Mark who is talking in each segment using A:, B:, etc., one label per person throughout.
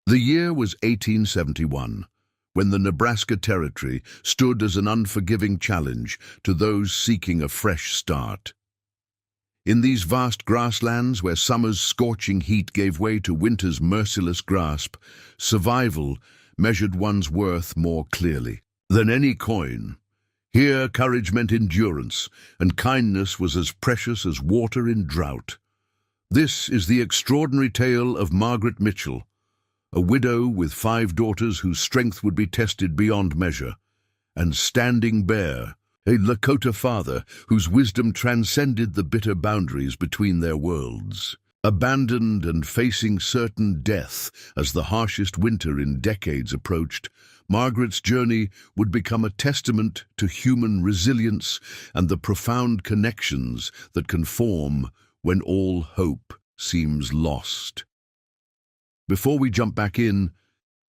A: The year was 1871, when the Nebraska Territory stood as an unforgiving challenge to those seeking a fresh start. In these vast grasslands where summer's scorching heat gave way to winter's merciless grasp, survival measured one's worth more clearly than any coin. Here courage meant endurance, and kindness was as precious as water in drought. This is the extraordinary tale of Margaret Mitchell, a widow with 5 daughters whose strength would be tested beyond measure, and Standing Bear, a Lakota father whose wisdom transcended the bitter boundaries between their worlds. Abandoned and facing certain death as the harshest winter in decades approached, Margaret's journey would become a testament to human resilience and the profound connections that can form when all hope seems lost. Before we jump back in,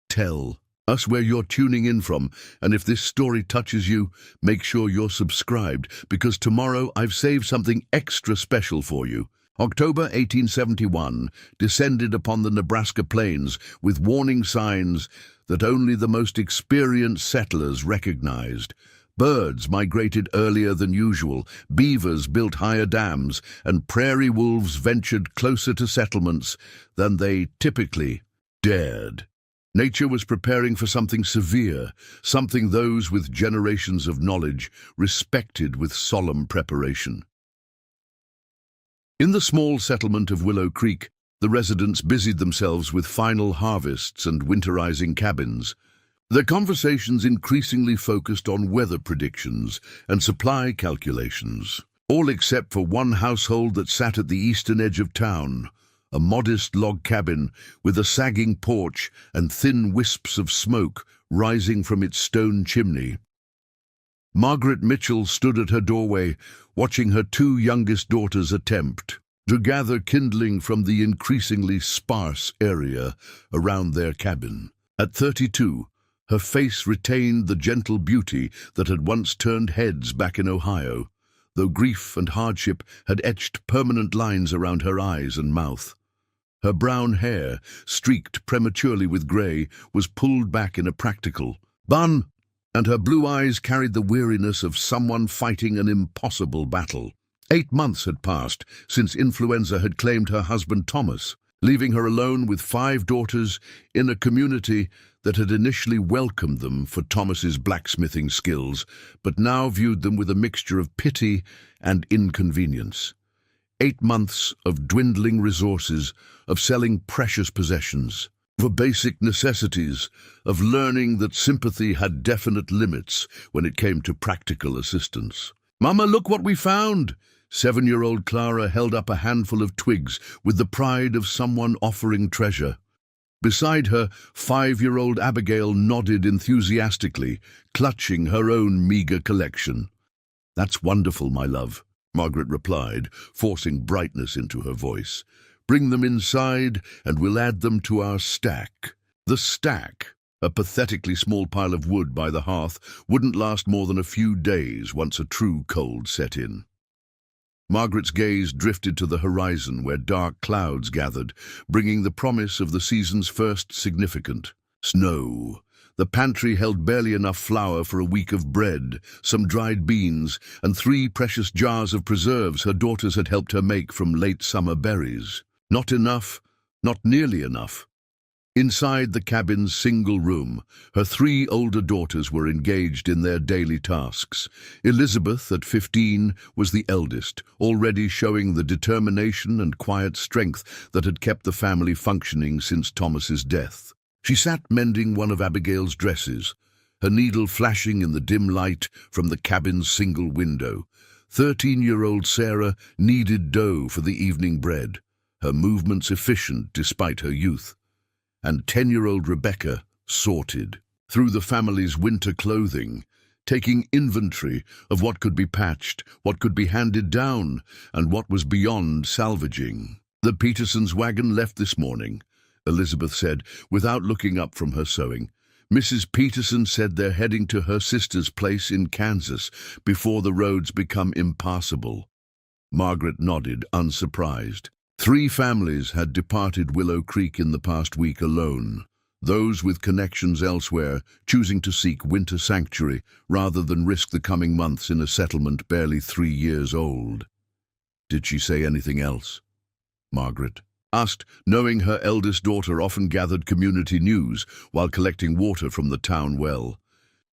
A: tell us where you're tuning in from, and if this story touches you, make sure you're subscribed, because tomorrow I've saved something extra special for you. October 1871 descended upon the Nebraska plains with warning signs that only the most experienced settlers recognized. Birds migrated earlier than usual, beavers built higher dams, and prairie wolves ventured closer to settlements than they typically dared. Nature was preparing for something severe, something those with generations of knowledge respected with solemn preparation. In the small settlement of Willow Creek, the residents busied themselves with final harvests and winterizing cabins. Their conversations increasingly focused on weather predictions and supply calculations, all except for one household that sat at the eastern edge of town, a modest log cabin with a sagging porch and thin wisps of smoke rising from its stone chimney. Margaret Mitchell stood at her doorway, watching her 2 youngest daughters attempt to gather kindling from the increasingly sparse area around their cabin. At 32, her face retained the gentle beauty that had once turned heads back in Ohio, though grief and hardship had etched permanent lines around her eyes and mouth. Her brown hair, streaked prematurely with gray, was pulled back in a practical bun, and her blue eyes carried the weariness of someone fighting an impossible battle. 8 months had passed since influenza had claimed her husband Thomas, leaving her alone with 5 daughters in a community that had initially welcomed them for Thomas's blacksmithing skills, but now viewed them with a mixture of pity and inconvenience. 8 months of dwindling resources, of selling precious possessions, for basic necessities, of learning that sympathy had definite limits when it came to practical assistance. "Mama, look what we found!" 7-year-old Clara held up a handful of twigs with the pride of someone offering treasure. Beside her, 5-year-old Abigail nodded enthusiastically, clutching her own meager collection. "That's wonderful, my love," Margaret replied, forcing brightness into her voice. "Bring them inside, and we'll add them to our stack." The stack, a pathetically small pile of wood by the hearth, wouldn't last more than a few days once a true cold set in. Margaret's gaze drifted to the horizon where dark clouds gathered, bringing the promise of the season's first significant snow. The pantry held barely enough flour for a week of bread, some dried beans, and 3 precious jars of preserves her daughters had helped her make from late summer berries. Not enough, not nearly enough. Inside the cabin's single room, her 3 older daughters were engaged in their daily tasks. Elizabeth, at 15, was the eldest, already showing the determination and quiet strength that had kept the family functioning since Thomas's death. She sat mending one of Abigail's dresses, her needle flashing in the dim light from the cabin's single window. 13-year-old Sarah kneaded dough for the evening bread, her movements efficient despite her youth. And 10-year-old Rebecca sorted through the family's winter clothing, taking inventory of what could be patched, what could be handed down, and what was beyond salvaging. "The Petersons' wagon left this morning," Elizabeth said, without looking up from her sewing. "Mrs. Peterson said they're heading to her sister's place in Kansas before the roads become impassable." Margaret nodded, unsurprised. 3 families had departed Willow Creek in the past week alone. those with connections elsewhere choosing to seek winter sanctuary rather than risk the coming months in a settlement barely 3 years old. Did she say anything else? Margaret asked, knowing her eldest daughter often gathered community news while collecting water from the town well.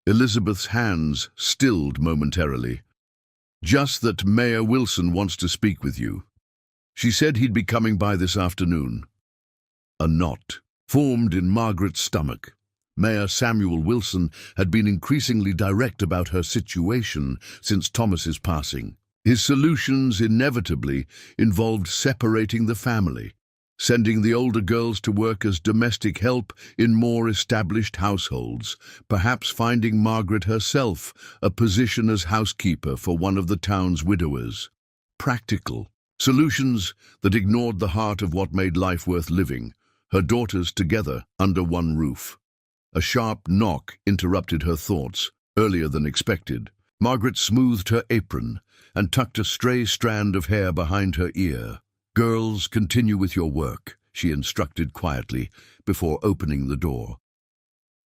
A: Elizabeth's hands stilled momentarily. Just that Mayor Wilson wants to speak with you. She said he'd be coming by this afternoon. A knot formed in Margaret's stomach. Mayor Samuel Wilson had been increasingly direct about her situation since Thomas's passing. His solutions inevitably involved separating the family, sending the older girls to work as domestic help in more established households, perhaps finding Margaret herself a position as housekeeper for one of the town's widowers. Practical solutions that ignored the heart of what made life worth living, her daughters together under one roof. A sharp knock interrupted her thoughts, earlier than expected. Margaret smoothed her apron and tucked a stray strand of hair behind her ear. "Girls, continue with your work," she instructed quietly before opening the door.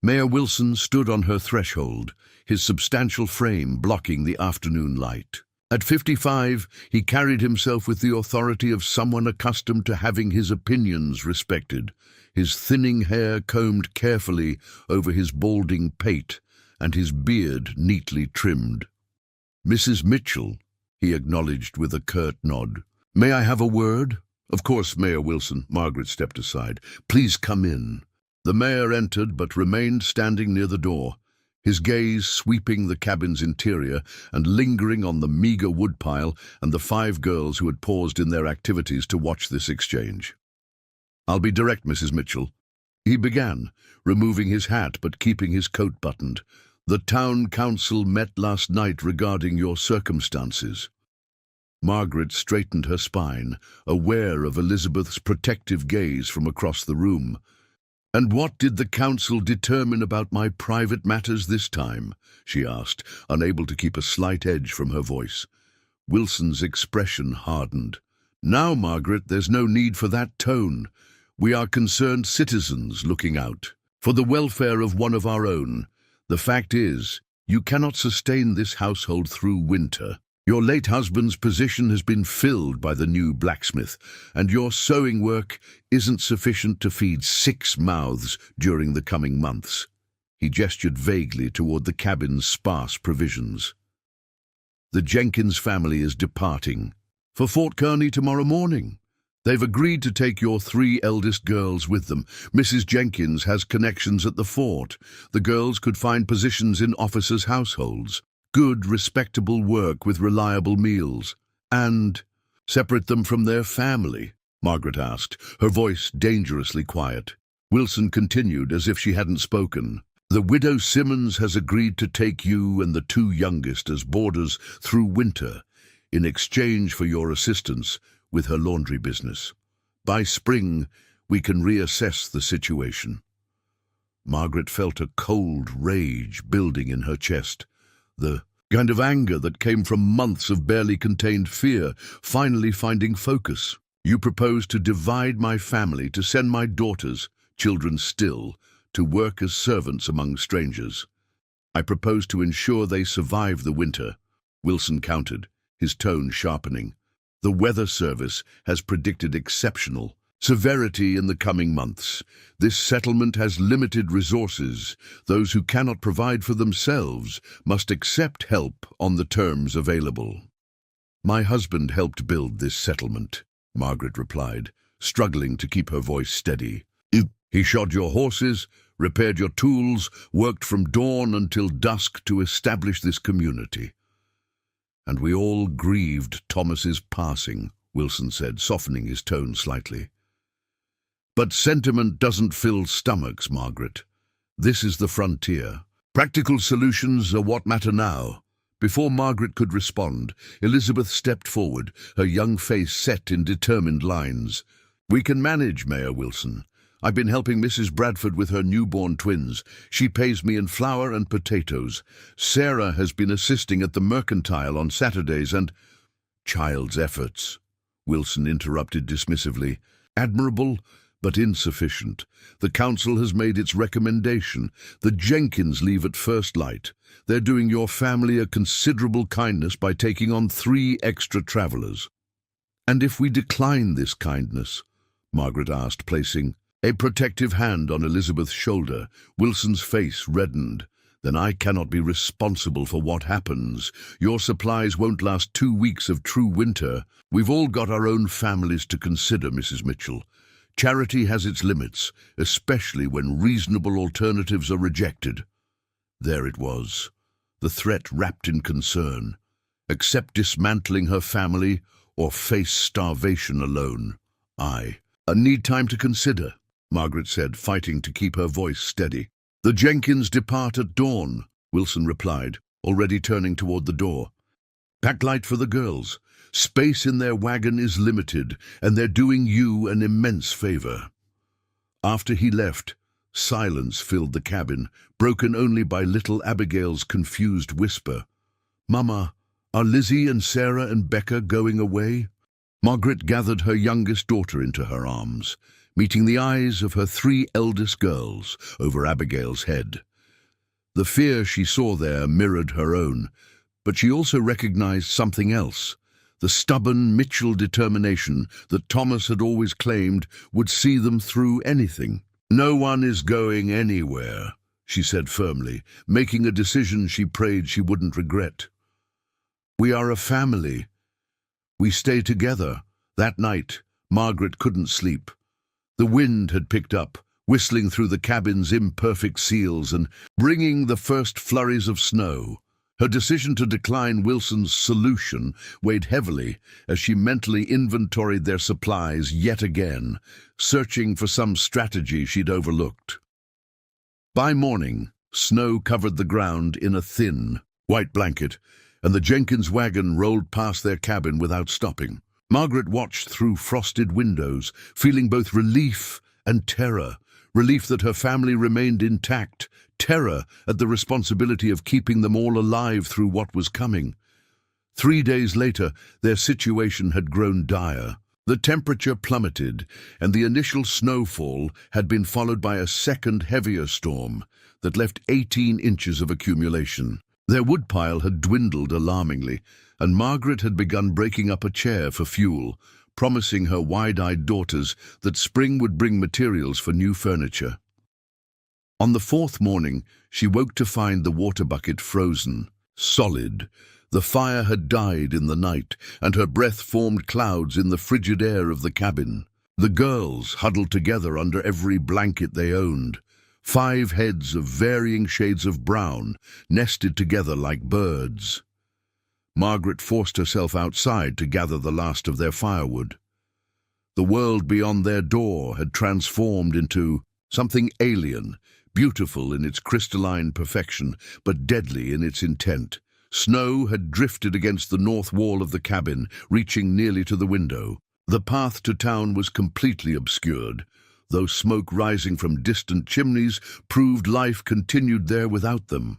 A: Mayor Wilson stood on her threshold, his substantial frame blocking the afternoon light. At 55, he carried himself with the authority of someone accustomed to having his opinions respected, his thinning hair combed carefully over his balding pate and his beard neatly trimmed. "Mrs. Mitchell," he acknowledged with a curt nod. "May I have a word?" "Of course, Mayor Wilson." Margaret stepped aside. "Please come in." The mayor entered but remained standing near the door, his gaze sweeping the cabin's interior and lingering on the meager woodpile and the 5 girls who had paused in their activities to watch this exchange. "I'll be direct, Mrs. Mitchell," he began, removing his hat but keeping his coat buttoned. "The town council met last night regarding your circumstances." Margaret straightened her spine, aware of Elizabeth's protective gaze from across the room. "And what did the council determine about my private matters this time?" she asked, unable to keep a slight edge from her voice. Wilson's expression hardened. "Now, Margaret, there's no need for that tone. We are concerned citizens looking out for the welfare of one of our own. The fact is, you cannot sustain this household through winter. Your late husband's position has been filled by the new blacksmith, and your sewing work isn't sufficient to feed 6 mouths during the coming months." He gestured vaguely toward the cabin's sparse provisions. "The Jenkins family is departing for Fort Kearny tomorrow morning. They've agreed to take your 3 eldest girls with them. Mrs. Jenkins has connections at the fort. The girls could find positions in officers' households. Good, respectable work with reliable meals. And separate them from their family?" Margaret asked, her voice dangerously quiet. Wilson continued as if she hadn't spoken. "The widow Simmons has agreed to take you and the 2 youngest as boarders through winter in exchange for your assistance with her laundry business. By spring, we can reassess the situation." Margaret felt a cold rage building in her chest. The kind of anger that came from months of barely contained fear finally finding focus. "You propose to divide my family, to send my daughters, children still, to work as servants among strangers. I propose to ensure they survive the winter," Wilson countered, his tone sharpening. "The Weather Service has predicted exceptional severity in the coming months. This settlement has limited resources. Those who cannot provide for themselves must accept help on the terms available." "My husband helped build this settlement," Margaret replied, struggling to keep her voice steady. "He shod your horses, repaired your tools, worked from dawn until dusk to establish this community." "And we all grieved Thomas's passing," Wilson said, softening his tone slightly. "But sentiment doesn't fill stomachs, Margaret. This is the frontier. Practical solutions are what matter now." Before Margaret could respond, Elizabeth stepped forward, her young face set in determined lines. "We can manage, Mayor Wilson. I've been helping Mrs. Bradford with her newborn twins. She pays me in flour and potatoes. Sarah has been assisting at the mercantile on Saturdays and—" "Child's efforts," Wilson interrupted dismissively. "Admirable, but insufficient. The council has made its recommendation. The Jenkins leave at first light. They're doing your family a considerable kindness by taking on 3 extra travelers. And if we decline this kindness? Margaret asked, placing a protective hand on Elizabeth's shoulder. Wilson's face reddened. Then I cannot be responsible for what happens. Your supplies won't last 2 weeks of true winter. We've all got our own families to consider, Mrs. Mitchell. Charity has its limits, especially when reasonable alternatives are rejected. There it was, the threat wrapped in concern. Accept dismantling her family or face starvation alone. I need time to consider, Margaret said, fighting to keep her voice steady. The Jenkins depart at dawn, Wilson replied, already turning toward the door. Pack light for the girls. Space in their wagon is limited, and they're doing you an immense favor. After he left, silence filled the cabin, broken only by little Abigail's confused whisper. Mama, are Lizzie and Sarah and Becca going away? Margaret gathered her youngest daughter into her arms, meeting the eyes of her 3 eldest girls over Abigail's head. The fear she saw there mirrored her own, but she also recognized something else. The stubborn Mitchell determination that Thomas had always claimed would see them through anything. No one is going anywhere, she said firmly, making a decision she prayed she wouldn't regret. We are a family. We stay together. That night, Margaret couldn't sleep. The wind had picked up, whistling through the cabin's imperfect seals and bringing the first flurries of snow. Her decision to decline Wilson's solution weighed heavily as she mentally inventoried their supplies yet again, searching for some strategy she'd overlooked. By morning, snow covered the ground in a thin, white blanket, and the Jenkins wagon rolled past their cabin without stopping. Margaret watched through frosted windows, feeling both relief and terror. Relief that her family remained intact, terror at the responsibility of keeping them all alive through what was coming. 3 days later, their situation had grown dire. The temperature plummeted, and the initial snowfall had been followed by a second heavier storm that left 18 inches of accumulation. Their woodpile had dwindled alarmingly, and Margaret had begun breaking up a chair for fuel, promising her wide-eyed daughters that spring would bring materials for new furniture. On the 4th morning, she woke to find the water bucket frozen, solid. The fire had died in the night, and her breath formed clouds in the frigid air of the cabin. The girls huddled together under every blanket they owned. 5 heads of varying shades of brown, nested together like birds. Margaret forced herself outside to gather the last of their firewood. The world beyond their door had transformed into something alien, beautiful in its crystalline perfection, but deadly in its intent. Snow had drifted against the north wall of the cabin, reaching nearly to the window. The path to town was completely obscured, though smoke rising from distant chimneys proved life continued there without them.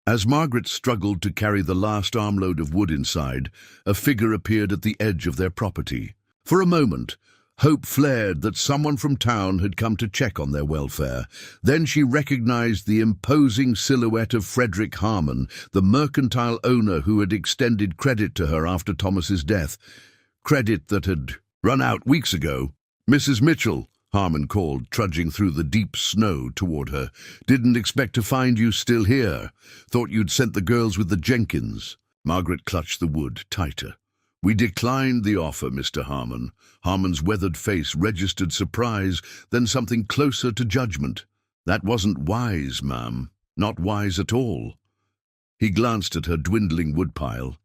A: As Margaret struggled to carry the last armload of wood inside, a figure appeared at the edge of their property. For a moment, hope flared that someone from town had come to check on their welfare. Then she recognized the imposing silhouette of Frederick Harmon, the mercantile owner who had extended credit to her after Thomas's death. Credit that had run out weeks ago. Mrs. Mitchell, Harmon called, trudging through the deep snow toward her. Didn't expect to find you still here. Thought you'd sent the girls with the Jenkins. Margaret clutched the wood tighter. We declined the offer, Mr. Harmon. Harmon's weathered face registered surprise, then something closer to judgment. That wasn't wise, ma'am. Not wise at all. He glanced at her dwindling woodpile.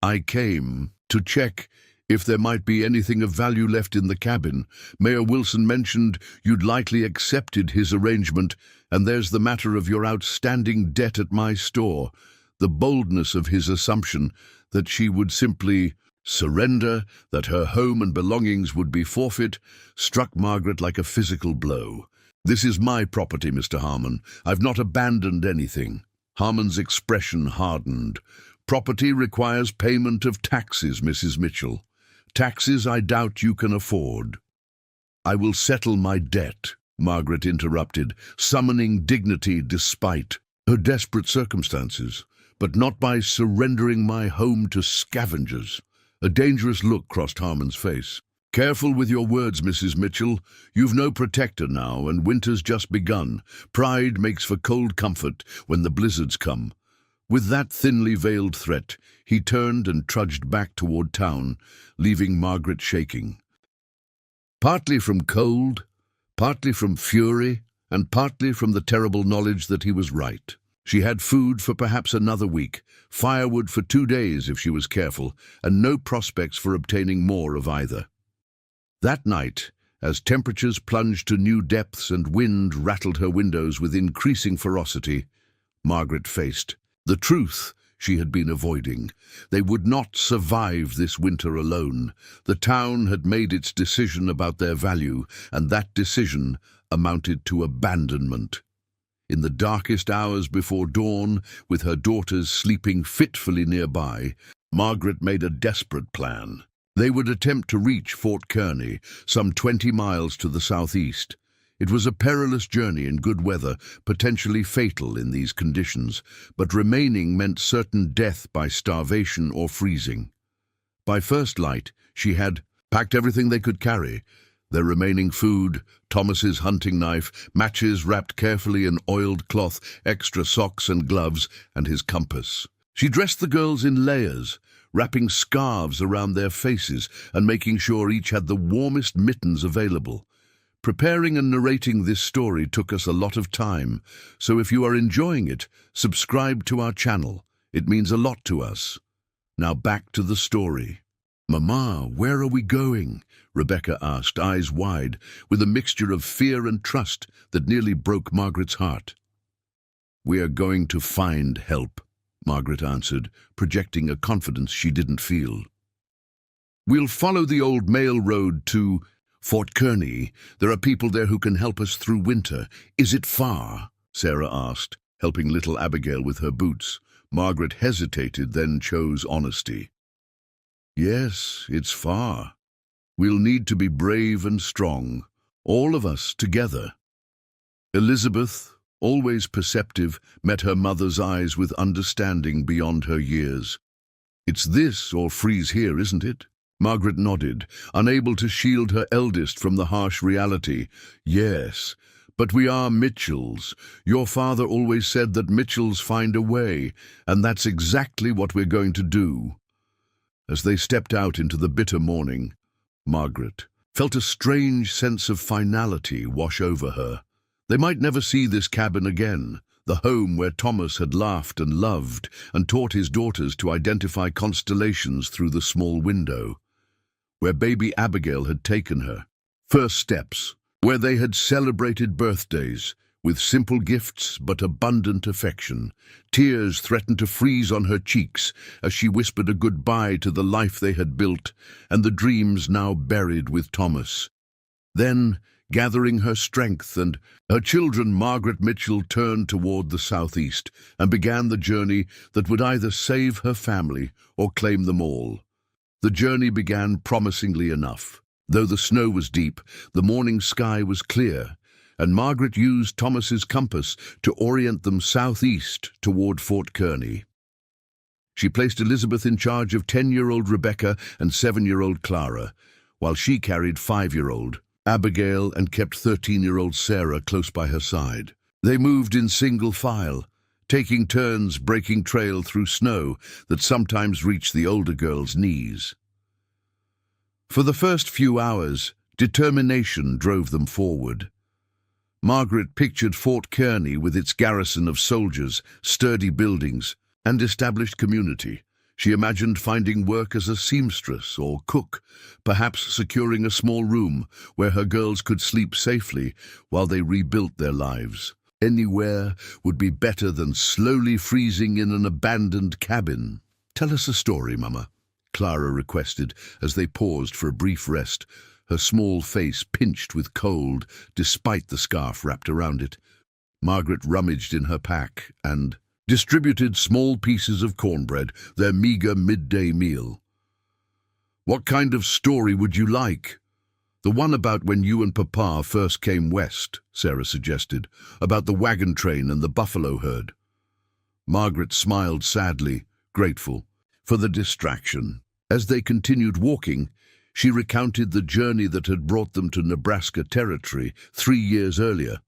A: I came to check if there might be anything of value left in the cabin. Mayor Wilson mentioned you'd likely accepted his arrangement, and there's the matter of your outstanding debt at my store. The boldness of his assumption that she would simply surrender, that her home and belongings would be forfeit, struck Margaret like a physical blow. This is my property, Mr. Harmon. I've not abandoned anything. Harmon's expression hardened. Property requires payment of taxes, Mrs. Mitchell. Taxes I doubt you can afford. I will settle my debt, Margaret interrupted, summoning dignity despite her desperate circumstances, but not by surrendering my home to scavengers. A dangerous look crossed Harmon's face. Careful with your words, Mrs. Mitchell. You've no protector now, and winter's just begun. Pride makes for cold comfort when the blizzards come. With that thinly veiled threat, he turned and trudged back toward town, leaving Margaret shaking. Partly from cold, partly from fury, and partly from the terrible knowledge that he was right. She had food for perhaps another week, firewood for 2 days if she was careful, and no prospects for obtaining more of either. That night, as temperatures plunged to new depths and wind rattled her windows with increasing ferocity, Margaret faced the truth she had been avoiding. They would not survive this winter alone. The town had made its decision about their value, and that decision amounted to abandonment. In the darkest hours before dawn, with her daughters sleeping fitfully nearby, Margaret made a desperate plan. They would attempt to reach Fort Kearney, some 20 miles to the southeast. It was a perilous journey in good weather, potentially fatal in these conditions, but remaining meant certain death by starvation or freezing. By first light, she had packed everything they could carry: their remaining food, Thomas's hunting knife, matches wrapped carefully in oiled cloth, extra socks and gloves, and his compass. She dressed the girls in layers, wrapping scarves around their faces and making sure each had the warmest mittens available. Preparing and narrating this story took us a lot of time, so if you are enjoying it, subscribe to our channel. It means a lot to us. Now back to the story. "Mama, where are we going?" Rebecca asked, eyes wide, with a mixture of fear and trust that nearly broke Margaret's heart. "We are going to find help," Margaret answered, projecting a confidence she didn't feel. "We'll follow the old mail road to Fort Kearney. There are people there who can help us through winter. Is it far?" Sarah asked, helping little Abigail with her boots. Margaret hesitated, then chose honesty. "Yes, it's far. We'll need to be brave and strong, all of us together." Elizabeth, always perceptive, met her mother's eyes with understanding beyond her years. "It's this or freeze here, isn't it?" Margaret nodded, unable to shield her eldest from the harsh reality. "Yes, but we are Mitchells. Your father always said that Mitchells find a way, and that's exactly what we're going to do." As they stepped out into the bitter morning, Margaret felt a strange sense of finality wash over her. They might never see this cabin again, the home where Thomas had laughed and loved and taught his daughters to identify constellations through the small window, where baby Abigail had taken her first steps, where they had celebrated birthdays with simple gifts but abundant affection. Tears threatened to freeze on her cheeks as she whispered a goodbye to the life they had built and the dreams now buried with Thomas. Then, gathering her strength and her children, Margaret Mitchell turned toward the southeast and began the journey that would either save her family or claim them all. The journey began promisingly enough. Though the snow was deep, the morning sky was clear, and Margaret used Thomas's compass to orient them southeast toward Fort Kearney. She placed Elizabeth in charge of 10-year-old Rebecca and 7-year-old Clara, while she carried 5-year-old Abigail and kept 13-year-old Sarah close by her side. They moved in single file, taking turns breaking trail through snow that sometimes reached the older girl's knees. For the first few hours, determination drove them forward. Margaret pictured Fort Kearney with its garrison of soldiers, sturdy buildings, and established community. She imagined finding work as a seamstress or cook, perhaps securing a small room where her girls could sleep safely while they rebuilt their lives. Anywhere would be better than slowly freezing in an abandoned cabin. "Tell us a story, Mama," Clara requested as they paused for a brief rest, her small face pinched with cold despite the scarf wrapped around it. Margaret rummaged in her pack and distributed small pieces of cornbread, their meager midday meal. "What kind of story would you like?" "The one about when you and Papa first came west," Sarah suggested, "about the wagon train and the buffalo herd." Margaret smiled sadly, grateful for the distraction. As they continued walking, she recounted the journey that had brought them to Nebraska territory 3 years earlier,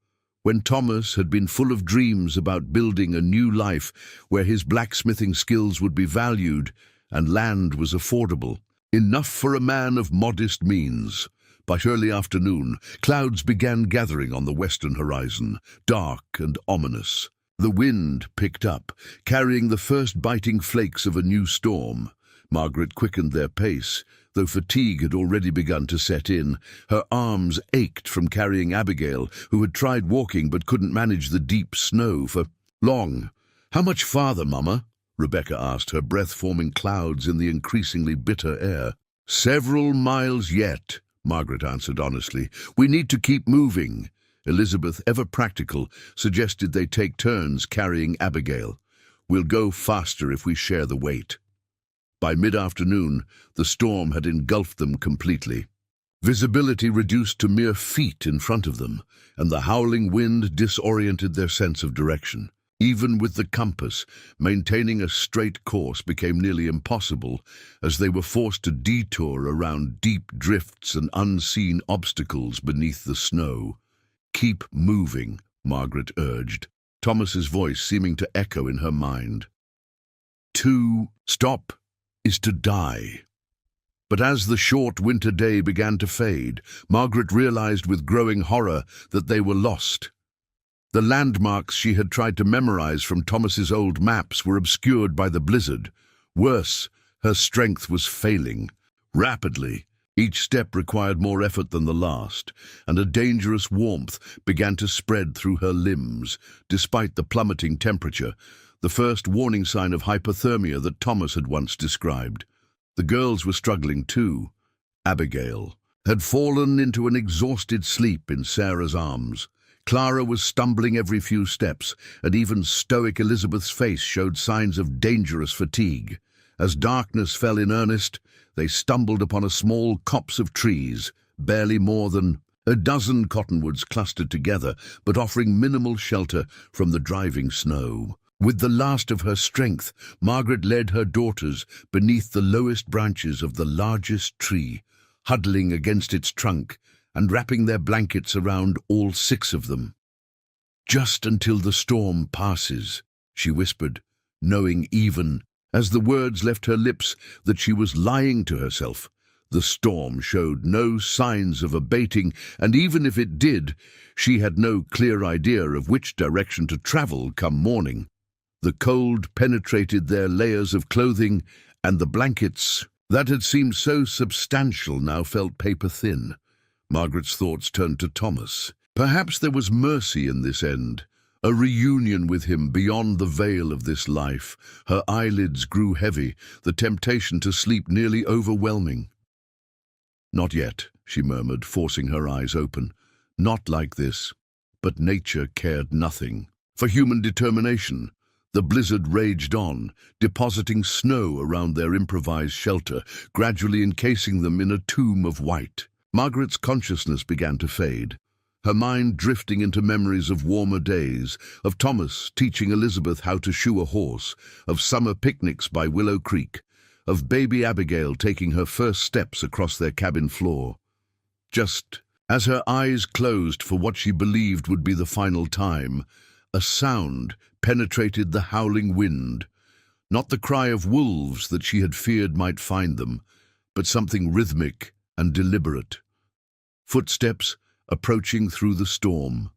A: when Thomas had been full of dreams about building a new life where his blacksmithing skills would be valued and land was affordable, enough for a man of modest means. By early afternoon, clouds began gathering on the western horizon, dark and ominous. The wind picked up, carrying the first biting flakes of a new storm. Margaret quickened their pace, though fatigue had already begun to set in. Her arms ached from carrying Abigail, who had tried walking but couldn't manage the deep snow for long. "How much farther, Mama?" Rebecca asked, her breath forming clouds in the increasingly bitter air. "Several miles yet," Margaret answered honestly. "We need to keep moving." Elizabeth, ever practical, suggested they take turns carrying Abigail. "We'll go faster if we share the weight." By mid-afternoon, the storm had engulfed them completely. Visibility reduced to mere feet in front of them, and the howling wind disoriented their sense of direction. Even with the compass, maintaining a straight course became nearly impossible, as they were forced to detour around deep drifts and unseen obstacles beneath the snow. "Keep moving," Margaret urged, Thomas's voice seeming to echo in her mind. To stop is to die. But as the short winter day began to fade, Margaret realized with growing horror that they were lost. The landmarks she had tried to memorize from Thomas's old maps were obscured by the blizzard. Worse, her strength was failing. Rapidly, each step required more effort than the last, and a dangerous warmth began to spread through her limbs, despite the plummeting temperature, the first warning sign of hypothermia that Thomas had once described. The girls were struggling too. Abigail had fallen into an exhausted sleep in Sarah's arms. Clara was stumbling every few steps, and even stoic Elizabeth's face showed signs of dangerous fatigue. As darkness fell in earnest, they stumbled upon a small copse of trees, barely more than a dozen cottonwoods clustered together, but offering minimal shelter from the driving snow. With the last of her strength, Margaret led her daughters beneath the lowest branches of the largest tree, huddling against its trunk and wrapping their blankets around all 6 of them. "Just until the storm passes," she whispered, knowing even as the words left her lips that she was lying to herself. The storm showed no signs of abating, and even if it did, she had no clear idea of which direction to travel come morning. The cold penetrated their layers of clothing, and the blankets that had seemed so substantial now felt paper-thin. Margaret's thoughts turned to Thomas. Perhaps there was mercy in this end, a reunion with him beyond the veil of this life. Her eyelids grew heavy, the temptation to sleep nearly overwhelming. "Not yet," she murmured, forcing her eyes open. "Not like this." But nature cared nothing for human determination. The blizzard raged on, depositing snow around their improvised shelter, gradually encasing them in a tomb of white. Margaret's consciousness began to fade, her mind drifting into memories of warmer days, of Thomas teaching Elizabeth how to shoe a horse, of summer picnics by Willow Creek, of baby Abigail taking her first steps across their cabin floor. Just as her eyes closed for what she believed would be the final time, a sound penetrated the howling wind, not the cry of wolves that she had feared might find them, but something rhythmic and deliberate. Footsteps approaching through the storm.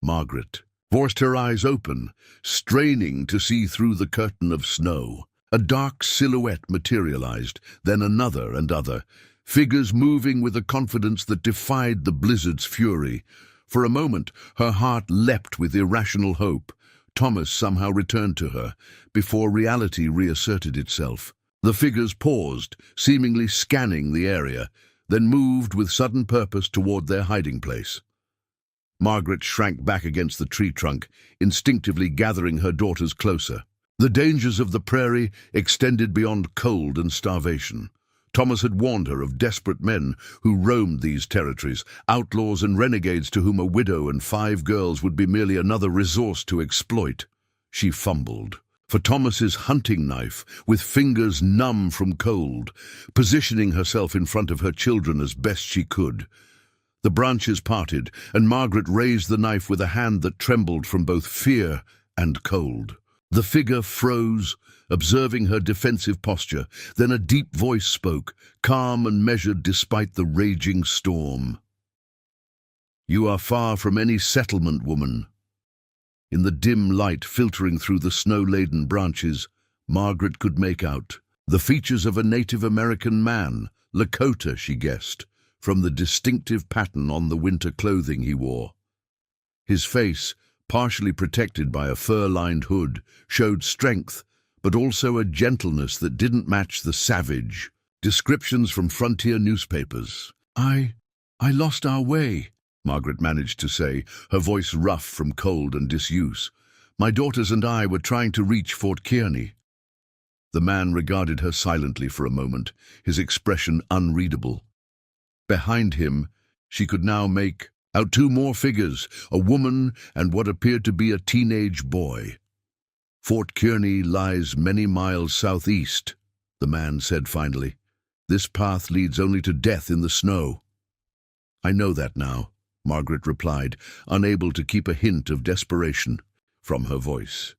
A: Margaret forced her eyes open, straining to see through the curtain of snow. A dark silhouette materialized, then another and other, figures moving with a confidence that defied the blizzard's fury. For a moment, her heart leapt with irrational hope. Thomas somehow returned to her, before reality reasserted itself. The figures paused, seemingly scanning the area, then moved with sudden purpose toward their hiding place. Margaret shrank back against the tree trunk, instinctively gathering her daughters closer. The dangers of the prairie extended beyond cold and starvation. Thomas had warned her of desperate men who roamed these territories, outlaws and renegades to whom a widow and 5 girls would be merely another resource to exploit. She fumbled for Thomas's hunting knife, with fingers numb from cold, positioning herself in front of her children as best she could. The branches parted, and Margaret raised the knife with a hand that trembled from both fear and cold. The figure froze, observing her defensive posture. Then a deep voice spoke, calm and measured despite the raging storm. "You are far from any settlement, woman." In the dim light filtering through the snow-laden branches, Margaret could make out the features of a Native American man, Lakota, she guessed, from the distinctive pattern on the winter clothing he wore. His face, partially protected by a fur-lined hood, showed strength, but also a gentleness that didn't match the savage descriptions from frontier newspapers. I lost our way," Margaret managed to say, her voice rough from cold and disuse. "My daughters and I were trying to reach Fort Kearney." The man regarded her silently for a moment, his expression unreadable. Behind him, she could now make out 2 more figures, a woman and what appeared to be a teenage boy. "Fort Kearney lies many miles southeast," the man said finally. "This path leads only to death in the snow." "I know that now," Margaret replied, unable to keep a hint of desperation from her voice.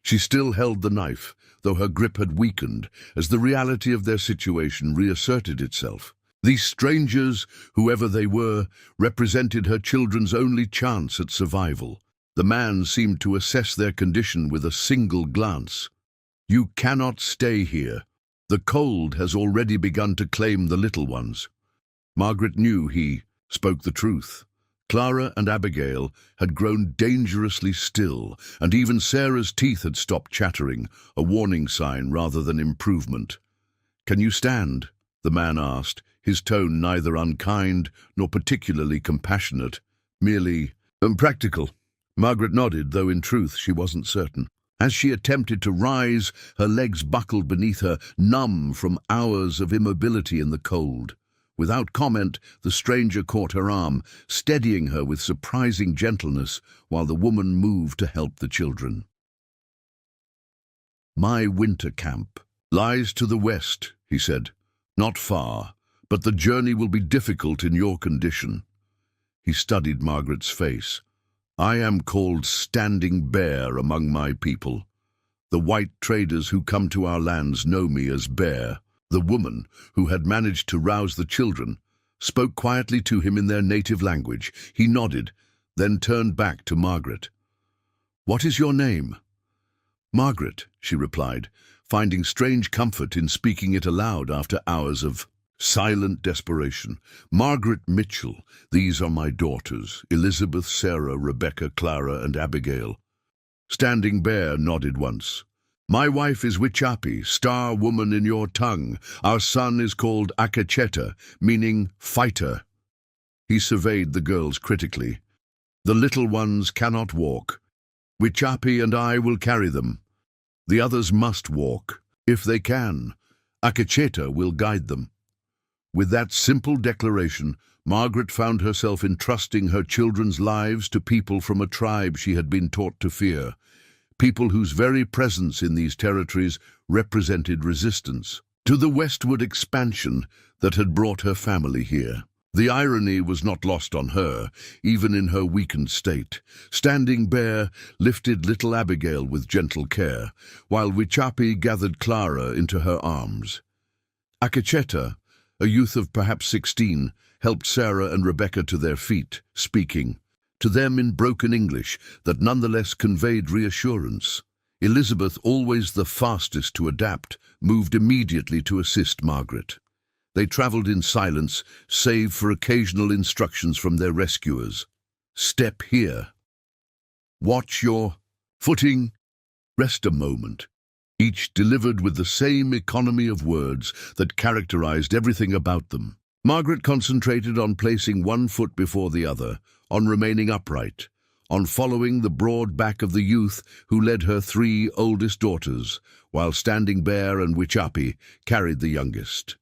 A: She still held the knife, though her grip had weakened as the reality of their situation reasserted itself. These strangers, whoever they were, represented her children's only chance at survival. The man seemed to assess their condition with a single glance. "You cannot stay here. The cold has already begun to claim the little ones." Margaret knew he spoke the truth. Clara and Abigail had grown dangerously still, and even Sarah's teeth had stopped chattering, a warning sign rather than improvement. "Can you stand?" the man asked, his tone neither unkind nor particularly compassionate, merely practical. Margaret nodded, though in truth she wasn't certain. As she attempted to rise, her legs buckled beneath her, numb from hours of immobility in the cold. Without comment, the stranger caught her arm, steadying her with surprising gentleness while the woman moved to help the children. "My winter camp lies to the west," he said. "Not far, but the journey will be difficult in your condition." He studied Margaret's face. "I am called Standing Bear among my people. The white traders who come to our lands know me as Bear." The woman, who had managed to rouse the children, spoke quietly to him in their native language. He nodded, then turned back to Margaret. "What is your name?" "Margaret," she replied, finding strange comfort in speaking it aloud after hours of silent desperation. "Margaret Mitchell. These are my daughters, Elizabeth, Sarah, Rebecca, Clara, and Abigail." Standing Bear nodded once. "My wife is Wichapi, star woman in your tongue. Our son is called Akacheta, meaning fighter." He surveyed the girls critically. "The little ones cannot walk. Wichapi and I will carry them. The others must walk. If they can, Akacheta will guide them." With that simple declaration, Margaret found herself entrusting her children's lives to people from a tribe she had been taught to fear. People whose very presence in these territories represented resistance to the westward expansion that had brought her family here. The irony was not lost on her, even in her weakened state. Standing Bear lifted little Abigail with gentle care, while Wichapi gathered Clara into her arms. Akacheta, a youth of perhaps 16, helped Sarah and Rebecca to their feet, speaking to them in broken English that nonetheless conveyed reassurance. Elizabeth, always the fastest to adapt, moved immediately to assist Margaret. They travelled in silence, save for occasional instructions from their rescuers. "Step here. Watch your footing. Rest a moment." Each delivered with the same economy of words that characterized everything about them. Margaret concentrated on placing one foot before the other, on remaining upright, on following the broad back of the youth who led her 3 oldest daughters, while Standing Bear and Wichapi carried the youngest.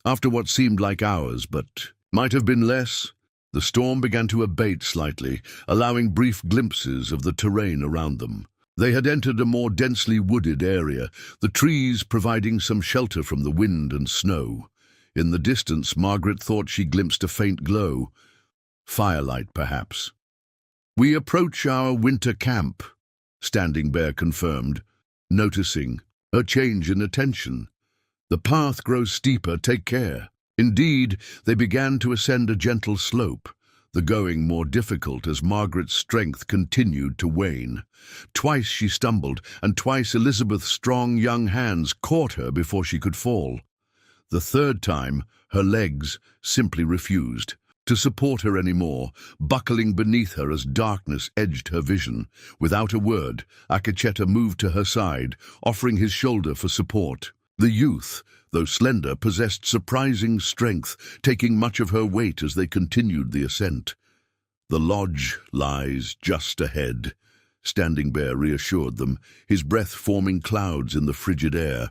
A: After what seemed like hours, but might have been less, the storm began to abate slightly, allowing brief glimpses of the terrain around them. They had entered a more densely wooded area, the trees providing some shelter from the wind and snow. In the distance, Margaret thought she glimpsed a faint glow. Firelight, perhaps. "We approach our winter camp," Standing Bear confirmed, noticing her change in attention. "The path grows steeper, take care." Indeed, they began to ascend a gentle slope, the going more difficult as Margaret's strength continued to wane. Twice she stumbled, and twice Elizabeth's strong young hands caught her before she could fall. The third time, her legs simply refused to support her anymore, buckling beneath her as darkness edged her vision. Without a word, Akacheta moved to her side, offering his shoulder for support. The youth, though slender, possessed surprising strength, taking much of her weight as they continued the ascent. "The lodge lies just ahead," Standing Bear reassured them, his breath forming clouds in the frigid air.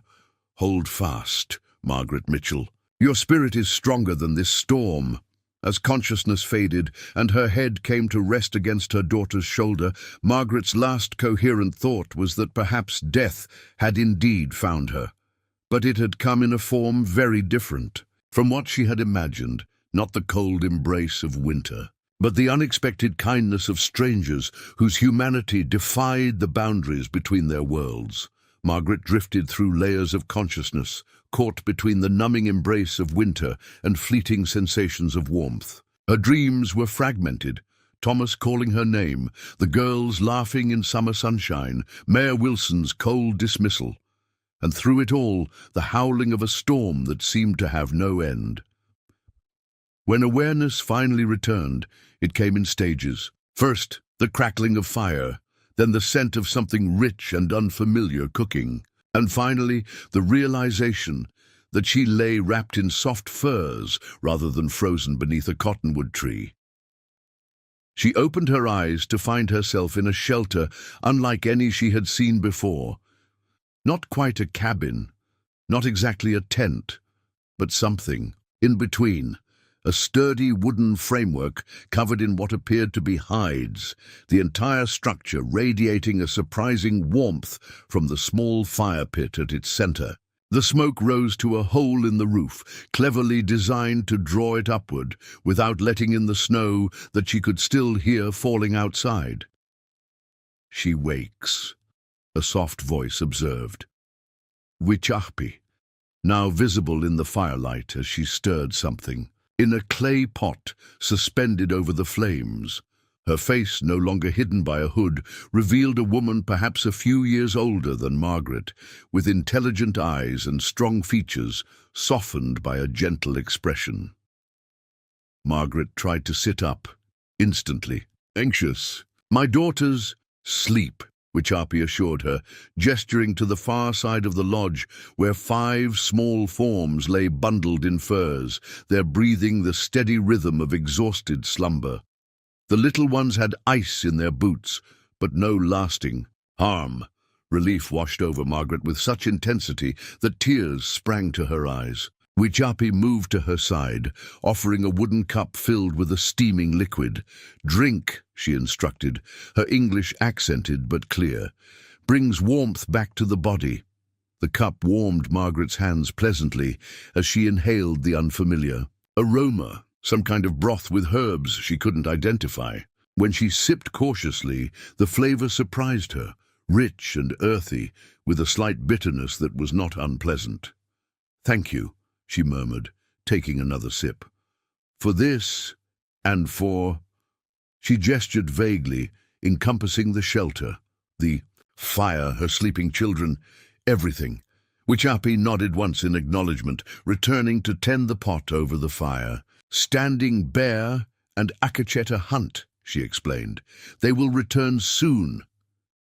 A: "Hold fast, Margaret Mitchell. Your spirit is stronger than this storm." As consciousness faded and her head came to rest against her daughter's shoulder, Margaret's last coherent thought was that perhaps death had indeed found her. But it had come in a form very different from what she had imagined, not the cold embrace of winter, but the unexpected kindness of strangers whose humanity defied the boundaries between their worlds. Margaret drifted through layers of consciousness, caught between the numbing embrace of winter and fleeting sensations of warmth. Her dreams were fragmented, Thomas calling her name, the girls laughing in summer sunshine, Mayor Wilson's cold dismissal, and through it all, the howling of a storm that seemed to have no end. When awareness finally returned, it came in stages. First, the crackling of fire, then the scent of something rich and unfamiliar cooking, and finally, the realization that she lay wrapped in soft furs rather than frozen beneath a cottonwood tree. She opened her eyes to find herself in a shelter unlike any she had seen before. Not quite a cabin, not exactly a tent, but something in between. A sturdy wooden framework covered in what appeared to be hides, the entire structure radiating a surprising warmth from the small fire pit at its center. The smoke rose to a hole in the roof, cleverly designed to draw it upward, without letting in the snow that she could still hear falling outside. "She wakes," a soft voice observed. Wichahpi, now visible in the firelight as she stirred something. In a clay pot suspended over the flames, her face no longer hidden by a hood, revealed a woman perhaps a few years older than Margaret, with intelligent eyes and strong features softened by a gentle expression. Margaret tried to sit up, instantly, anxious. "My daughter's sleep," Wichahpi assured her, gesturing to the far side of the lodge where 5 small forms lay bundled in furs, their breathing the steady rhythm of exhausted slumber. The little ones had ice in their boots, but no lasting harm. Relief washed over Margaret with such intensity that tears sprang to her eyes. Wichahpi moved to her side, offering a wooden cup filled with a steaming liquid. "Drink," she instructed, her English accented but clear. "Brings warmth back to the body." The cup warmed Margaret's hands pleasantly as she inhaled the unfamiliar aroma, some kind of broth with herbs she couldn't identify. When she sipped cautiously, the flavor surprised her, rich and earthy, with a slight bitterness that was not unpleasant. "Thank you," she murmured, taking another sip. "For this, and for—" She gestured vaguely, encompassing the shelter, the fire, her sleeping children, everything. Wichahpi nodded once in acknowledgement, returning to tend the pot over the fire. "Standing Bear and Akacheta hunt," she explained. "They will return soon."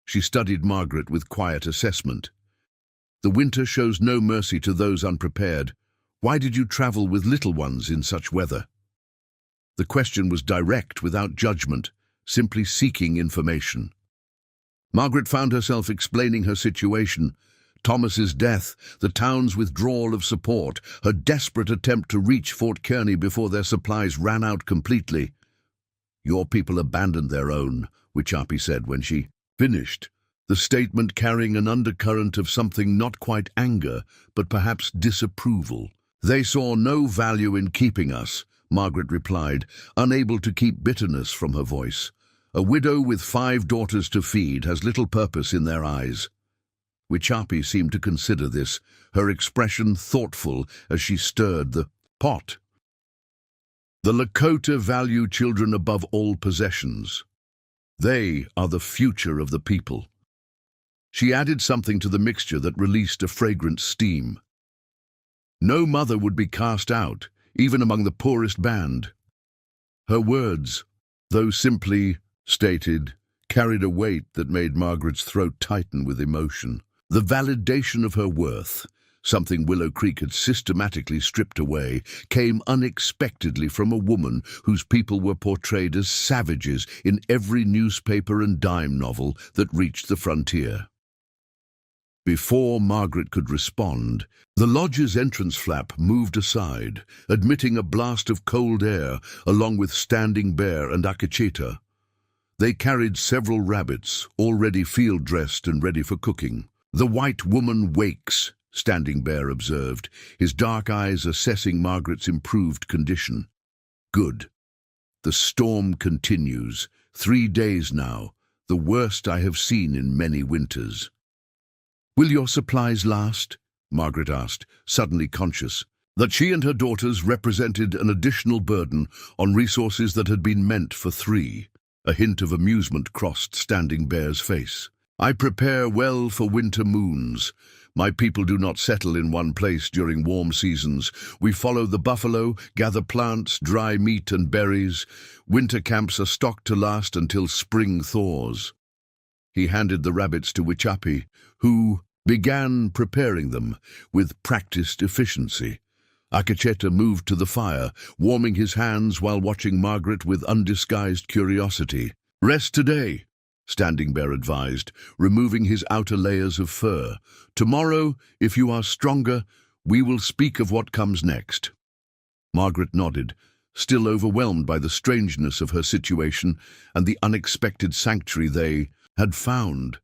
A: She studied Margaret with quiet assessment. "The winter shows no mercy to those unprepared. Why did you travel with little ones in such weather?" The question was direct, without judgment, simply seeking information. Margaret found herself explaining her situation, Thomas's death, the town's withdrawal of support, her desperate attempt to reach Fort Kearney before their supplies ran out completely. "Your people abandoned their own," Wichapi said when she finished, the statement carrying an undercurrent of something not quite anger, but perhaps disapproval. "They saw no value in keeping us," Margaret replied, unable to keep bitterness from her voice. "A widow with 5 daughters to feed has little purpose in their eyes." Wichapi seemed to consider this, her expression thoughtful as she stirred the pot. "The Lakota value children above all possessions. They are the future of the people." She added something to the mixture that released a fragrant steam. "No mother would be cast out, even among the poorest band." Her words, though simply stated, carried a weight that made Margaret's throat tighten with emotion. The validation of her worth, something Willow Creek had systematically stripped away, came unexpectedly from a woman whose people were portrayed as savages in every newspaper and dime novel that reached the frontier. Before Margaret could respond, the lodge's entrance flap moved aside, admitting a blast of cold air along with Standing Bear and Akacheta. They carried several rabbits, already field-dressed and ready for cooking. "The white woman wakes," Standing Bear observed, his dark eyes assessing Margaret's improved condition. "Good. The storm continues. 3 days now, the worst I have seen in many winters." "Will your supplies last?" Margaret asked, suddenly conscious that she and her daughters represented an additional burden on resources that had been meant for 3. A hint of amusement crossed Standing Bear's face. "I prepare well for winter moons. My people do not settle in one place during warm seasons. We follow the buffalo, gather plants, dry meat and berries. Winter camps are stocked to last until spring thaws." He handed the rabbits to Wichapi, who began preparing them with practiced efficiency. Akacheta moved to the fire, warming his hands while watching Margaret with undisguised curiosity. "Rest today," Standing Bear advised, removing his outer layers of fur. "Tomorrow, if you are stronger, we will speak of what comes next." Margaret nodded, still overwhelmed by the strangeness of her situation and the unexpected sanctuary they had found.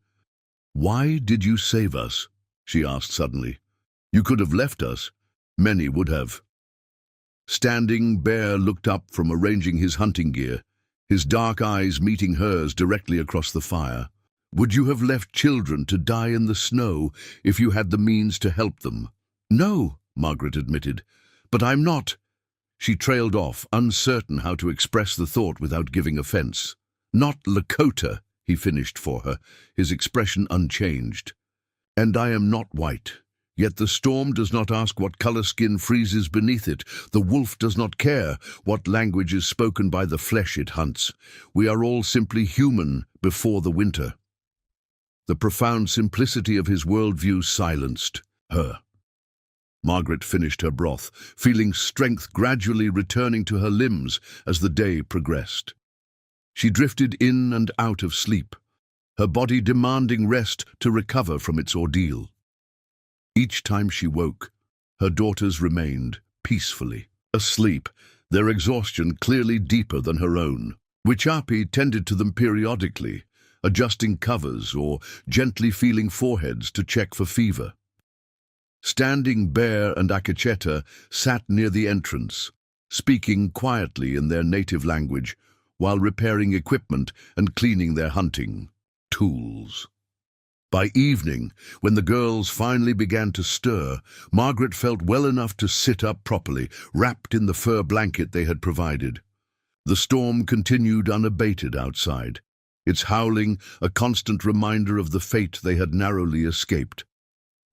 A: "Why did you save us?" she asked suddenly. "You could have left us. Many would have." Standing Bear looked up from arranging his hunting gear, his dark eyes meeting hers directly across the fire. "Would you have left children to die in the snow if you had the means to help them?" "No," Margaret admitted, "but I'm not—" She trailed off, uncertain how to express the thought without giving offense. "Not Lakota," he finished for her, his expression unchanged. "And I am not white. Yet the storm does not ask what color skin freezes beneath it. The wolf does not care what language is spoken by the flesh it hunts. We are all simply human before the winter." The profound simplicity of his worldview silenced her. Margaret finished her broth, feeling strength gradually returning to her limbs as the day progressed. She drifted in and out of sleep, her body demanding rest to recover from its ordeal. Each time she woke, her daughters remained peacefully asleep, their exhaustion clearly deeper than her own. Wichapi tended to them periodically, adjusting covers or gently feeling foreheads to check for fever. Standing Bear and Akacheta sat near the entrance, speaking quietly in their native language while repairing equipment and cleaning their hunting tools. By evening, when the girls finally began to stir, Margaret felt well enough to sit up properly, wrapped in the fur blanket they had provided. The storm continued unabated outside, its howling a constant reminder of the fate they had narrowly escaped.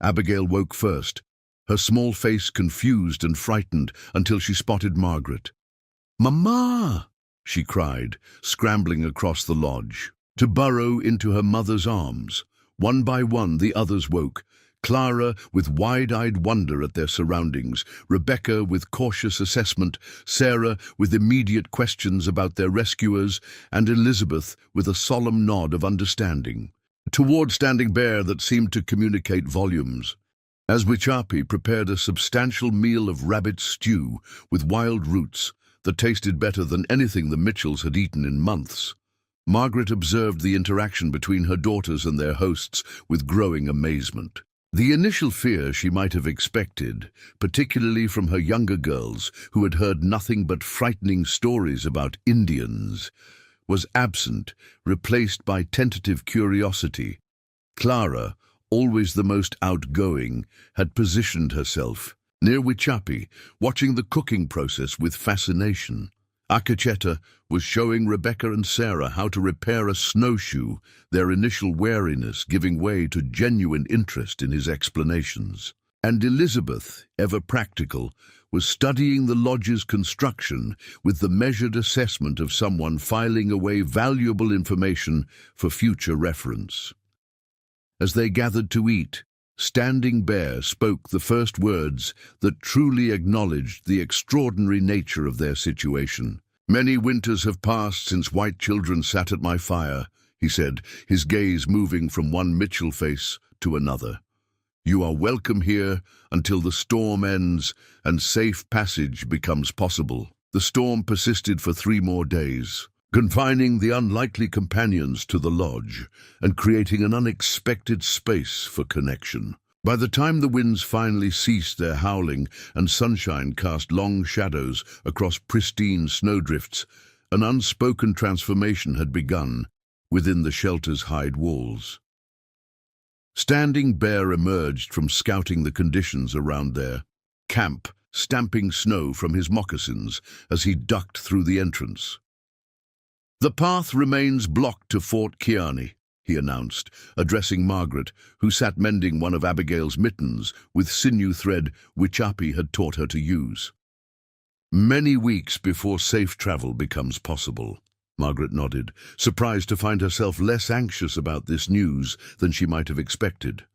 A: Abigail woke first, her small face confused and frightened until she spotted Margaret. "Mama!" she cried, scrambling across the lodge, to burrow into her mother's arms. One by one, the others woke, Clara with wide-eyed wonder at their surroundings, Rebecca with cautious assessment, Sarah with immediate questions about their rescuers, and Elizabeth with a solemn nod of understanding. toward Standing Bear that seemed to communicate volumes. As Wichapi prepared a substantial meal of rabbit stew with wild roots that tasted better than anything the Mitchells had eaten in months, Margaret observed the interaction between her daughters and their hosts with growing amazement. The initial fear she might have expected, particularly from her younger girls who had heard nothing but frightening stories about Indians, was absent, replaced by tentative curiosity. Clara, always the most outgoing, had positioned herself near Wichapi, watching the cooking process with fascination. Akacheta was showing Rebecca and Sarah how to repair a snowshoe, their initial wariness giving way to genuine interest in his explanations. And Elizabeth, ever practical, was studying the lodge's construction with the measured assessment of someone filing away valuable information for future reference. As they gathered to eat, Standing Bear spoke the first words that truly acknowledged the extraordinary nature of their situation. "Many winters have passed since white children sat at my fire," he said, his gaze moving from one Mitchell face to another. "You are welcome here until the storm ends and safe passage becomes possible." The storm persisted for 3 more days, confining the unlikely companions to the lodge and creating an unexpected space for connection. By the time the winds finally ceased their howling and sunshine cast long shadows across pristine snowdrifts, an unspoken transformation had begun within the shelter's hide walls. Standing Bear emerged from scouting the conditions around their camp, stamping snow from his moccasins as he ducked through the entrance. "The path remains blocked to Fort Kearney," he announced, addressing Margaret, who sat mending one of Abigail's mittens with sinew thread Wichapi had taught her to use. "Many weeks before safe travel becomes possible," Margaret nodded, surprised to find herself less anxious about this news than she might have expected.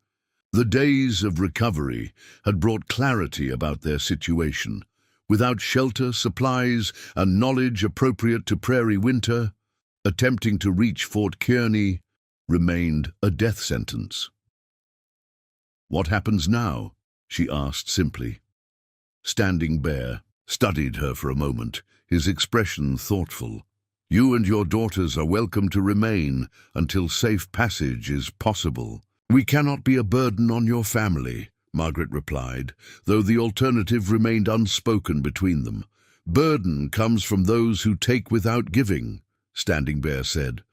A: The days of recovery had brought clarity about their situation. Without shelter, supplies, and knowledge appropriate to prairie winter, attempting to reach Fort Kearney remained a death sentence. "What happens now?" she asked simply. Standing Bear studied her for a moment, his expression thoughtful. "You and your daughters are welcome to remain until safe passage is possible." "We cannot be a burden on your family," Margaret replied, though the alternative remained unspoken between them. "Burden comes from those who take without giving," Standing Bear said.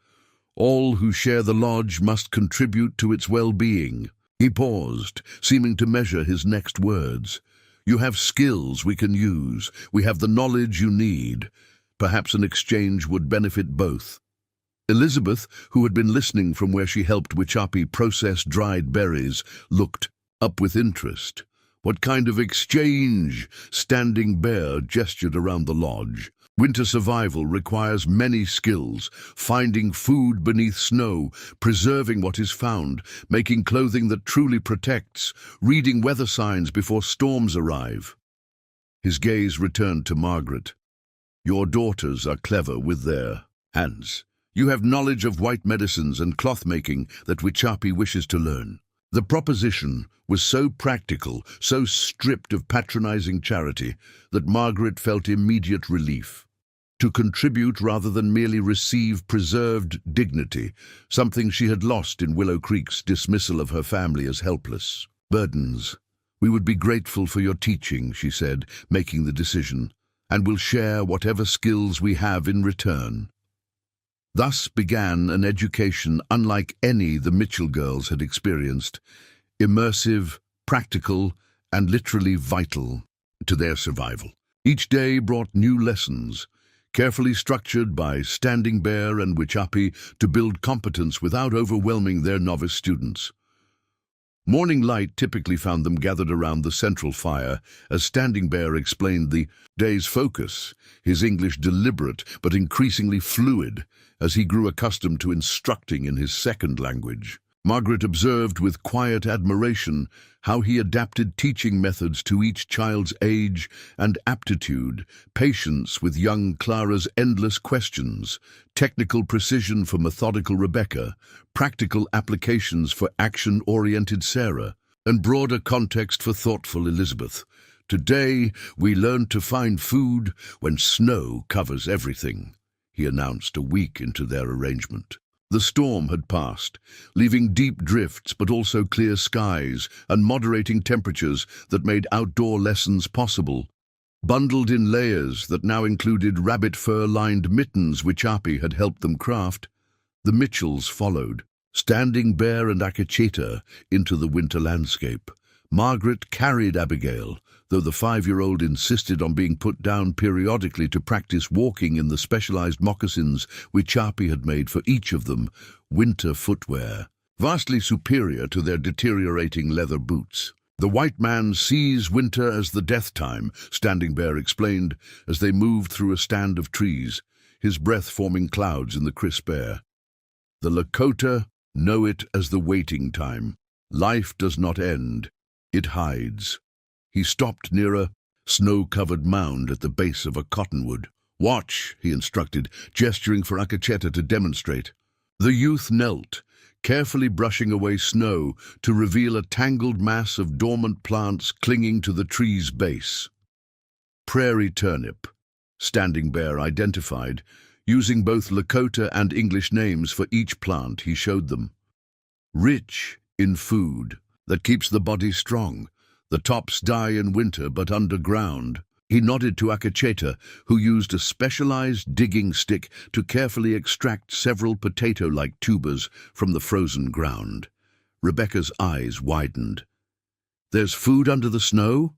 A: "All who share the lodge must contribute to its well-being." He paused, seeming to measure his next words. "You have skills we can use. We have the knowledge you need. Perhaps an exchange would benefit both." Elizabeth, who had been listening from where she helped Wichapi process dried berries, looked up with interest. "What kind of exchange?" Standing Bear gestured around the lodge. "Winter survival requires many skills: finding food beneath snow, preserving what is found, making clothing that truly protects, reading weather signs before storms arrive." His gaze returned to Margaret. "Your daughters are clever with their hands. You have knowledge of white medicines and cloth-making that Wichapi wishes to learn." The proposition was so practical, so stripped of patronizing charity, that Margaret felt immediate relief. To contribute rather than merely receive preserved dignity, something she had lost in Willow Creek's dismissal of her family as helpless. "Burdens. We would be grateful for your teaching," she said, making the decision, "and will share whatever skills we have in return." Thus began an education unlike any the Mitchell girls had experienced, immersive, practical, and literally vital to their survival. Each day brought new lessons, carefully structured by Standing Bear and Wichapi to build competence without overwhelming their novice students. Morning light typically found them gathered around the central fire as Standing Bear explained the day's focus, his English deliberate but increasingly fluid as he grew accustomed to instructing in his second language. Margaret observed with quiet admiration how he adapted teaching methods to each child's age and aptitude, patience with young Clara's endless questions, technical precision for methodical Rebecca, practical applications for action-oriented Sarah, and broader context for thoughtful Elizabeth. "Today, we learned to find food when snow covers everything," he announced a week into their arrangement. The storm had passed, leaving deep drifts but also clear skies and moderating temperatures that made outdoor lessons possible. Bundled in layers that now included rabbit fur-lined mittens which Api had helped them craft, the Mitchells followed, Standing Bear and Akacheta, into the winter landscape. Margaret carried Abigail, though the 5-year-old insisted on being put down periodically to practice walking in the specialized moccasins which Api had made for each of them, winter footwear, vastly superior to their deteriorating leather boots. "The white man sees winter as the death time," Standing Bear explained as they moved through a stand of trees, his breath forming clouds in the crisp air. "The Lakota know it as the waiting time. Life does not end, it hides." He stopped near a snow-covered mound at the base of a cottonwood. "Watch," he instructed, gesturing for Akacheta to demonstrate. The youth knelt, carefully brushing away snow to reveal a tangled mass of dormant plants clinging to the tree's base. "Prairie turnip," Standing Bear identified, using both Lakota and English names for each plant he showed them. "Rich in food that keeps the body strong. The tops die in winter, but underground." He nodded to Akacheta, who used a specialized digging stick to carefully extract several potato-like tubers from the frozen ground. Rebecca's eyes widened. "There's food under the snow?"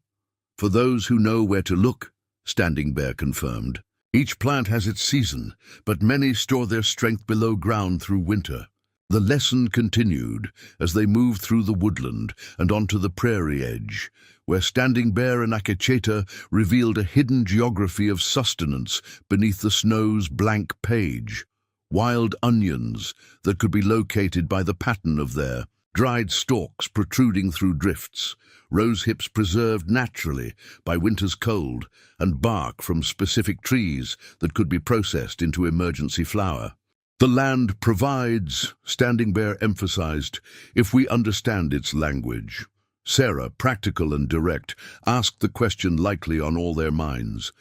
A: "For those who know where to look," Standing Bear confirmed. "Each plant has its season, but many store their strength below ground through winter." The lesson continued as they moved through the woodland and onto the prairie edge, where Standing Bear and Akacheta revealed a hidden geography of sustenance beneath the snow's blank page. Wild onions that could be located by the pattern of their dried stalks protruding through drifts, rose hips preserved naturally by winter's cold, and bark from specific trees that could be processed into emergency flour. "The land provides," Standing Bear emphasized, "if we understand its language." Sarah, practical and direct, asked the question likely on all their minds.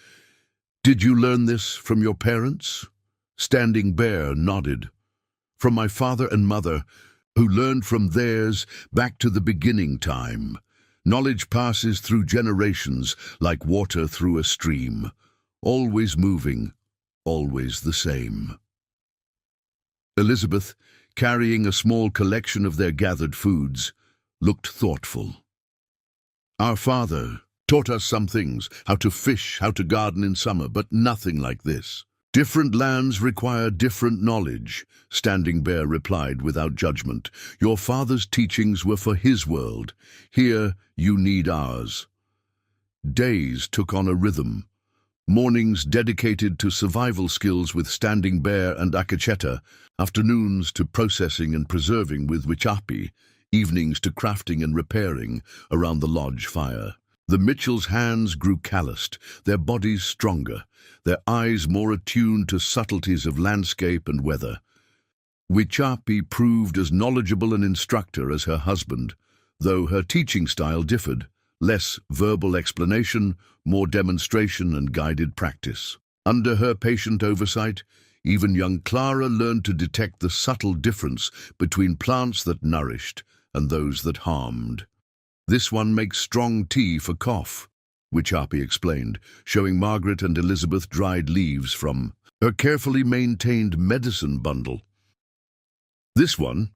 A: "Did you learn this from your parents?" Standing Bear nodded. "From my father and mother, who learned from theirs back to the beginning time. Knowledge passes through generations like water through a stream, always moving, always the same." Elizabeth, carrying a small collection of their gathered foods, looked thoughtful. "Our father taught us some things, how to fish, how to garden in summer, but nothing like this." "Different lands require different knowledge," Standing Bear replied without judgment. "Your father's teachings were for his world. Here, you need ours." Days took on a rhythm. Mornings dedicated to survival skills with Standing Bear and Akacheta, afternoons to processing and preserving with Wichapi, evenings to crafting and repairing around the lodge fire. The Mitchells' hands grew calloused, their bodies stronger, their eyes more attuned to subtleties of landscape and weather. Wichapi proved as knowledgeable an instructor as her husband, though her teaching style differed. Less verbal explanation, more demonstration and guided practice. Under her patient oversight, even young Clara learned to detect the subtle difference between plants that nourished and those that harmed. "This one makes strong tea for cough," Wichapi explained, showing Margaret and Elizabeth dried leaves from her carefully maintained medicine bundle. "This one,"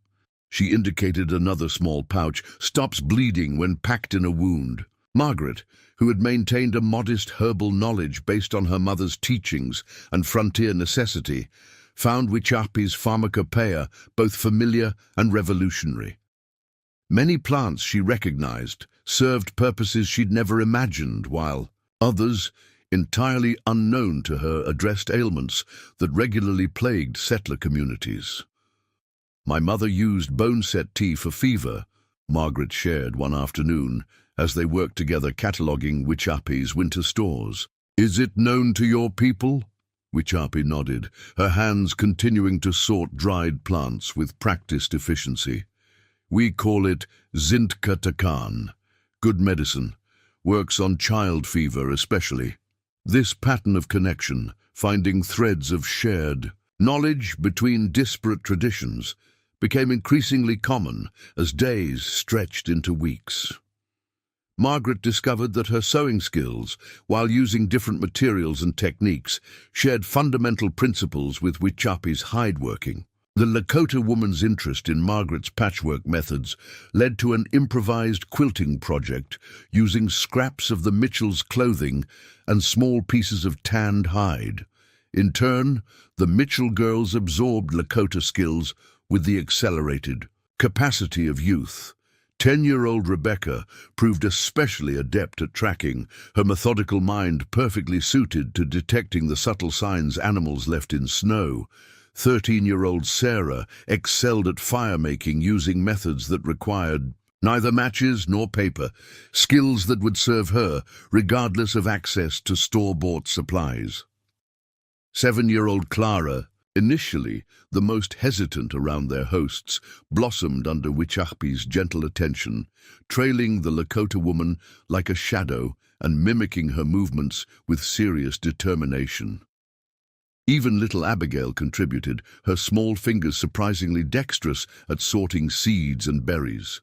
A: she indicated another small pouch, "stops bleeding when packed in a wound." Margaret, who had maintained a modest herbal knowledge based on her mother's teachings and frontier necessity, found Wichapi's pharmacopoeia both familiar and revolutionary. Many plants she recognized served purposes she'd never imagined, while others, entirely unknown to her, addressed ailments that regularly plagued settler communities. My mother used bone-set tea for fever, Margaret shared one afternoon as they worked together cataloguing Wichapi's winter stores. Is it known to your people? Wichapi nodded, her hands continuing to sort dried plants with practiced efficiency. We call it Zintka Takan, good medicine, works on child fever especially. This pattern of connection, finding threads of shared knowledge between disparate traditions, became increasingly common as days stretched into weeks. Margaret discovered that her sewing skills, while using different materials and techniques, shared fundamental principles with Wichapi's hideworking. The Lakota woman's interest in Margaret's patchwork methods led to an improvised quilting project using scraps of the Mitchell's clothing and small pieces of tanned hide. In turn, the Mitchell girls absorbed Lakota skills with the accelerated capacity of youth. 10-year-old Rebecca proved especially adept at tracking, her methodical mind perfectly suited to detecting the subtle signs animals left in snow. 13-year-old Sarah excelled at fire-making using methods that required neither matches nor paper, skills that would serve her regardless of access to store-bought supplies. 7-year-old Clara, initially the most hesitant around their hosts, blossomed under Wichapi's gentle attention, trailing the Lakota woman like a shadow and mimicking her movements with serious determination. Even little Abigail contributed, her small fingers surprisingly dexterous at sorting seeds and berries.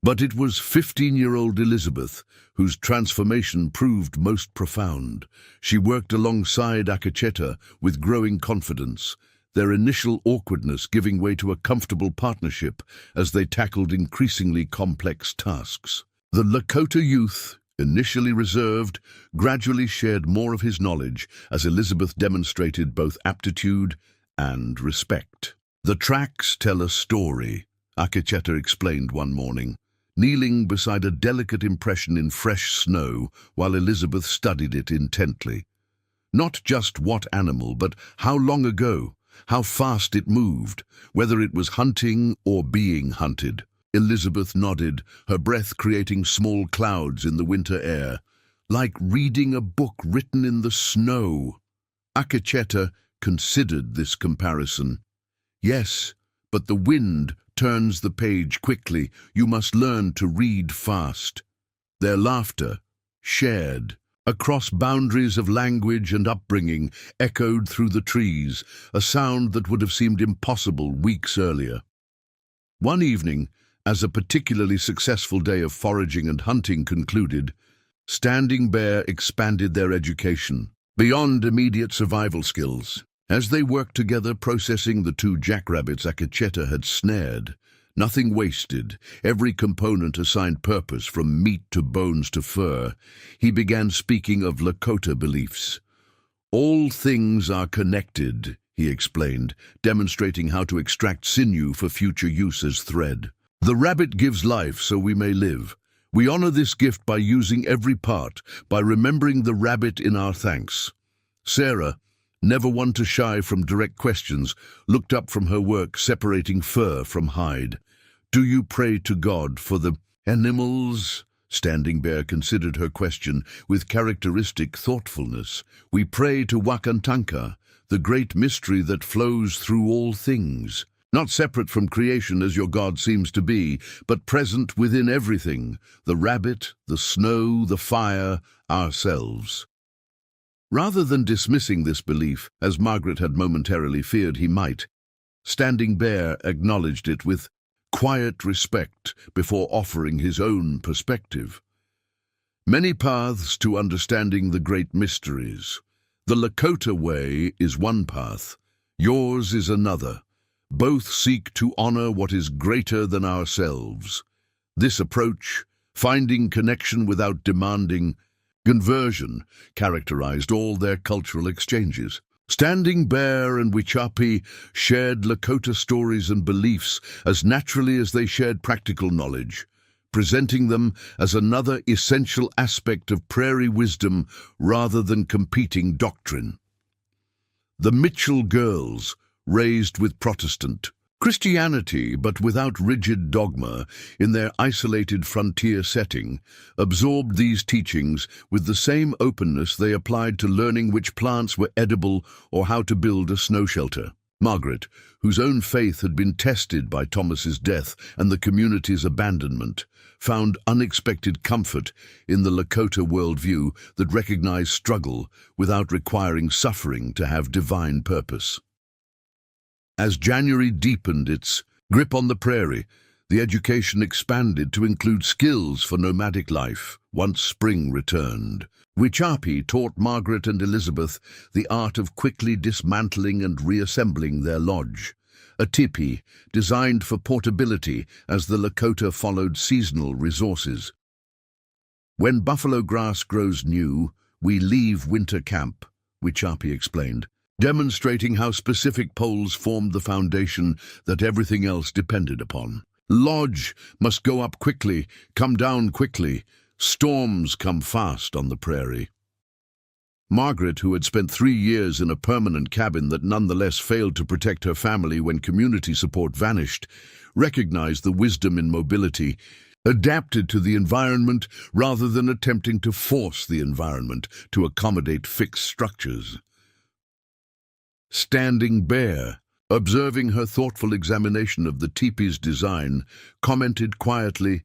A: But it was 15-year-old Elizabeth whose transformation proved most profound. She worked alongside Akacheta with growing confidence, their initial awkwardness giving way to a comfortable partnership as they tackled increasingly complex tasks. The Lakota youth, initially reserved, gradually shared more of his knowledge as Elizabeth demonstrated both aptitude and respect. The tracks tell a story, Akacheta explained one morning, kneeling beside a delicate impression in fresh snow while Elizabeth studied it intently. Not just what animal, but how long ago, how fast it moved, whether it was hunting or being hunted. Elizabeth nodded, her breath creating small clouds in the winter air, like reading a book written in the snow. Akacheta considered this comparison. Yes, but the wind turns the page quickly. You must learn to read fast. Their laughter, shared across boundaries of language and upbringing, echoed through the trees, a sound that would have seemed impossible weeks earlier. One evening, as a particularly successful day of foraging and hunting concluded, Standing Bear expanded their education beyond immediate survival skills. As they worked together processing the 2 jackrabbits Akacheta had snared, nothing wasted, every component assigned purpose from meat to bones to fur, he began speaking of Lakota beliefs. All things are connected, he explained, demonstrating how to extract sinew for future use as thread. The rabbit gives life so we may live. We honor this gift by using every part, by remembering the rabbit in our thanks. Sarah, never one to shy from direct questions, looked up from her work separating fur from hide. Do you pray to God for the animals? Standing Bear considered her question with characteristic thoughtfulness. We pray to Wakantanka, the great mystery that flows through all things. Not separate from creation as your God seems to be, but present within everything, the rabbit, the snow, the fire, ourselves. Rather than dismissing this belief, as Margaret had momentarily feared he might, Standing Bear acknowledged it with quiet respect before offering his own perspective. Many paths to understanding the great mysteries. The Lakota way is one path, yours is another. Both seek to honor what is greater than ourselves. This approach, finding connection without demanding conversion, characterized all their cultural exchanges. Standing Bear and Wichapi shared Lakota stories and beliefs as naturally as they shared practical knowledge, presenting them as another essential aspect of prairie wisdom rather than competing doctrine. The Mitchell girls, raised with Protestant Christianity, but without rigid dogma, in their isolated frontier setting, absorbed these teachings with the same openness they applied to learning which plants were edible or how to build a snow shelter. Margaret, whose own faith had been tested by Thomas's death and the community's abandonment, found unexpected comfort in the Lakota worldview that recognized struggle without requiring suffering to have divine purpose. As January deepened its grip on the prairie, the education expanded to include skills for nomadic life once spring returned. Wichapi taught Margaret and Elizabeth the art of quickly dismantling and reassembling their lodge, a tipi designed for portability as the Lakota followed seasonal resources. "When buffalo grass grows new, we leave winter camp," Wichapi explained, demonstrating how specific poles formed the foundation that everything else depended upon. "Lodge must go up quickly, come down quickly. Storms come fast on the prairie." Margaret, who had spent 3 years in a permanent cabin that nonetheless failed to protect her family when community support vanished, recognized the wisdom in mobility, adapted to the environment rather than attempting to force the environment to accommodate fixed structures. Standing Bear, observing her thoughtful examination of the teepee's design, commented quietly,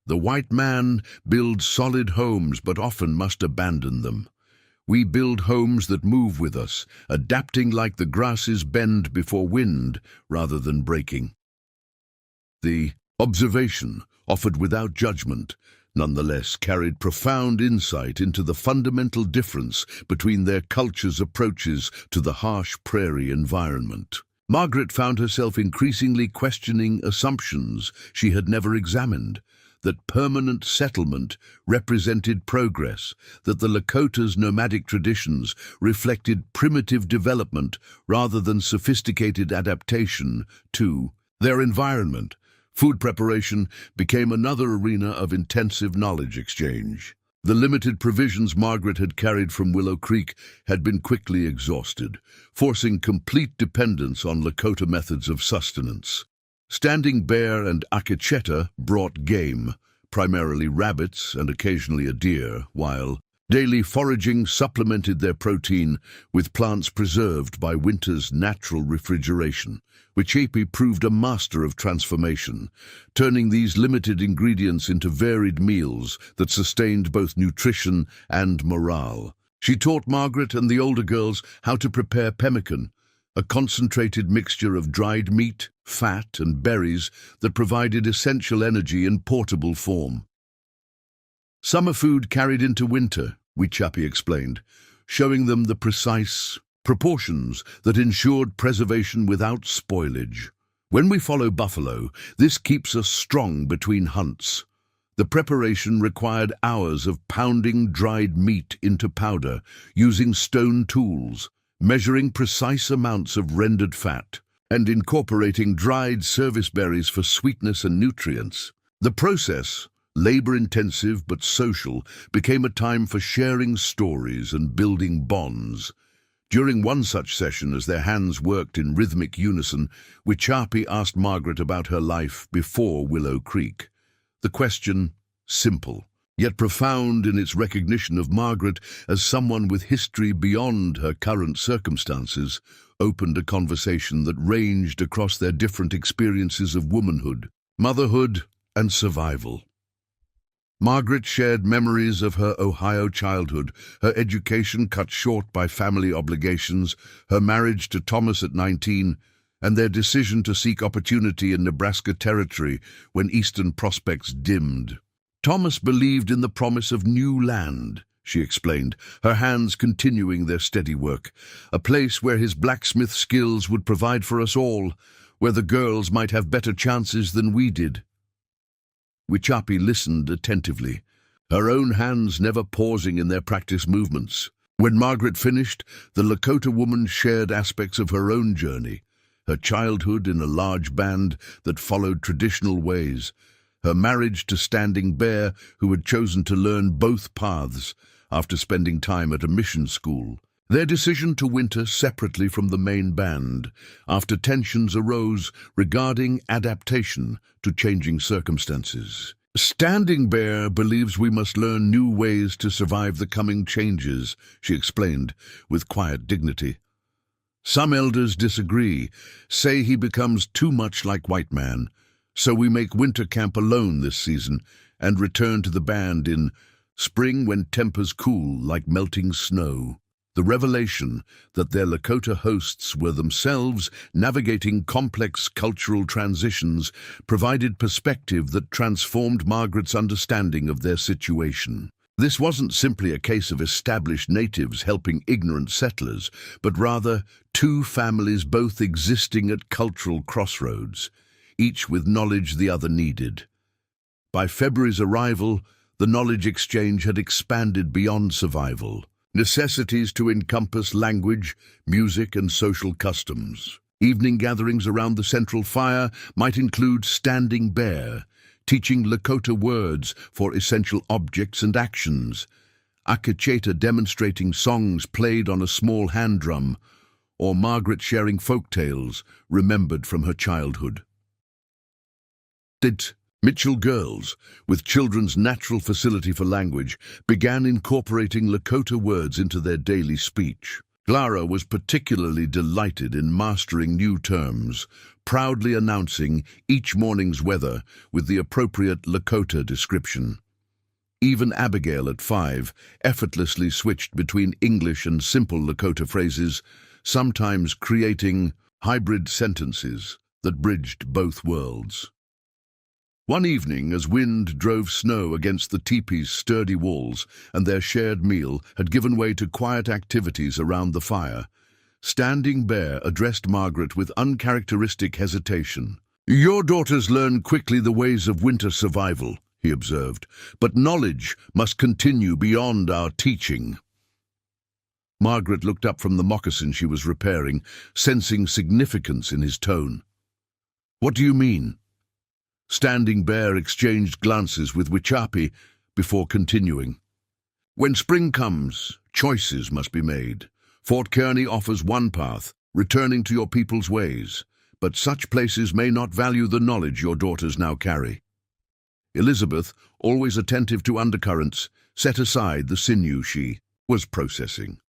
A: "The white man builds solid homes but often must abandon them. We build homes that move with us, adapting like the grasses bend before wind rather than breaking." The observation, offered without judgment, nonetheless carried profound insight into the fundamental difference between their culture's approaches to the harsh prairie environment. Margaret found herself increasingly questioning assumptions she had never examined, that permanent settlement represented progress, that the Lakota's nomadic traditions reflected primitive development rather than sophisticated adaptation to their environment. Food preparation became another arena of intensive knowledge exchange. The limited provisions Margaret had carried from Willow Creek had been quickly exhausted, forcing complete dependence on Lakota methods of sustenance. Standing Bear and Akecheta brought game, primarily rabbits and occasionally a deer, while daily foraging supplemented their protein with plants preserved by winter's natural refrigeration. Wichapi proved a master of transformation, turning these limited ingredients into varied meals that sustained both nutrition and morale. She taught Margaret and the older girls how to prepare pemmican, a concentrated mixture of dried meat, fat, and berries that provided essential energy in portable form. "Summer food carried into winter," Wichapi explained, showing them the precise proportions that ensured preservation without spoilage. "When we follow buffalo, this keeps us strong between hunts." The preparation required hours of pounding dried meat into powder, using stone tools, measuring precise amounts of rendered fat, and incorporating dried service berries for sweetness and nutrients. The process, labor-intensive but social, became a time for sharing stories and building bonds. During one such session, as their hands worked in rhythmic unison, Wichapi asked Margaret about her life before Willow Creek. The question, simple, yet profound in its recognition of Margaret as someone with history beyond her current circumstances, opened a conversation that ranged across their different experiences of womanhood, motherhood, and survival. Margaret shared memories of her Ohio childhood, her education cut short by family obligations, her marriage to Thomas at 19, and their decision to seek opportunity in Nebraska Territory when eastern prospects dimmed. "Thomas believed in the promise of new land," she explained, her hands continuing their steady work, "a place where his blacksmith skills would provide for us all, where the girls might have better chances than we did." Wichapi listened attentively, her own hands never pausing in their practice movements. When Margaret finished, the Lakota woman shared aspects of her own journey, her childhood in a large band that followed traditional ways, her marriage to Standing Bear, who had chosen to learn both paths after spending time at a mission school, Their decision to winter separately from the main band after tensions arose regarding adaptation to changing circumstances. Standing Bear believes we must learn new ways to survive the coming changes, she explained with quiet dignity. Some elders disagree, say he becomes too much like White Man, so we make winter camp alone this season and return to the band in spring when tempers cool like melting snow. The revelation that their Lakota hosts were themselves navigating complex cultural transitions provided perspective that transformed Margaret's understanding of their situation. This wasn't simply a case of established natives helping ignorant settlers, but rather two families both existing at cultural crossroads, each with knowledge the other needed. By February's arrival, the knowledge exchange had expanded beyond survival. Necessities to encompass language, music, and social customs. Evening gatherings around the central fire might include Standing Bear, teaching Lakota words for essential objects and actions, Akacheta demonstrating songs played on a small hand drum, or Margaret sharing folk tales remembered from her childhood. Mitchell girls, with children's natural facility for language, began incorporating Lakota words into their daily speech. Clara was particularly delighted in mastering new terms, proudly announcing each morning's weather with the appropriate Lakota description. Even Abigail at 5 effortlessly switched between English and simple Lakota phrases, sometimes creating hybrid sentences that bridged both worlds. One evening, as wind drove snow against the teepee's sturdy walls and their shared meal had given way to quiet activities around the fire, Standing Bear addressed Margaret with uncharacteristic hesitation. "Your daughters learn quickly the ways of winter survival," he observed, "but knowledge must continue beyond our teaching." Margaret looked up from the moccasin she was repairing, sensing significance in his tone. "What do you mean?" Standing Bear exchanged glances with Wichapi before continuing. "When spring comes, choices must be made. Fort Kearney offers one path, returning to your people's ways, but such places may not value the knowledge your daughters now carry." Elizabeth, always attentive to undercurrents, set aside the sinew she was processing.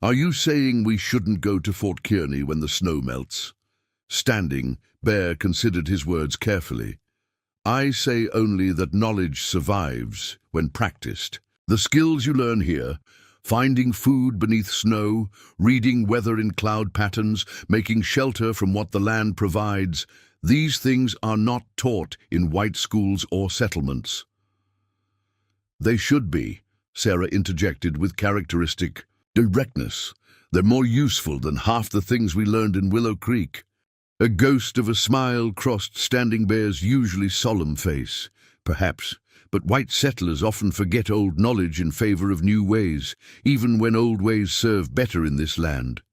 A: "Are you saying we shouldn't go to Fort Kearney when the snow melts?" Standing Bear considered his words carefully. "I say only that knowledge survives when practiced. The skills you learn here, finding food beneath snow, reading weather in cloud patterns, making shelter from what the land provides, these things are not taught in white schools or settlements." "They should be," Sarah interjected with characteristic directness. "They're more useful than half the things we learned in Willow Creek." A ghost of a smile crossed Standing Bear's usually solemn face. "Perhaps, but white settlers often forget old knowledge in favor of new ways, even when old ways serve better in this land."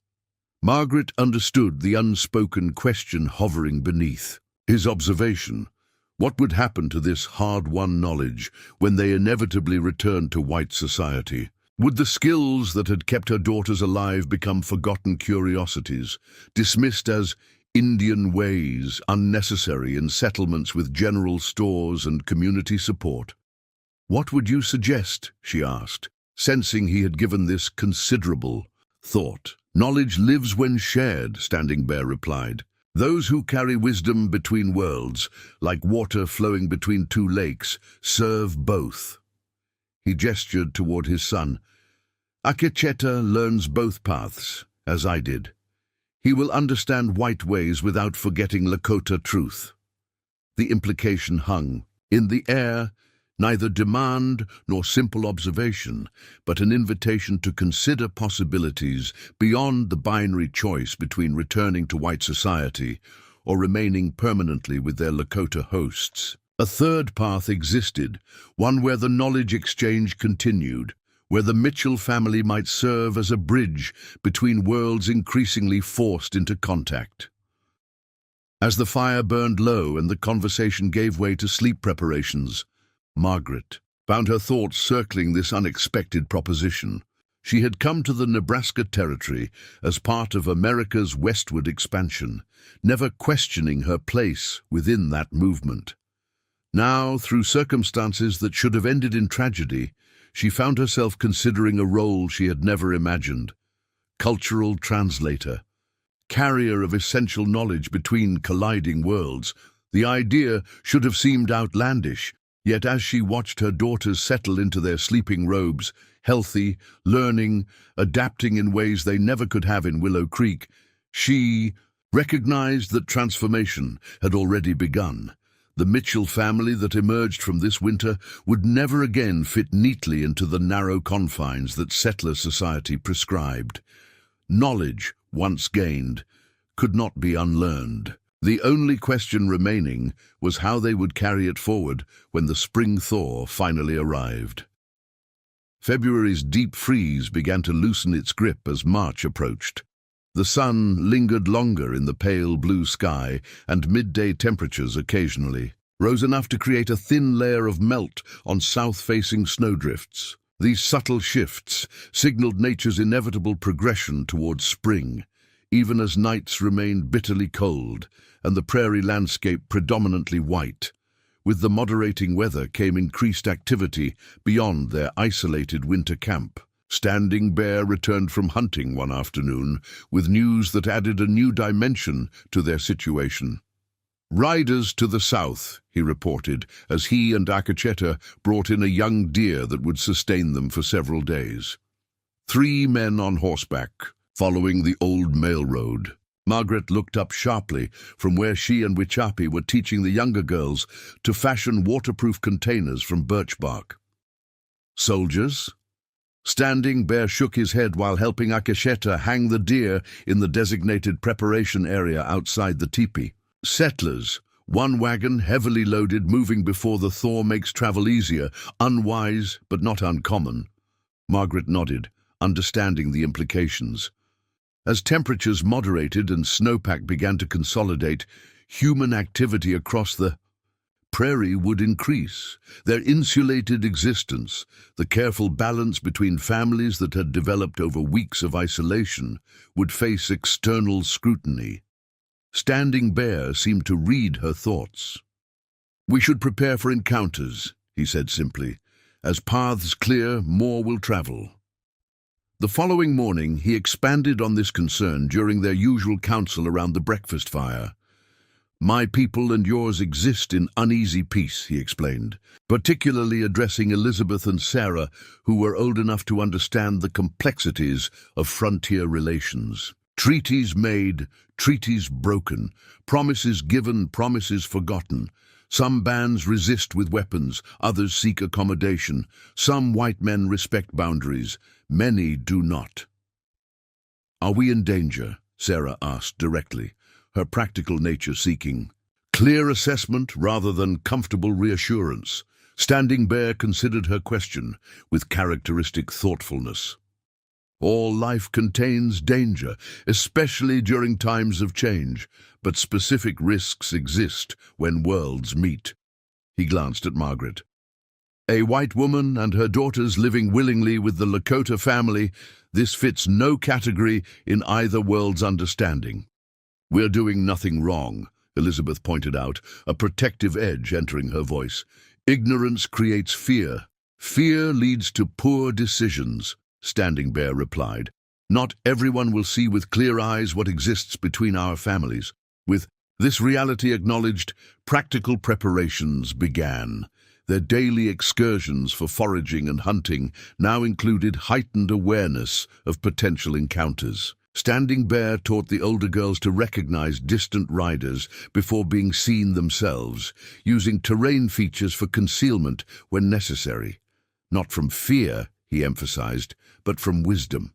A: Margaret understood the unspoken question hovering beneath his observation. What would happen to this hard-won knowledge when they inevitably returned to white society? Would the skills that had kept her daughters alive become forgotten curiosities, dismissed as Indian ways, unnecessary in settlements with general stores and community support? "What would you suggest?" she asked, sensing he had given this considerable thought. "Knowledge lives when shared," Standing Bear replied. "Those who carry wisdom between worlds, like water flowing between two lakes, serve both." He gestured toward his son. "Akacheta learns both paths, as I did. He will understand white ways without forgetting Lakota truth." The implication hung in the air, neither demand nor simple observation, but an invitation to consider possibilities beyond the binary choice between returning to white society or remaining permanently with their Lakota hosts. A third path existed, one where the knowledge exchange continued, where the Mitchell family might serve as a bridge between worlds increasingly forced into contact. As the fire burned low and the conversation gave way to sleep preparations, Margaret found her thoughts circling this unexpected proposition. She had come to the Nebraska Territory as part of America's westward expansion, never questioning her place within that movement. Now, through circumstances that should have ended in tragedy, she found herself considering a role she had never imagined: cultural translator, carrier of essential knowledge between colliding worlds. The idea should have seemed outlandish, yet as she watched her daughters settle into their sleeping robes, healthy, learning, adapting in ways they never could have in Willow Creek, she recognized that transformation had already begun. The Mitchell family that emerged from this winter would never again fit neatly into the narrow confines that settler society prescribed. Knowledge, once gained, could not be unlearned. The only question remaining was how they would carry it forward when the spring thaw finally arrived. February's deep freeze began to loosen its grip as March approached. The sun lingered longer in the pale blue sky, and midday temperatures occasionally rose enough to create a thin layer of melt on south-facing snowdrifts. These subtle shifts signaled nature's inevitable progression towards spring, even as nights remained bitterly cold and the prairie landscape predominantly white. With the moderating weather came increased activity beyond their isolated winter camp. Standing Bear returned from hunting one afternoon with news that added a new dimension to their situation. "Riders to the south," he reported, as he and Akacheta brought in a young deer that would sustain them for several days. 3 men on horseback, following the old mail road. Margaret looked up sharply from where she and Wichapi were teaching the younger girls to fashion waterproof containers from birch bark. "Soldiers?" Standing Bear shook his head while helping Akasheta hang the deer in the designated preparation area outside the teepee. "Settlers, 1 wagon heavily loaded, moving before the thaw makes travel easier, unwise but not uncommon." Margaret nodded, understanding the implications. As temperatures moderated and snowpack began to consolidate, human activity across the prairie would increase. Their insulated existence, the careful balance between families that had developed over weeks of isolation, would face external scrutiny. Standing Bear seemed to read her thoughts. "We should prepare for encounters," he said simply. "As paths clear, more will travel." The following morning, he expanded on this concern during their usual council around the breakfast fire. "My people and yours exist in uneasy peace," he explained, particularly addressing Elizabeth and Sarah, who were old enough to understand the complexities of frontier relations. "Treaties made, treaties broken, promises given, promises forgotten. Some bands resist with weapons, others seek accommodation. Some white men respect boundaries, many do not." "Are we in danger?" Sarah asked directly, her practical nature seeking clear assessment rather than comfortable reassurance. Standing Bear considered her question with characteristic thoughtfulness. "All life contains danger, especially during times of change, but specific risks exist when worlds meet." He glanced at Margaret. "A white woman and her daughters living willingly with the Lakota family, this fits no category in either world's understanding." "We're doing nothing wrong," Elizabeth pointed out, a protective edge entering her voice. "Ignorance creates fear. Fear leads to poor decisions," Standing Bear replied. "Not everyone will see with clear eyes what exists between our families." With this reality acknowledged, practical preparations began. Their daily excursions for foraging and hunting now included heightened awareness of potential encounters. Standing Bear taught the older girls to recognize distant riders before being seen themselves, using terrain features for concealment when necessary. Not from fear, he emphasized, but from wisdom.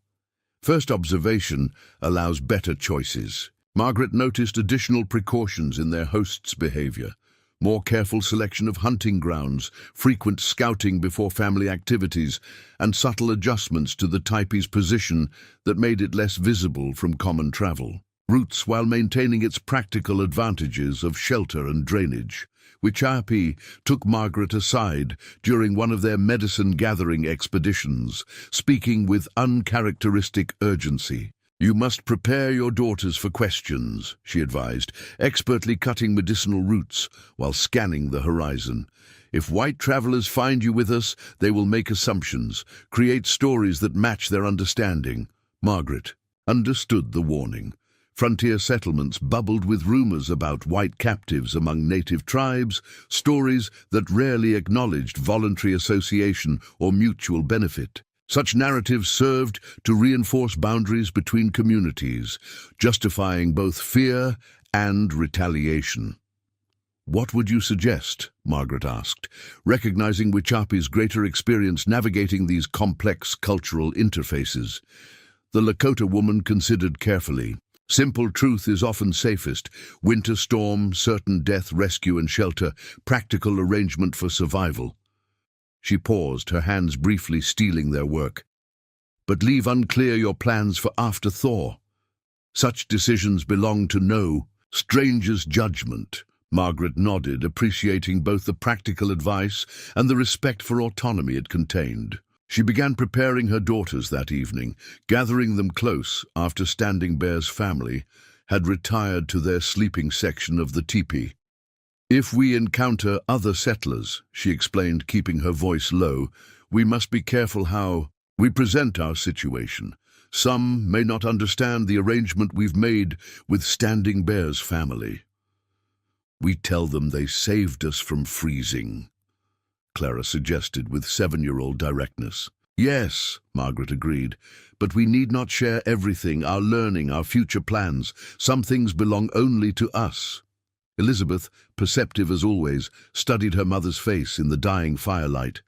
A: First observation allows better choices. Margaret noticed additional precautions in their hosts' behavior. More careful selection of hunting grounds, frequent scouting before family activities, and subtle adjustments to the teepee's position that made it less visible from common travel routes while maintaining its practical advantages of shelter and drainage. Whichapi took Margaret aside during one of their medicine-gathering expeditions, speaking with uncharacteristic urgency. "You must prepare your daughters for questions," she advised, expertly cutting medicinal roots while scanning the horizon. "If white travelers find you with us, they will make assumptions, create stories that match their understanding." Margaret understood the warning. Frontier settlements bubbled with rumors about white captives among native tribes, stories that rarely acknowledged voluntary association or mutual benefit. Such narratives served to reinforce boundaries between communities, justifying both fear and retaliation. "What would you suggest?" Margaret asked, recognizing Whichapi's greater experience navigating these complex cultural interfaces. The Lakota woman considered carefully. "Simple truth is often safest. Winter storm, certain death, rescue and shelter, practical arrangement for survival." She paused, her hands briefly stealing their work. "But leave unclear your plans for after thaw. Such decisions belong to no stranger's judgment." Margaret nodded, appreciating both the practical advice and the respect for autonomy it contained. She began preparing her daughters that evening, gathering them close after Standing Bear's family had retired to their sleeping section of the teepee. "If we encounter other settlers," she explained, keeping her voice low, "we must be careful how we present our situation. Some may not understand the arrangement we've made with Standing Bear's family." "We tell them they saved us from freezing," Clara suggested with 7-year-old directness. "Yes," Margaret agreed, "but we need not share everything, our learning, our future plans. Some things belong only to us." Elizabeth, perceptive as always, studied her mother's face in the dying firelight.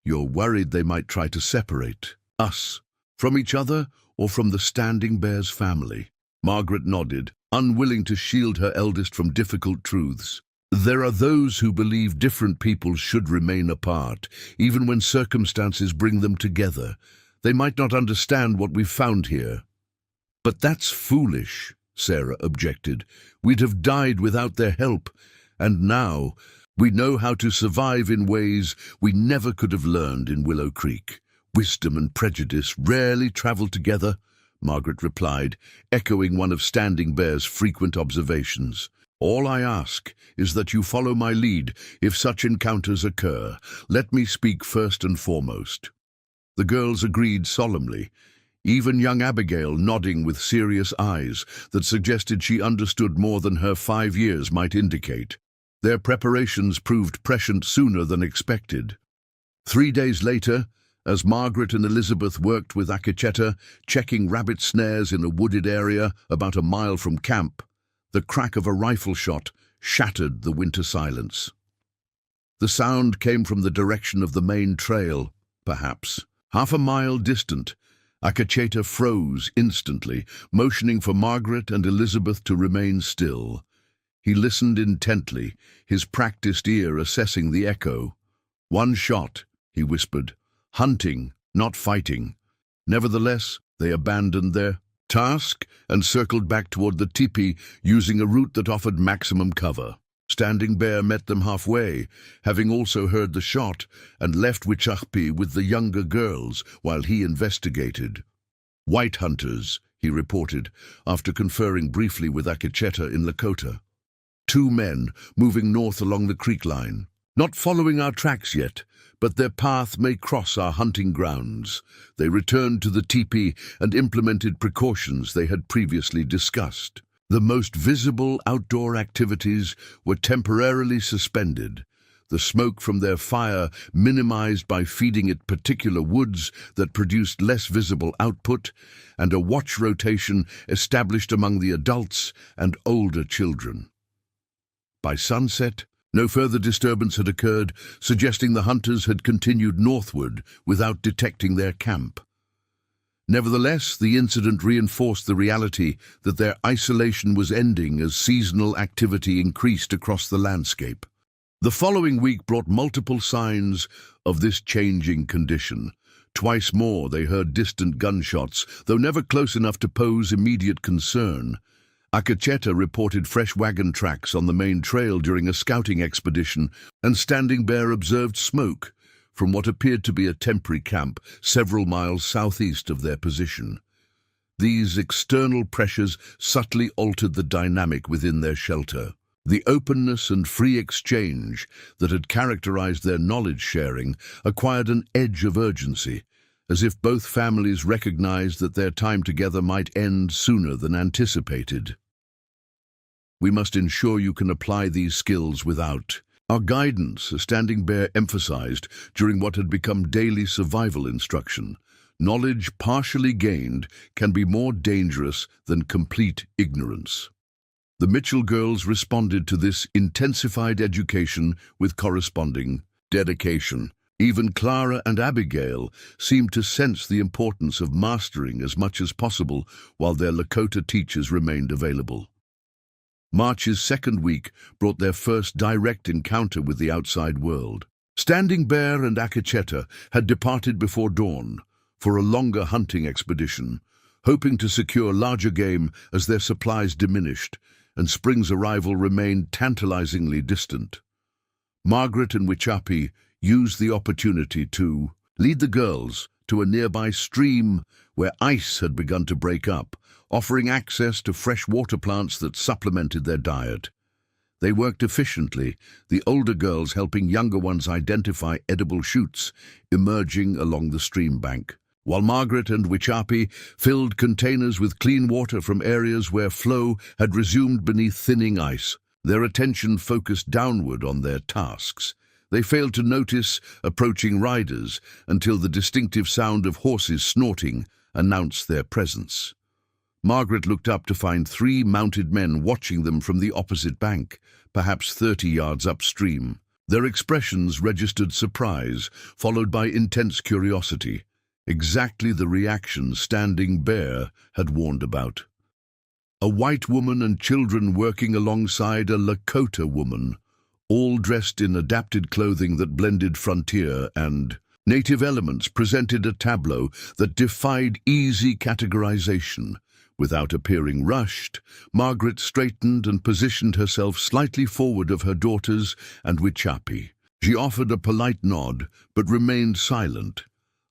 A: "You're worried they might try to separate us from each other or from the Standing Bear's family?" Margaret nodded, unwilling to shield her eldest from difficult truths. "There are those who believe different peoples should remain apart, even when circumstances bring them together. They might not understand what we've found here." "But that's foolish," Sarah objected. "We'd have died without their help, and now we know how to survive in ways we never could have learned in Willow Creek. Wisdom and prejudice rarely travel together," Margaret replied, echoing one of Standing Bear's frequent observations. "All I ask is that you follow my lead if such encounters occur. Let me speak first and foremost." The girls agreed solemnly, even young Abigail nodding with serious eyes that suggested she understood more than her 5 years might indicate. Their preparations proved prescient sooner than expected. 3 days later, as Margaret and Elizabeth worked with Akecheta, checking rabbit snares in a wooded area about a mile from camp, the crack of a rifle shot shattered the winter silence. The sound came from the direction of the main trail, perhaps. Half a mile distant, Akecheta froze instantly, motioning for Margaret and Elizabeth to remain still. He listened intently, his practiced ear assessing the echo. "One shot," he whispered. "Hunting, not fighting." Nevertheless, they abandoned their task and circled back toward the teepee using a route that offered maximum cover. Standing Bear met them halfway, having also heard the shot, and left Whichapi with the younger girls while he investigated. "White hunters," he reported, after conferring briefly with Akecheta in Lakota. "2 men moving north along the creek line. Not following our tracks yet, but their path may cross our hunting grounds." They returned to the teepee and implemented precautions they had previously discussed. The most visible outdoor activities were temporarily suspended, the smoke from their fire minimized by feeding it particular woods that produced less visible output, and a watch rotation established among the adults and older children. By sunset, no further disturbance had occurred, suggesting the hunters had continued northward without detecting their camp. Nevertheless, the incident reinforced the reality that their isolation was ending as seasonal activity increased across the landscape. The following week brought multiple signs of this changing condition. Twice more they heard distant gunshots, though never close enough to pose immediate concern. Akacheta reported fresh wagon tracks on the main trail during a scouting expedition, and Standing Bear observed smoke from what appeared to be a temporary camp several miles southeast of their position. These external pressures subtly altered the dynamic within their shelter. The openness and free exchange that had characterized their knowledge-sharing acquired an edge of urgency, as if both families recognized that their time together might end sooner than anticipated. "We must ensure you can apply these skills without our guidance," Standing Bear emphasized during what had become daily survival instruction. "Knowledge partially gained can be more dangerous than complete ignorance." The Mitchell girls responded to this intensified education with corresponding dedication. Even Clara and Abigail seemed to sense the importance of mastering as much as possible while their Lakota teachers remained available. March's second week brought their first direct encounter with the outside world. Standing Bear and Akacheta had departed before dawn for a longer hunting expedition, hoping to secure larger game as their supplies diminished and spring's arrival remained tantalizingly distant. Margaret and Wichapi used the opportunity to lead the girls to a nearby stream where ice had begun to break up, offering access to fresh water plants that supplemented their diet. They worked efficiently, the older girls helping younger ones identify edible shoots emerging along the stream bank, while Margaret and Wichapi filled containers with clean water from areas where flow had resumed beneath thinning ice. Their attention focused downward on their tasks. They failed to notice approaching riders until the distinctive sound of horses snorting announced their presence. Margaret looked up to find 3 mounted men watching them from the opposite bank, perhaps 30 yards upstream. Their expressions registered surprise, followed by intense curiosity, exactly the reaction Standing Bear had warned about. A white woman and children working alongside a Lakota woman, all dressed in adapted clothing that blended frontier and native elements, presented a tableau that defied easy categorization. Without appearing rushed, Margaret straightened and positioned herself slightly forward of her daughters and Wichapi. She offered a polite nod, but remained silent,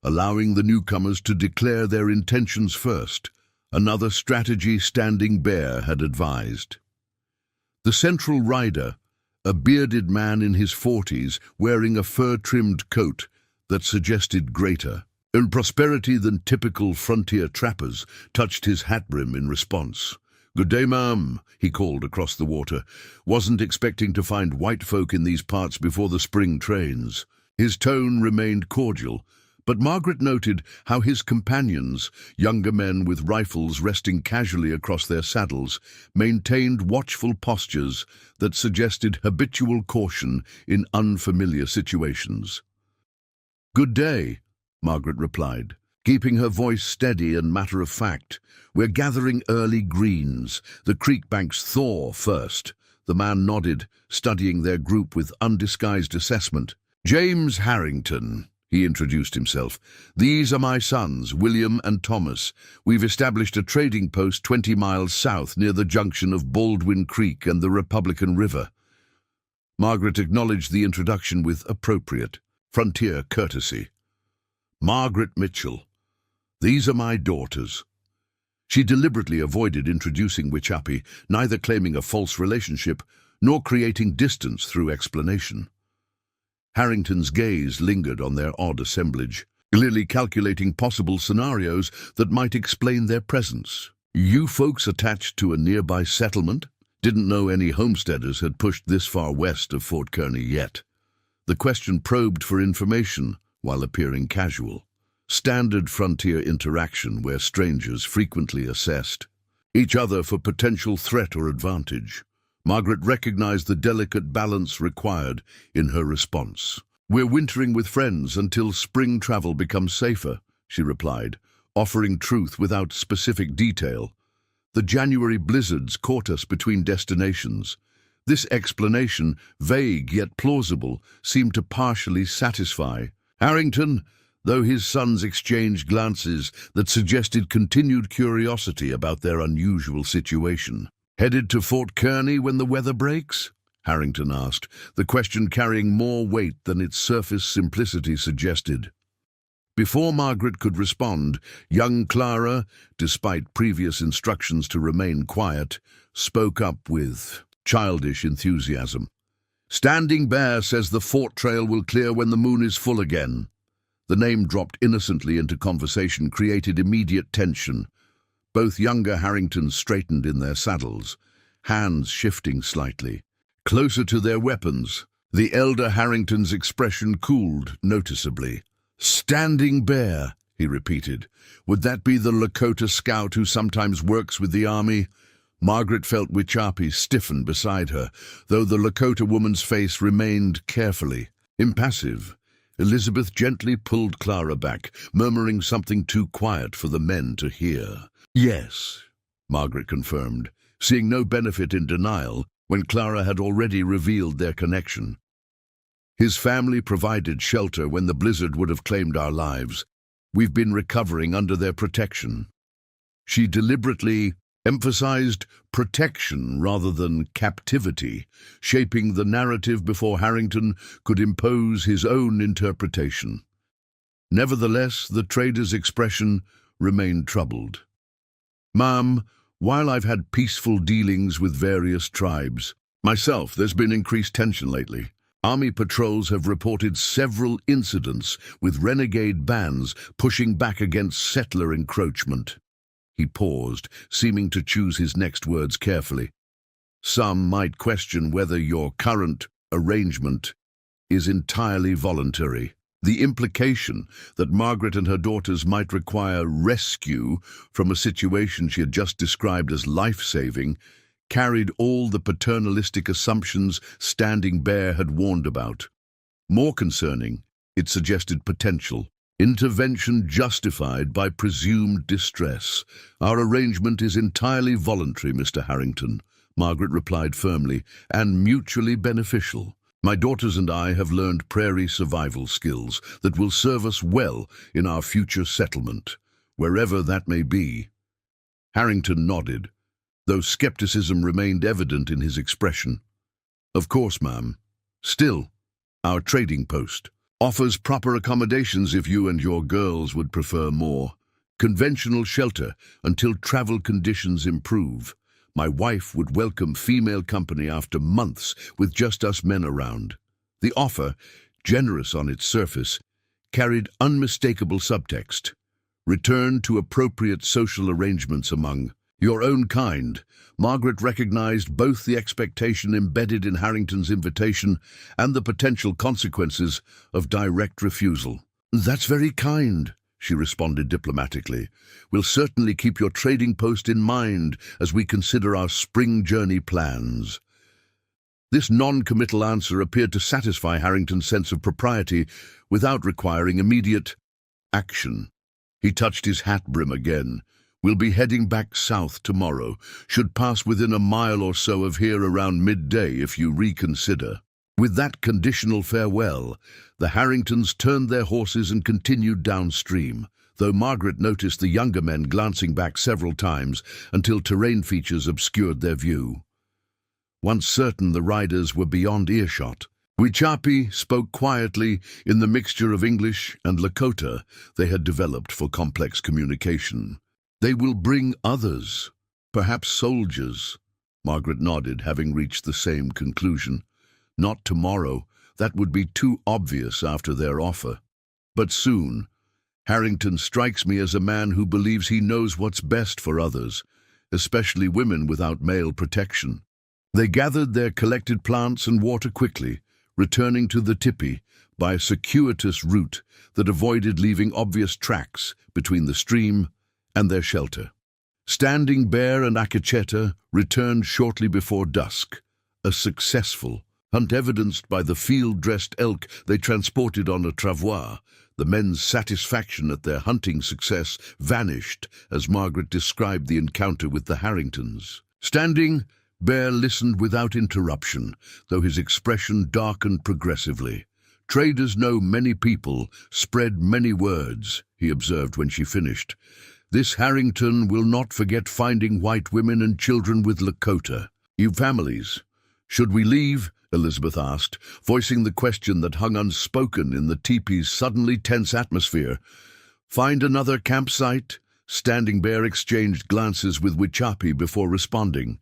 A: allowing the newcomers to declare their intentions first, another strategy Standing Bear had advised. The central rider, a bearded man in his 40s, wearing a fur-trimmed coat that suggested greater prosperity than typical frontier trappers, touched his hat brim in response. "Good day, ma'am," he called across the water. "Wasn't expecting to find white folk in these parts before the spring trains." His tone remained cordial, but Margaret noted how his companions, younger men with rifles resting casually across their saddles, maintained watchful postures that suggested habitual caution in unfamiliar situations. "Good day," Margaret replied, keeping her voice steady and matter-of-fact. "We're gathering early greens. The creek banks thaw first." The man nodded, studying their group with undisguised assessment. "James Harrington," he introduced himself. "These are my sons, William and Thomas. We've established a trading post 20 miles south near the junction of Baldwin Creek and the Republican River." Margaret acknowledged the introduction with appropriate frontier courtesy. "Margaret Mitchell. These are my daughters." She deliberately avoided introducing Wichapi, neither claiming a false relationship nor creating distance through explanation. Harrington's gaze lingered on their odd assemblage, clearly calculating possible scenarios that might explain their presence. "You folks attached to a nearby settlement? Didn't know any homesteaders had pushed this far west of Fort Kearny yet." The question probed for information while appearing casual. Standard frontier interaction where strangers frequently assessed each other for potential threat or advantage. Margaret recognized the delicate balance required in her response. "We're wintering with friends until spring travel becomes safer," she replied, offering truth without specific detail. "The January blizzards caught us between destinations." This explanation, vague yet plausible, seemed to partially satisfy Harrington, though his sons exchanged glances that suggested continued curiosity about their unusual situation. Headed to Fort Kearny when the weather breaks? Harrington asked, the question carrying more weight than its surface simplicity suggested. Before Margaret could respond, young Clara, despite previous instructions to remain quiet, spoke up with childish enthusiasm. Standing Bear says the fort trail will clear when the moon is full again. The name dropped innocently into conversation created immediate tension. Both younger Harringtons straightened in their saddles, hands shifting slightly. Closer to their weapons, the elder Harrington's expression cooled noticeably. Standing Bear, he repeated. Would that be the Lakota scout who sometimes works with the army? Margaret felt Wichapi stiffen beside her, though the Lakota woman's face remained carefully impassive. Elizabeth gently pulled Clara back, murmuring something too quiet for the men to hear. Yes, Margaret confirmed, seeing no benefit in denial when Clara had already revealed their connection. His family provided shelter when the blizzard would have claimed our lives. We've been recovering under their protection. She deliberately emphasized protection rather than captivity, shaping the narrative before Harrington could impose his own interpretation. Nevertheless, the trader's expression remained troubled. Ma'am, while I've had peaceful dealings with various tribes, myself, there's been increased tension lately. Army patrols have reported several incidents with renegade bands pushing back against settler encroachment. He paused, seeming to choose his next words carefully. Some might question whether your current arrangement is entirely voluntary. The implication that Margaret and her daughters might require rescue from a situation she had just described as life-saving carried all the paternalistic assumptions Standing Bear had warned about. More concerning, it suggested potential intervention justified by presumed distress. Our arrangement is entirely voluntary, Mr. Harrington, Margaret replied firmly, and mutually beneficial. My daughters and I have learned prairie survival skills that will serve us well in our future settlement, wherever that may be. Harrington nodded, though skepticism remained evident in his expression. Of course, ma'am. Still, our trading post offers proper accommodations if you and your girls would prefer more. Conventional shelter until travel conditions improve. My wife would welcome female company after months with just us men around. The offer, generous on its surface, carried unmistakable subtext. Return to appropriate social arrangements among your own kind. Margaret recognized both the expectation embedded in Harrington's invitation and the potential consequences of direct refusal. That's very kind, she responded diplomatically. We'll certainly keep your trading post in mind as we consider our spring journey plans. This non-committal answer appeared to satisfy Harrington's sense of propriety without requiring immediate action. He touched his hat brim again. We'll be heading back south tomorrow. Should pass within a mile or so of here around midday if you reconsider. With that conditional farewell, the Harringtons turned their horses and continued downstream, though Margaret noticed the younger men glancing back several times until terrain features obscured their view. Once certain the riders were beyond earshot, Wichapi spoke quietly in the mixture of English and Lakota they had developed for complex communication. They will bring others, perhaps soldiers. Margaret nodded, having reached the same conclusion. Not tomorrow, that would be too obvious after their offer. But soon. Harrington strikes me as a man who believes he knows what's best for others, especially women without male protection. They gathered their collected plants and water quickly, returning to the tipi by a circuitous route that avoided leaving obvious tracks between the stream and their shelter. Standing Bear and Akacheta returned shortly before dusk, a successful hunt evidenced by the field-dressed elk they transported on a travois. The men's satisfaction at their hunting success vanished as Margaret described the encounter with the Harringtons. Standing Bear listened without interruption, though his expression darkened progressively. Traders know many people, spread many words, he observed when she finished. This Harrington will not forget finding white women and children with Lakota. You families. Should we leave? Elizabeth asked, voicing the question that hung unspoken in the teepee's suddenly tense atmosphere. Find another campsite? Standing Bear exchanged glances with Wichapi before responding.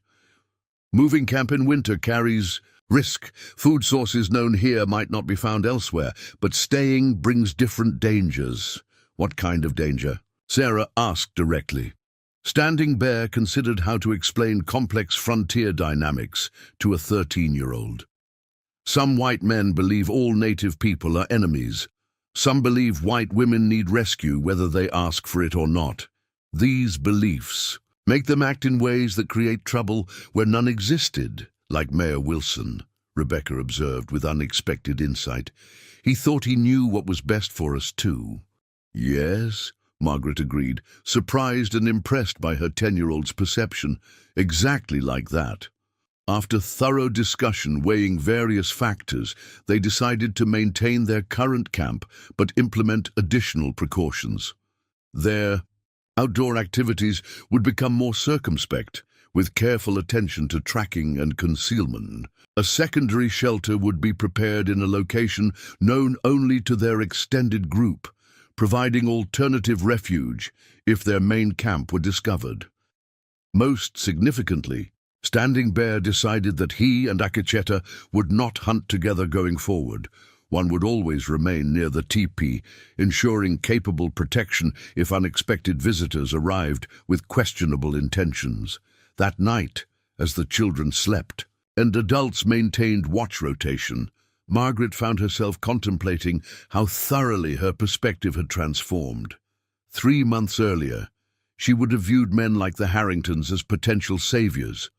A: Moving camp in winter carries risk. Food sources known here might not be found elsewhere, but staying brings different dangers. What kind of danger? Sarah asked directly. Standing Bear considered how to explain complex frontier dynamics to a 13-year-old. Some white men believe all native people are enemies. Some believe white women need rescue whether they ask for it or not. These beliefs make them act in ways that create trouble where none existed, like Mayor Wilson, Rebecca observed with unexpected insight. He thought he knew what was best for us too. Yes, Margaret agreed, surprised and impressed by her 10-year-old's perception. Exactly like that. After thorough discussion weighing various factors, they decided to maintain their current camp but implement additional precautions. Their outdoor activities would become more circumspect, with careful attention to tracking and concealment. A secondary shelter would be prepared in a location known only to their extended group, providing alternative refuge if their main camp were discovered. Most significantly, Standing Bear decided that he and Akacheta would not hunt together going forward. One would always remain near the teepee, ensuring capable protection if unexpected visitors arrived with questionable intentions. That night, as the children slept and adults maintained watch rotation, Margaret found herself contemplating how thoroughly her perspective had transformed. 3 months earlier, she would have viewed men like the Harringtons as potential saviors,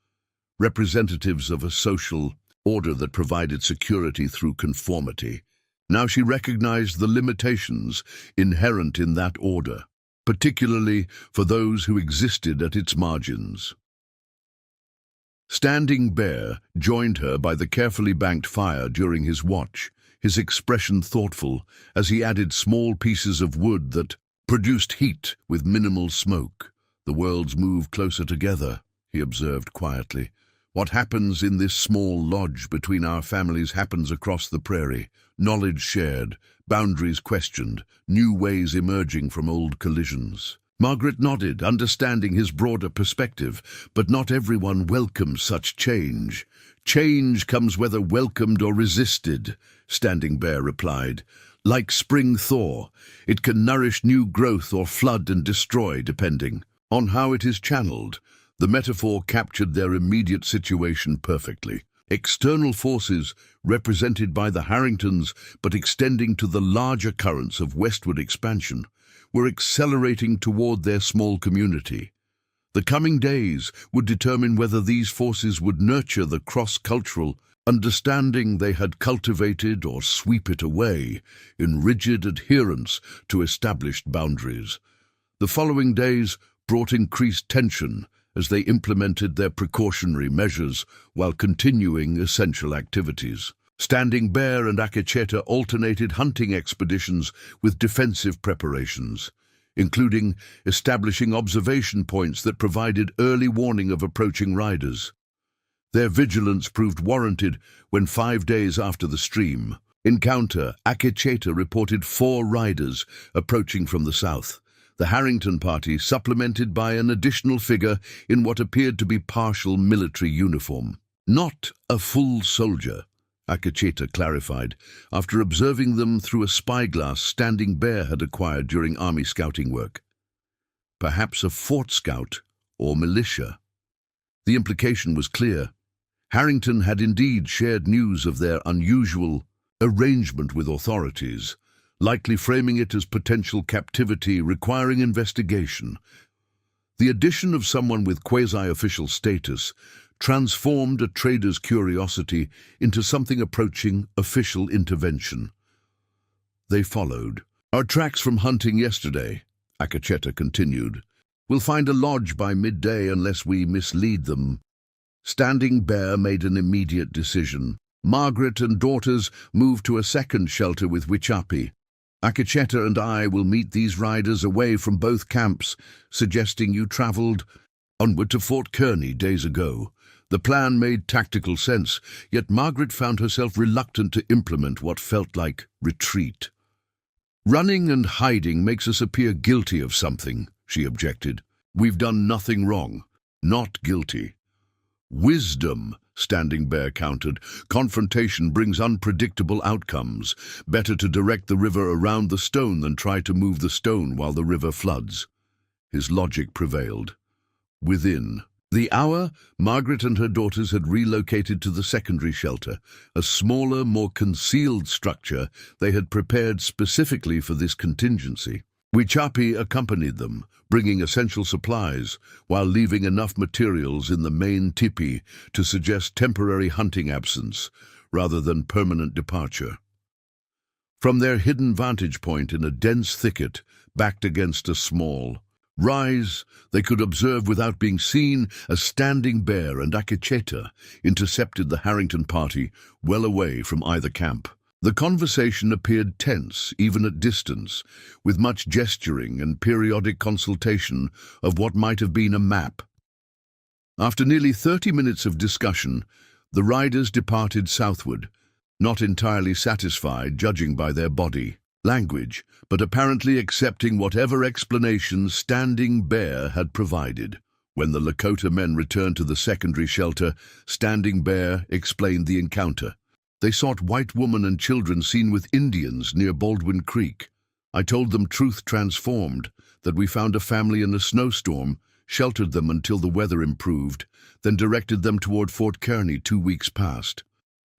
A: representatives of a social order that provided security through conformity. Now she recognized the limitations inherent in that order, particularly for those who existed at its margins. Standing Bear joined her by the carefully banked fire during his watch, his expression thoughtful as he added small pieces of wood that produced heat with minimal smoke. The worlds move closer together, he observed quietly. What happens in this small lodge between our families happens across the prairie. Knowledge shared, boundaries questioned, new ways emerging from old collisions. Margaret nodded, understanding his broader perspective, but not everyone welcomes such change. Change comes whether welcomed or resisted, Standing Bear replied. Like spring thaw, it can nourish new growth or flood and destroy, depending on how it is channeled. The metaphor captured their immediate situation perfectly. External forces, represented by the Harringtons but extending to the larger currents of westward expansion, were accelerating toward their small community. The coming days would determine whether these forces would nurture the cross-cultural understanding they had cultivated or sweep it away in rigid adherence to established boundaries. The following days brought increased tension as they implemented their precautionary measures while continuing essential activities. Standing Bear and Akacheta alternated hunting expeditions with defensive preparations, including establishing observation points that provided early warning of approaching riders. Their vigilance proved warranted when 5 days after the stream encounter, Akacheta reported 4 riders approaching from the south. The Harrington party supplemented by an additional figure in what appeared to be partial military uniform. Not a full soldier, Akacheta clarified, after observing them through a spyglass Standing Bear had acquired during army scouting work. Perhaps a fort scout or militia. The implication was clear. Harrington had indeed shared news of their unusual arrangement with authorities, likely framing it as potential captivity requiring investigation. The addition of someone with quasi-official status transformed a trader's curiosity into something approaching official intervention. They followed. Our tracks from hunting yesterday, Akacheta continued, will find a lodge by midday unless we mislead them. Standing Bear made an immediate decision. Margaret and daughters moved to a second shelter with Wichapi, Akacheta and I will meet these riders away from both camps, suggesting you travelled onward to Fort Kearney days ago. The plan made tactical sense, yet Margaret found herself reluctant to implement what felt like retreat. Running and hiding makes us appear guilty of something, she objected. We've done nothing wrong. Not guilty. Wisdom, Standing Bear countered. Confrontation brings unpredictable outcomes. Better to direct the river around the stone than try to move the stone while the river floods. His logic prevailed. Within the hour, Margaret and her daughters had relocated to the secondary shelter, a smaller, more concealed structure they had prepared specifically for this contingency. Wichapi accompanied them, bringing essential supplies, while leaving enough materials in the main tipi to suggest temporary hunting absence, rather than permanent departure. From their hidden vantage point in a dense thicket, backed against a small rise, they could observe without being seen as Standing Bear and Akacheta intercepted the Harrington party well away from either camp. The conversation appeared tense, even at distance, with much gesturing and periodic consultation of what might have been a map. After nearly 30 minutes of discussion, the riders departed southward, not entirely satisfied, judging by their body language, but apparently accepting whatever explanations Standing Bear had provided. When the Lakota men returned to the secondary shelter, Standing Bear explained the encounter. They sought white women and children seen with Indians near Baldwin Creek. I told them truth transformed, that we found a family in a snowstorm, sheltered them until the weather improved, then directed them toward Fort Kearney 2 weeks past.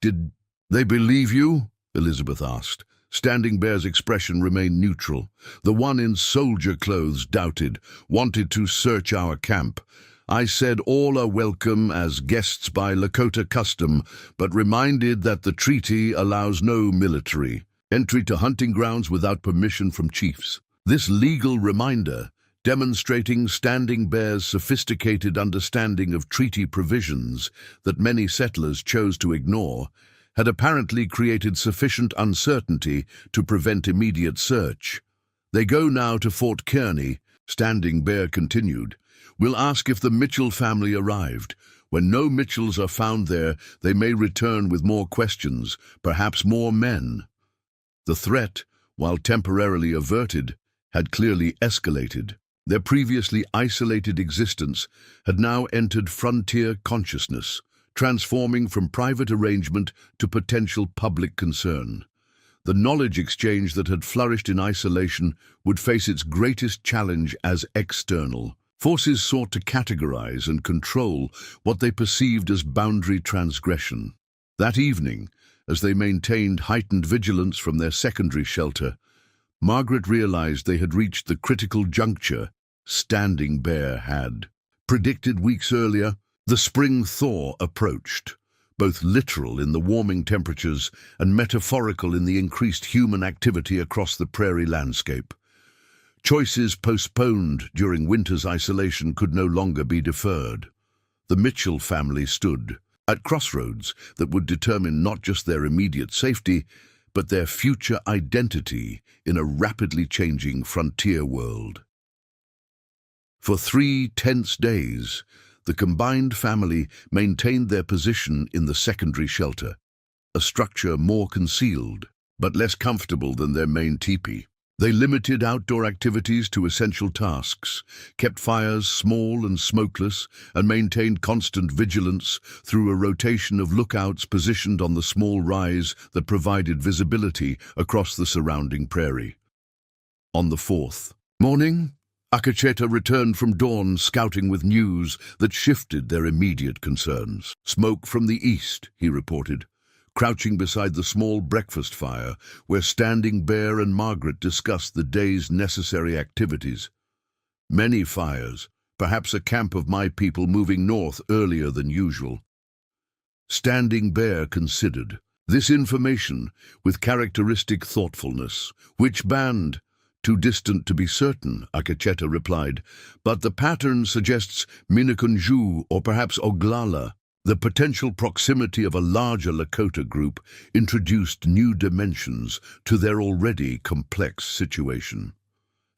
A: Did they believe you? Elizabeth asked. Standing Bear's expression remained neutral. The one in soldier clothes doubted, wanted to search our camp. I said all are welcome as guests by Lakota custom, but reminded that the treaty allows no military entry to hunting grounds without permission from chiefs. This legal reminder, demonstrating Standing Bear's sophisticated understanding of treaty provisions that many settlers chose to ignore, had apparently created sufficient uncertainty to prevent immediate search. They go now to Fort Kearney, Standing Bear continued. We'll ask if the Mitchell family arrived. When no Mitchells are found there, they may return with more questions, perhaps more men. The threat, while temporarily averted, had clearly escalated. Their previously isolated existence had now entered frontier consciousness, transforming from private arrangement to potential public concern. The knowledge exchange that had flourished in isolation would face its greatest challenge as external. Forces sought to categorize and control what they perceived as boundary transgression. That evening, as they maintained heightened vigilance from their secondary shelter, Margaret realized they had reached the critical juncture Standing Bear had predicted weeks earlier. The spring thaw approached, both literal in the warming temperatures and metaphorical in the increased human activity across the prairie landscape. Choices postponed during winter's isolation could no longer be deferred. The Mitchell family stood at crossroads that would determine not just their immediate safety, but their future identity in a rapidly changing frontier world. For 3 tense days, the combined family maintained their position in the secondary shelter, a structure more concealed, but less comfortable than their main teepee. They limited outdoor activities to essential tasks, kept fires small and smokeless, and maintained constant vigilance through a rotation of lookouts positioned on the small rise that provided visibility across the surrounding prairie. On the 4th morning, Akacheta returned from dawn scouting with news that shifted their immediate concerns. Smoke from the east, he reported, crouching beside the small breakfast fire where Standing Bear and Margaret discussed the day's necessary activities. Many fires, perhaps a camp of my people moving north earlier than usual. Standing Bear considered this information with characteristic thoughtfulness. Which band? Too distant to be certain, Akacheta replied, but the pattern suggests Minakunju or perhaps Oglala. The potential proximity of a larger Lakota group introduced new dimensions to their already complex situation.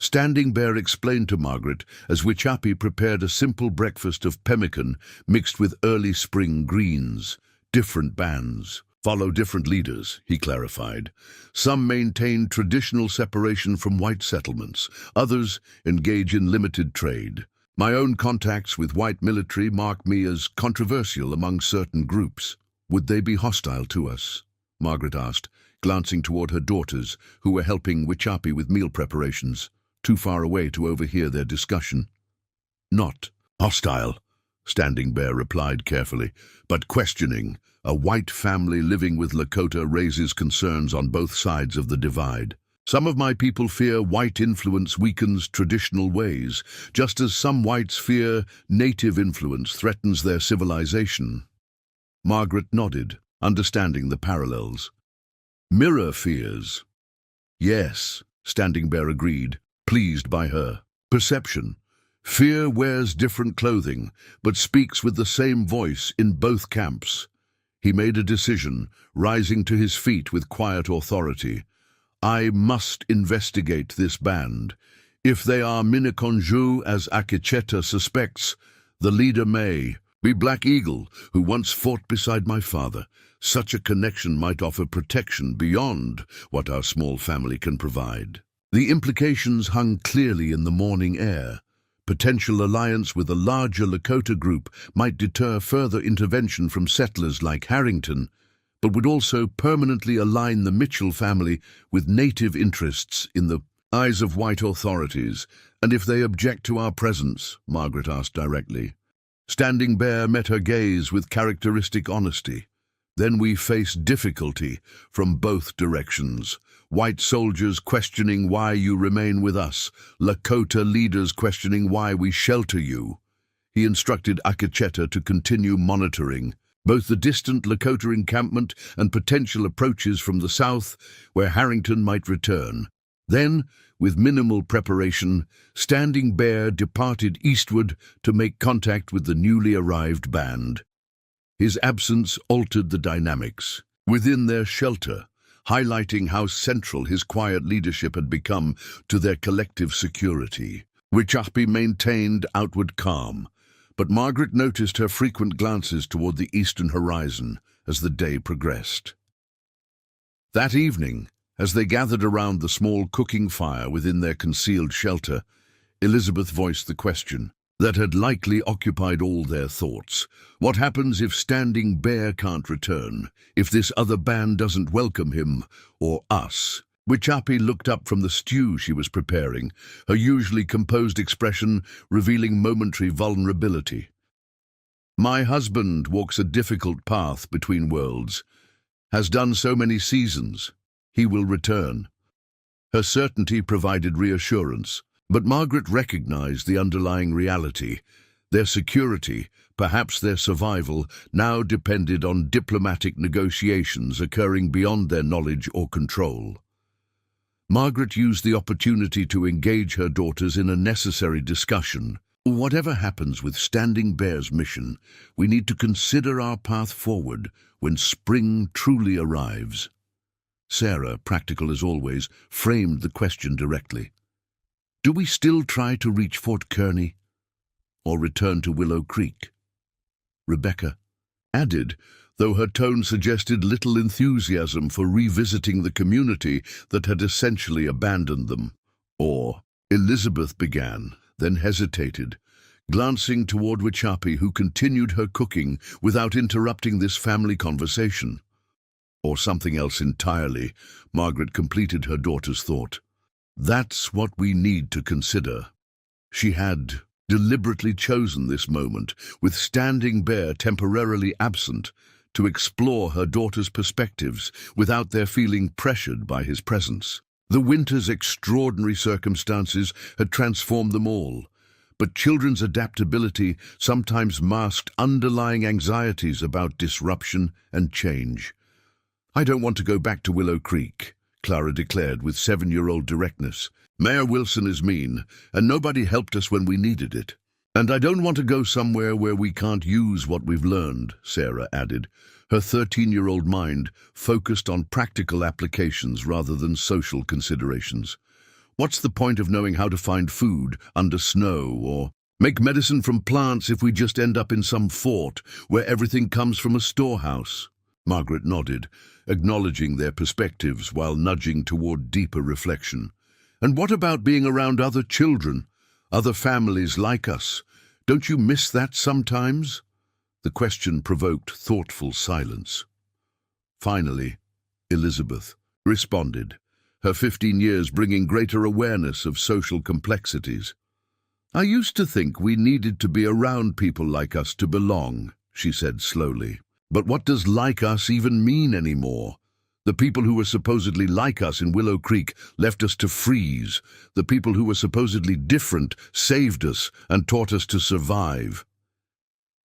A: Standing Bear explained to Margaret as Wichapi prepared a simple breakfast of pemmican mixed with early spring greens. Different bands follow different leaders, he clarified. Some maintain traditional separation from white settlements, others engage in limited trade. My own contacts with white military mark me as controversial among certain groups. Would they be hostile to us? Margaret asked, glancing toward her daughters, who were helping Wichapi with meal preparations, too far away to overhear their discussion. Not hostile, Standing Bear replied carefully, but questioning. A white family living with Lakota raises concerns on both sides of the divide. Some of my people fear white influence weakens traditional ways, just as some whites fear native influence threatens their civilization. Margaret nodded, understanding the parallels. Mirror fears. Yes, Standing Bear agreed, pleased by her perception. Fear wears different clothing, but speaks with the same voice in both camps. He made a decision, rising to his feet with quiet authority. I must investigate this band. If they are Miniconjou, as Akecheta suspects, the leader may be Black Eagle, who once fought beside my father. Such a connection might offer protection beyond what our small family can provide. The implications hung clearly in the morning air. Potential alliance with a larger Lakota group might deter further intervention from settlers like Harrington, but would also permanently align the Mitchell family with native interests in the eyes of white authorities. And if they object to our presence, Margaret asked directly. Standing Bear met her gaze with characteristic honesty. Then we face difficulty from both directions. White soldiers questioning why you remain with us, Lakota leaders questioning why we shelter you. He instructed Akecheta to continue monitoring both the distant Lakota encampment and potential approaches from the south where Harrington might return. Then, with minimal preparation, Standing Bear departed eastward to make contact with the newly arrived band. His absence altered the dynamics within their shelter, highlighting how central his quiet leadership had become to their collective security. Wichapi maintained outward calm, but Margaret noticed her frequent glances toward the eastern horizon as the day progressed. That evening, as they gathered around the small cooking fire within their concealed shelter, Elizabeth voiced the question that had likely occupied all their thoughts. What happens if Standing Bear can't return? If this other band doesn't welcome him, or us? Wichapi looked up from the stew she was preparing, her usually composed expression revealing momentary vulnerability. My husband walks a difficult path between worlds, has done so many seasons. He will return. Her certainty provided reassurance, but Margaret recognized the underlying reality. Their security, perhaps their survival, now depended on diplomatic negotiations occurring beyond their knowledge or control. Margaret used the opportunity to engage her daughters in a necessary discussion. Whatever happens with Standing Bear's mission, we need to consider our path forward when spring truly arrives. Sarah, practical as always, framed the question directly. Do we still try to reach Fort Kearney, or return to Willow Creek? Rebecca added, though her tone suggested little enthusiasm for revisiting the community that had essentially abandoned them. Or, Elizabeth began, then hesitated, glancing toward Wichapi, who continued her cooking without interrupting this family conversation. Or something else entirely, Margaret completed her daughter's thought. That's what we need to consider. She had deliberately chosen this moment, with Standing Bear temporarily absent, to explore her daughter's perspectives without their feeling pressured by his presence. The winter's extraordinary circumstances had transformed them all, but children's adaptability sometimes masked underlying anxieties about disruption and change. I don't want to go back to Willow Creek, Clara declared with 7-year-old directness. Mayor Wilson is mean, and nobody helped us when we needed it. And I don't want to go somewhere where we can't use what we've learned, Sarah added, her 13-year-old mind focused on practical applications rather than social considerations. What's the point of knowing how to find food under snow or make medicine from plants if we just end up in some fort where everything comes from a storehouse? Margaret nodded, acknowledging their perspectives while nudging toward deeper reflection. And what about being around other children, other families like us? Don't you miss that sometimes? The question provoked thoughtful silence. Finally, Elizabeth responded, her 15 years bringing greater awareness of social complexities. I used to think we needed to be around people like us to belong, she said slowly. But what does like us even mean anymore? The people who were supposedly like us in Willow Creek left us to freeze. The people who were supposedly different saved us and taught us to survive.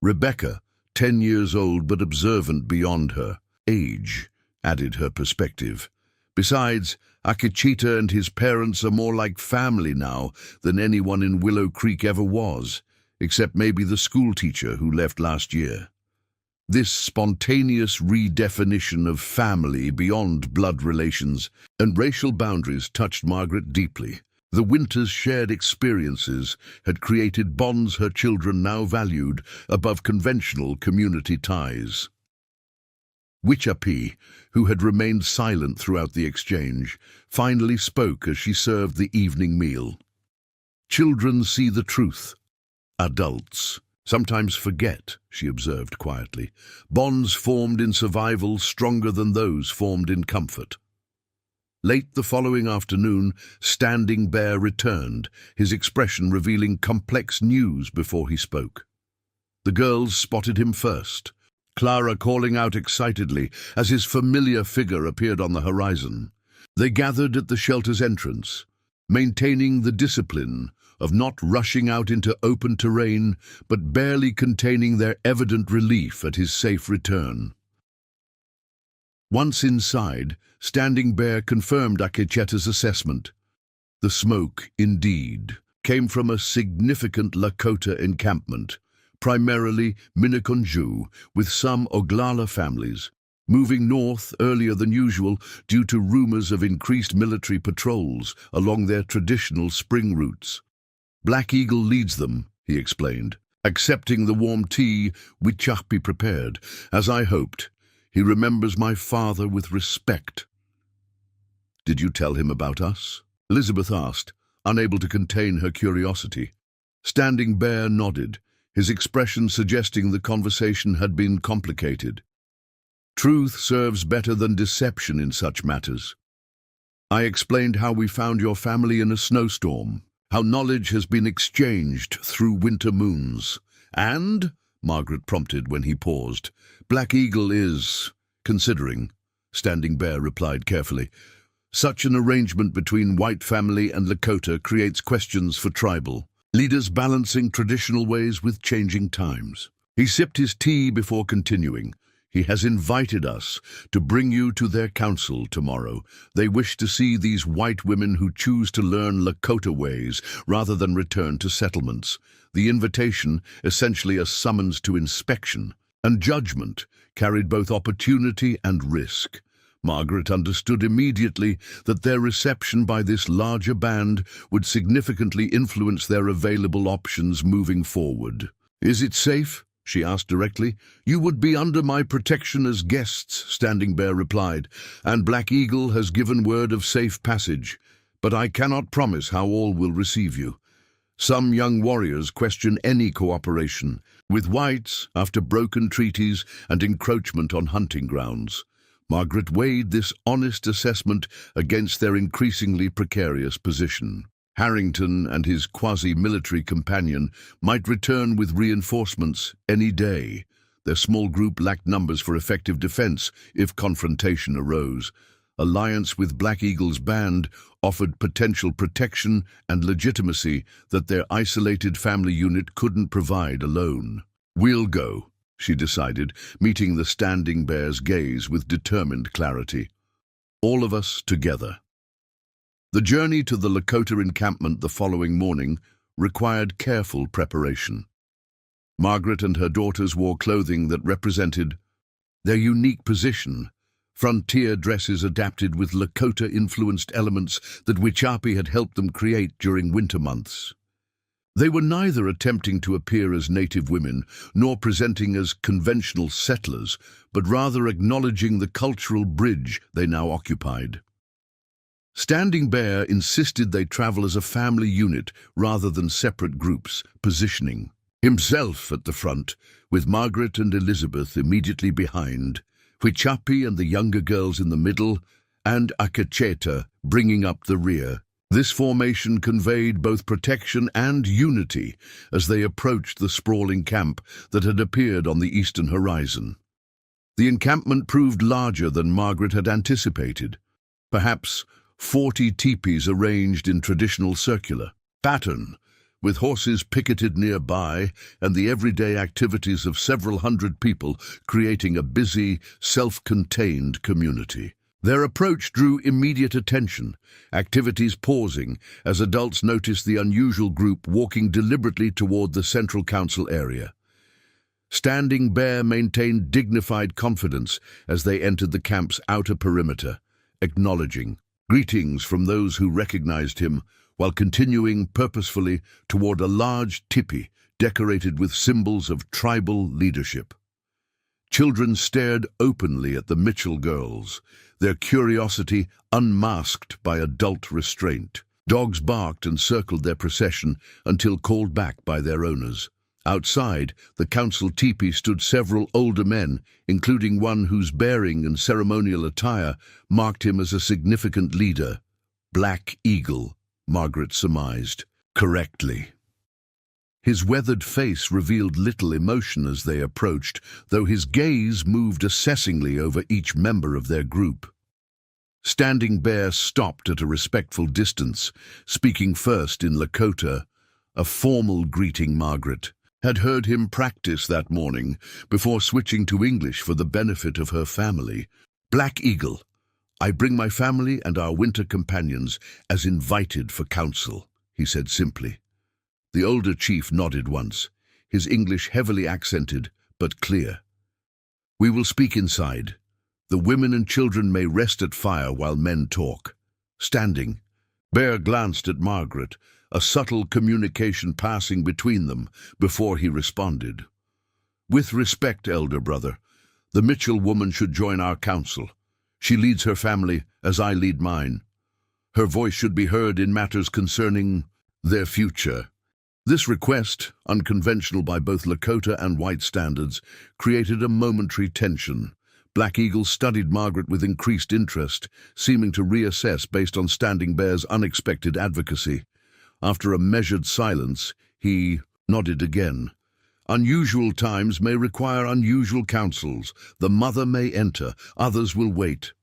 A: Rebecca, 10 years old but observant beyond her age, added her perspective. Besides, Akecheta and his parents are more like family now than anyone in Willow Creek ever was, except maybe the schoolteacher who left last year. This spontaneous redefinition of family beyond blood relations and racial boundaries touched Margaret deeply. The winter's shared experiences had created bonds her children now valued above conventional community ties. Wichapi, who had remained silent throughout the exchange, finally spoke as she served the evening meal. Children see the truth. Adults sometimes forget, she observed quietly. Bonds formed in survival stronger than those formed in comfort. Late the following afternoon, Standing Bear returned, his expression revealing complex news before he spoke. The girls spotted him first, Clara calling out excitedly as his familiar figure appeared on the horizon. They gathered at the shelter's entrance, maintaining the discipline of not rushing out into open terrain, but barely containing their evident relief at his safe return. Once inside, Standing Bear confirmed Akecheta's assessment. The smoke, indeed, came from a significant Lakota encampment, primarily Miniconjou, with some Oglala families, moving north earlier than usual due to rumors of increased military patrols along their traditional spring routes. Black Eagle leads them, he explained, accepting the warm tea Wichapi prepared. As I hoped, he remembers my father with respect. Did you tell him about us? Elizabeth asked, unable to contain her curiosity. Standing Bear nodded, his expression suggesting the conversation had been complicated. Truth serves better than deception in such matters. I explained how we found your family in a snowstorm, how knowledge has been exchanged through winter moons. And, Margaret prompted when he paused, Black Eagle is considering, Standing Bear replied carefully. Such an arrangement between white family and Lakota creates questions for tribal leaders balancing traditional ways with changing times. He sipped his tea before continuing. He has invited us to bring you to their council tomorrow. They wish to see these white women who choose to learn Lakota ways rather than return to settlements. The invitation, essentially a summons to inspection and judgment, carried both opportunity and risk. Margaret understood immediately that their reception by this larger band would significantly influence their available options moving forward. Is it safe? She asked directly. You would be under my protection as guests, Standing Bear replied, and Black Eagle has given word of safe passage, but I cannot promise how all will receive you. Some young warriors question any cooperation with whites after broken treaties and encroachment on hunting grounds. Margaret weighed this honest assessment against their increasingly precarious position. Harrington and his quasi-military companion might return with reinforcements any day. Their small group lacked numbers for effective defense if confrontation arose. Alliance with Black Eagle's band offered potential protection and legitimacy that their isolated family unit couldn't provide alone. We'll go, she decided, meeting the Standing Bear's gaze with determined clarity. All of us together. The journey to the Lakota encampment the following morning required careful preparation. Margaret and her daughters wore clothing that represented their unique position, frontier dresses adapted with Lakota-influenced elements that Whichapi had helped them create during winter months. They were neither attempting to appear as native women nor presenting as conventional settlers, but rather acknowledging the cultural bridge they now occupied. Standing Bear insisted they travel as a family unit rather than separate groups, positioning himself at the front, with Margaret and Elizabeth immediately behind, Whichapi and the younger girls in the middle, and Akacheta bringing up the rear. This formation conveyed both protection and unity as they approached the sprawling camp that had appeared on the eastern horizon. The encampment proved larger than Margaret had anticipated, perhaps 40 teepees arranged in traditional circular pattern, with horses picketed nearby and the everyday activities of several hundred people creating a busy, self-contained community. Their approach drew immediate attention, activities pausing as adults noticed the unusual group walking deliberately toward the central council area. Standing Bear maintained dignified confidence as they entered the camp's outer perimeter, acknowledging greetings from those who recognized him, while continuing purposefully toward a large tipi decorated with symbols of tribal leadership. Children stared openly at the Mitchell girls, their curiosity unmasked by adult restraint. Dogs barked and circled their procession until called back by their owners. Outside, the council teepee stood several older men, including one whose bearing and ceremonial attire marked him as a significant leader. Black Eagle, Margaret surmised, correctly. His weathered face revealed little emotion as they approached, though his gaze moved assessingly over each member of their group. Standing Bear stopped at a respectful distance, speaking first in Lakota, a formal greeting Margaret had heard him practice that morning before switching to English for the benefit of her family. Black Eagle, I bring my family and our winter companions as invited for council, he said simply. The older chief nodded once, his English heavily accented but clear. We will speak inside. The women and children may rest at fire while men talk. Standing, Bear glanced at Margaret, a subtle communication passing between them before he responded. With respect, elder brother, the Mitchell woman should join our council. She leads her family as I lead mine. Her voice should be heard in matters concerning their future. This request, unconventional by both Lakota and white standards, created a momentary tension. Black Eagle studied Margaret with increased interest, seeming to reassess based on Standing Bear's unexpected advocacy. After a measured silence, he nodded again. Unusual times may require unusual councils. The mother may enter, others will wait.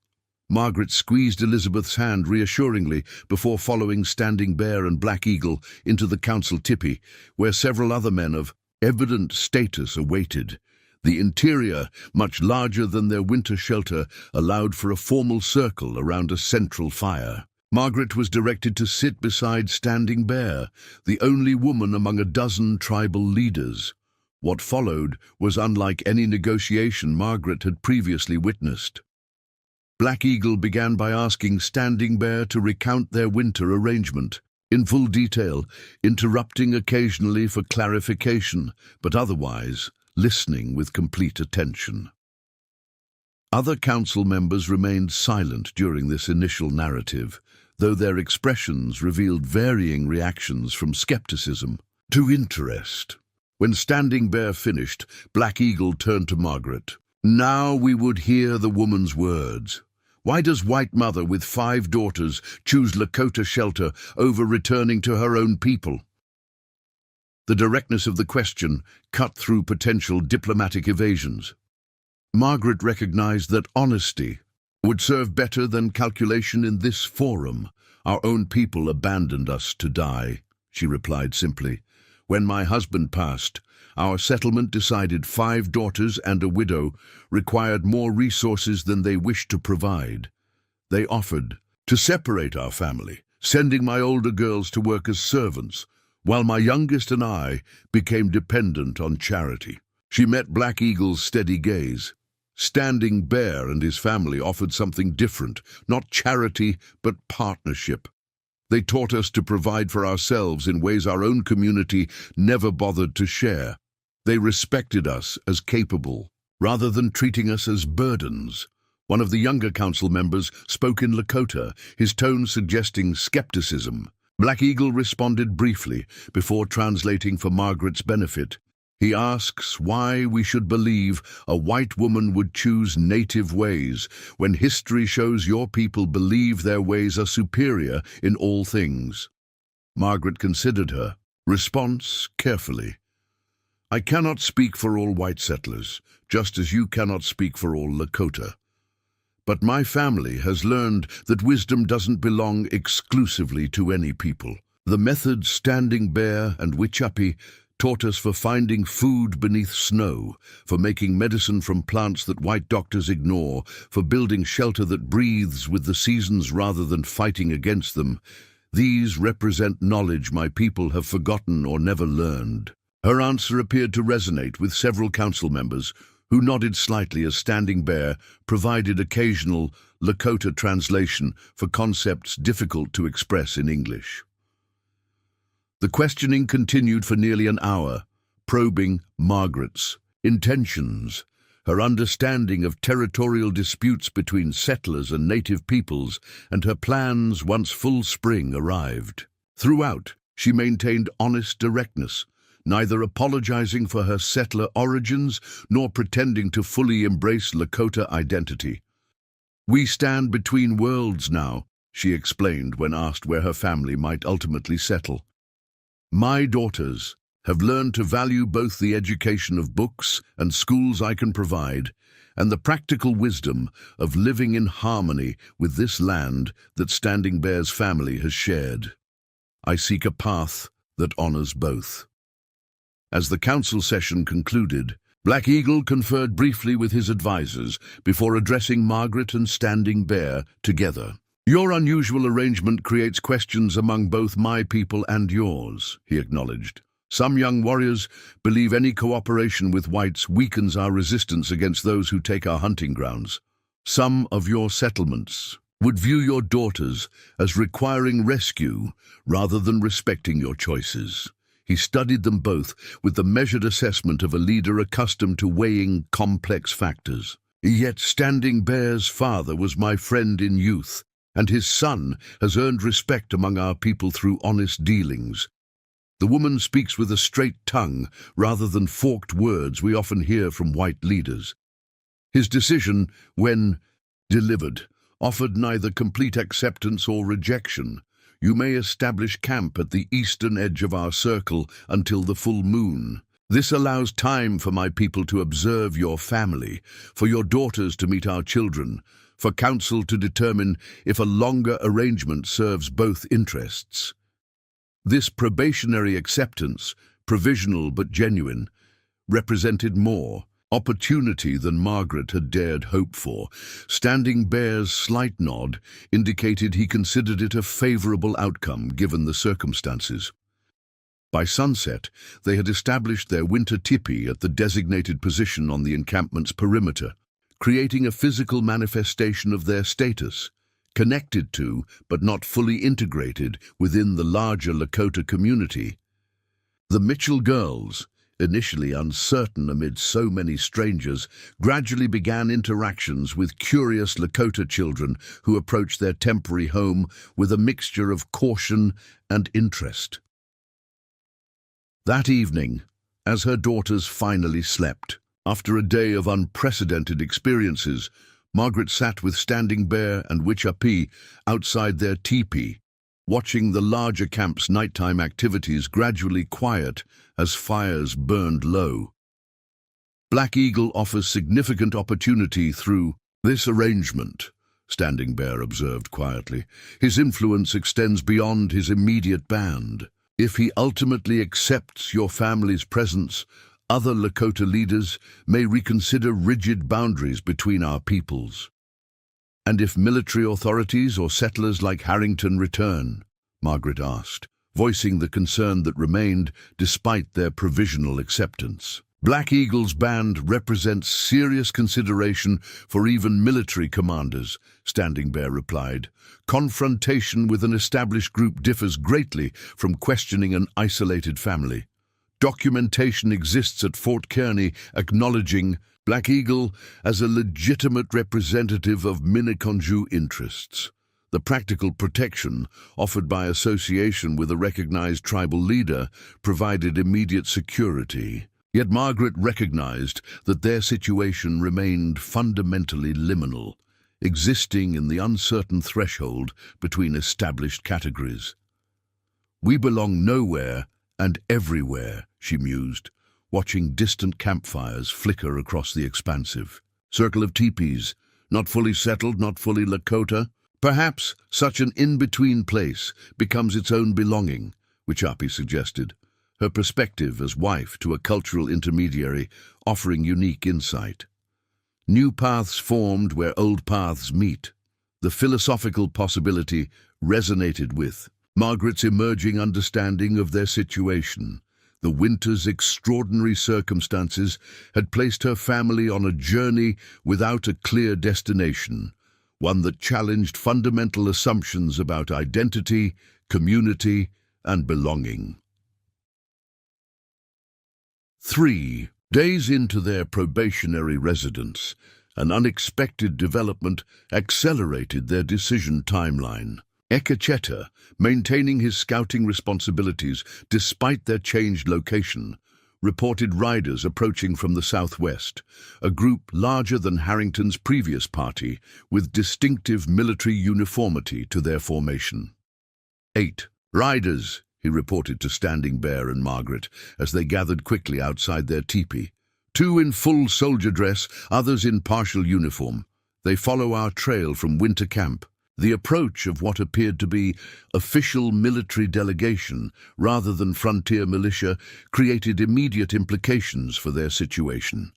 A: Margaret squeezed Elizabeth's hand reassuringly before following Standing Bear and Black Eagle into the council tipi, where several other men of evident status awaited. The interior, much larger than their winter shelter, allowed for a formal circle around a central fire. Margaret was directed to sit beside Standing Bear, the only woman among a dozen tribal leaders. What followed was unlike any negotiation Margaret had previously witnessed. Black Eagle began by asking Standing Bear to recount their winter arrangement, in full detail, interrupting occasionally for clarification, but otherwise listening with complete attention. Other council members remained silent during this initial narrative, though their expressions revealed varying reactions from skepticism to interest. When Standing Bear finished, Black Eagle turned to Margaret. Now we would hear the woman's words. Why does White Mother with 5 daughters choose Lakota shelter over returning to her own people? The directness of the question cut through potential diplomatic evasions. Margaret recognized that honesty would serve better than calculation in this forum. Our own people abandoned us to die, she replied simply. When my husband passed, our settlement decided 5 daughters and a widow required more resources than they wished to provide. They offered to separate our family, sending my older girls to work as servants, while my youngest and I became dependent on charity. She met Black Eagle's steady gaze. Standing Bear and his family offered something different, not charity, but partnership. They taught us to provide for ourselves in ways our own community never bothered to share. They respected us as capable, rather than treating us as burdens. One of the younger council members spoke in Lakota, his tone suggesting skepticism. Black Eagle responded briefly, before translating for Margaret's benefit. He asks why we should believe a white woman would choose native ways, when history shows your people believe their ways are superior in all things. Margaret considered her response carefully. I cannot speak for all white settlers, just as you cannot speak for all Lakota. But my family has learned that wisdom doesn't belong exclusively to any people. The methods Standing Bear and Wichapi taught us for finding food beneath snow, for making medicine from plants that white doctors ignore, for building shelter that breathes with the seasons rather than fighting against them. These represent knowledge my people have forgotten or never learned. Her answer appeared to resonate with several council members, who nodded slightly as Standing Bear provided occasional Lakota translation for concepts difficult to express in English. The questioning continued for nearly an hour, probing Margaret's intentions, her understanding of territorial disputes between settlers and native peoples, and her plans once full spring arrived. Throughout, she maintained honest directness, neither apologizing for her settler origins nor pretending to fully embrace Lakota identity. We stand between worlds now, she explained when asked where her family might ultimately settle. My daughters have learned to value both the education of books and schools I can provide, and the practical wisdom of living in harmony with this land that Standing Bear's family has shared. I seek a path that honors both. As the council session concluded, Black Eagle conferred briefly with his advisors before addressing Margaret and Standing Bear together. Your unusual arrangement creates questions among both my people and yours, he acknowledged. Some young warriors believe any cooperation with whites weakens our resistance against those who take our hunting grounds. Some of your settlements would view your daughters as requiring rescue rather than respecting your choices. He studied them both with the measured assessment of a leader accustomed to weighing complex factors. Yet Standing Bear's father was my friend in youth, and his son has earned respect among our people through honest dealings. The woman speaks with a straight tongue rather than forked words we often hear from white leaders. His decision, when delivered, offered neither complete acceptance or rejection. You may establish camp at the eastern edge of our circle until the full moon. This allows time for my people to observe your family, for your daughters to meet our children, for council to determine if a longer arrangement serves both interests. This probationary acceptance, provisional but genuine, represented more opportunity than Margaret had dared hope for. Standing Bear's slight nod indicated he considered it a favorable outcome given the circumstances. By sunset, they had established their winter tipi at the designated position on the encampment's perimeter, creating a physical manifestation of their status, connected to, but not fully integrated within the larger Lakota community. The Mitchell girls, initially uncertain amid so many strangers, gradually began interactions with curious Lakota children who approached their temporary home with a mixture of caution and interest. That evening, as her daughters finally slept, after a day of unprecedented experiences, Margaret sat with Standing Bear and Wichapi outside their teepee, watching the larger camp's nighttime activities gradually quiet as fires burned low. Black Eagle offers significant opportunity through this arrangement, Standing Bear observed quietly. His influence extends beyond his immediate band. If he ultimately accepts your family's presence, other Lakota leaders may reconsider rigid boundaries between our peoples. And if military authorities or settlers like Harrington return, Margaret asked, voicing the concern that remained despite their provisional acceptance. Black Eagle's band represents serious consideration for even military commanders, Standing Bear replied. Confrontation with an established group differs greatly from questioning an isolated family. Documentation exists at Fort Kearney acknowledging Black Eagle as a legitimate representative of Minneconjou interests. The practical protection offered by association with a recognized tribal leader provided immediate security. Yet Margaret recognized that their situation remained fundamentally liminal, existing in the uncertain threshold between established categories. We belong nowhere and everywhere, she mused, watching distant campfires flicker across the expansive circle of teepees, not fully settled, not fully Lakota. Perhaps such an in-between place becomes its own belonging, Wichapi suggested, her perspective as wife to a cultural intermediary offering unique insight. New paths formed where old paths meet. The philosophical possibility resonated with Margaret's emerging understanding of their situation. The winter's extraordinary circumstances had placed her family on a journey without a clear destination, one that challenged fundamental assumptions about identity, community, and belonging. 3 days into their probationary residence, an unexpected development accelerated their decision timeline. Ekacheta, maintaining his scouting responsibilities despite their changed location, reported riders approaching from the southwest, a group larger than Harrington's previous party, with distinctive military uniformity to their formation. 8 riders, he reported to Standing Bear and Margaret as they gathered quickly outside their teepee. 2 in full soldier dress, others in partial uniform. They follow our trail from winter camp. The approach of what appeared to be official military delegation rather than frontier militia created immediate implications for their situation.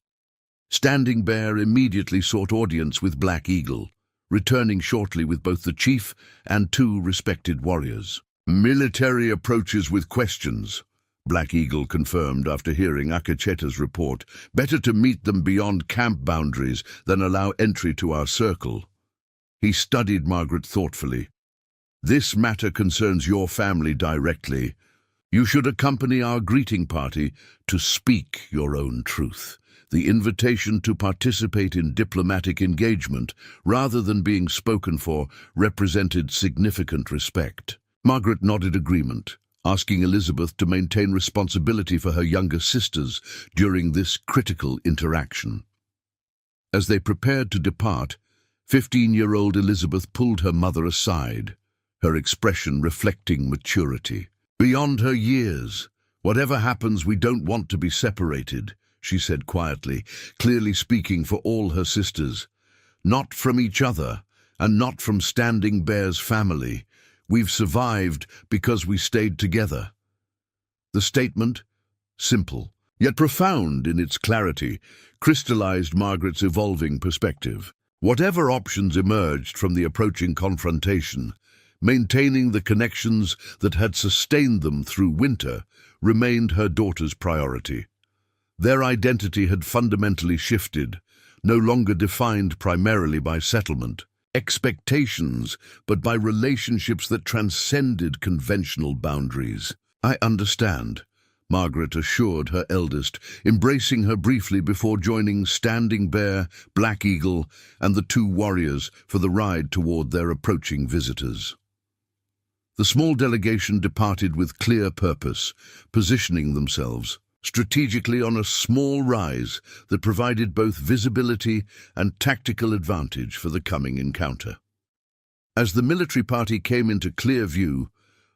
A: Standing Bear immediately sought audience with Black Eagle, returning shortly with both the chief and 2 respected warriors. Military approaches with questions, Black Eagle confirmed after hearing Akacheta's report. Better to meet them beyond camp boundaries than allow entry to our circle. He studied Margaret thoughtfully. This matter concerns your family directly. You should accompany our greeting party to speak your own truth. The invitation to participate in diplomatic engagement, rather than being spoken for, represented significant respect. Margaret nodded agreement, asking Elizabeth to maintain responsibility for her younger sisters during this critical interaction. As they prepared to depart, 15-year-old Elizabeth pulled her mother aside, her expression reflecting maturity. Beyond her years, whatever happens, we don't want to be separated, she said quietly, clearly speaking for all her sisters. Not from each other, and not from Standing Bear's family. We've survived because we stayed together. The statement, simple, yet profound in its clarity, crystallized Margaret's evolving perspective. Whatever options emerged from the approaching confrontation, maintaining the connections that had sustained them through winter remained her daughter's priority. Their identity had fundamentally shifted, no longer defined primarily by settlement, expectations, but by relationships that transcended conventional boundaries. I understand, Margaret assured her eldest, embracing her briefly before joining Standing Bear, Black Eagle, and the 2 warriors for the ride toward their approaching visitors. The small delegation departed with clear purpose, positioning themselves strategically on a small rise that provided both visibility and tactical advantage for the coming encounter. As the military party came into clear view,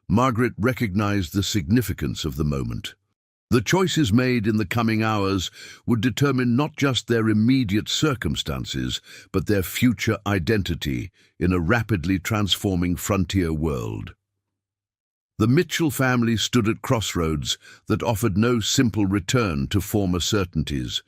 A: Margaret recognized the significance of the moment. The choices made in the coming hours would determine not just their immediate circumstances, but their future identity in a rapidly transforming frontier world. The Mitchell family stood at crossroads that offered no simple return to former certainties,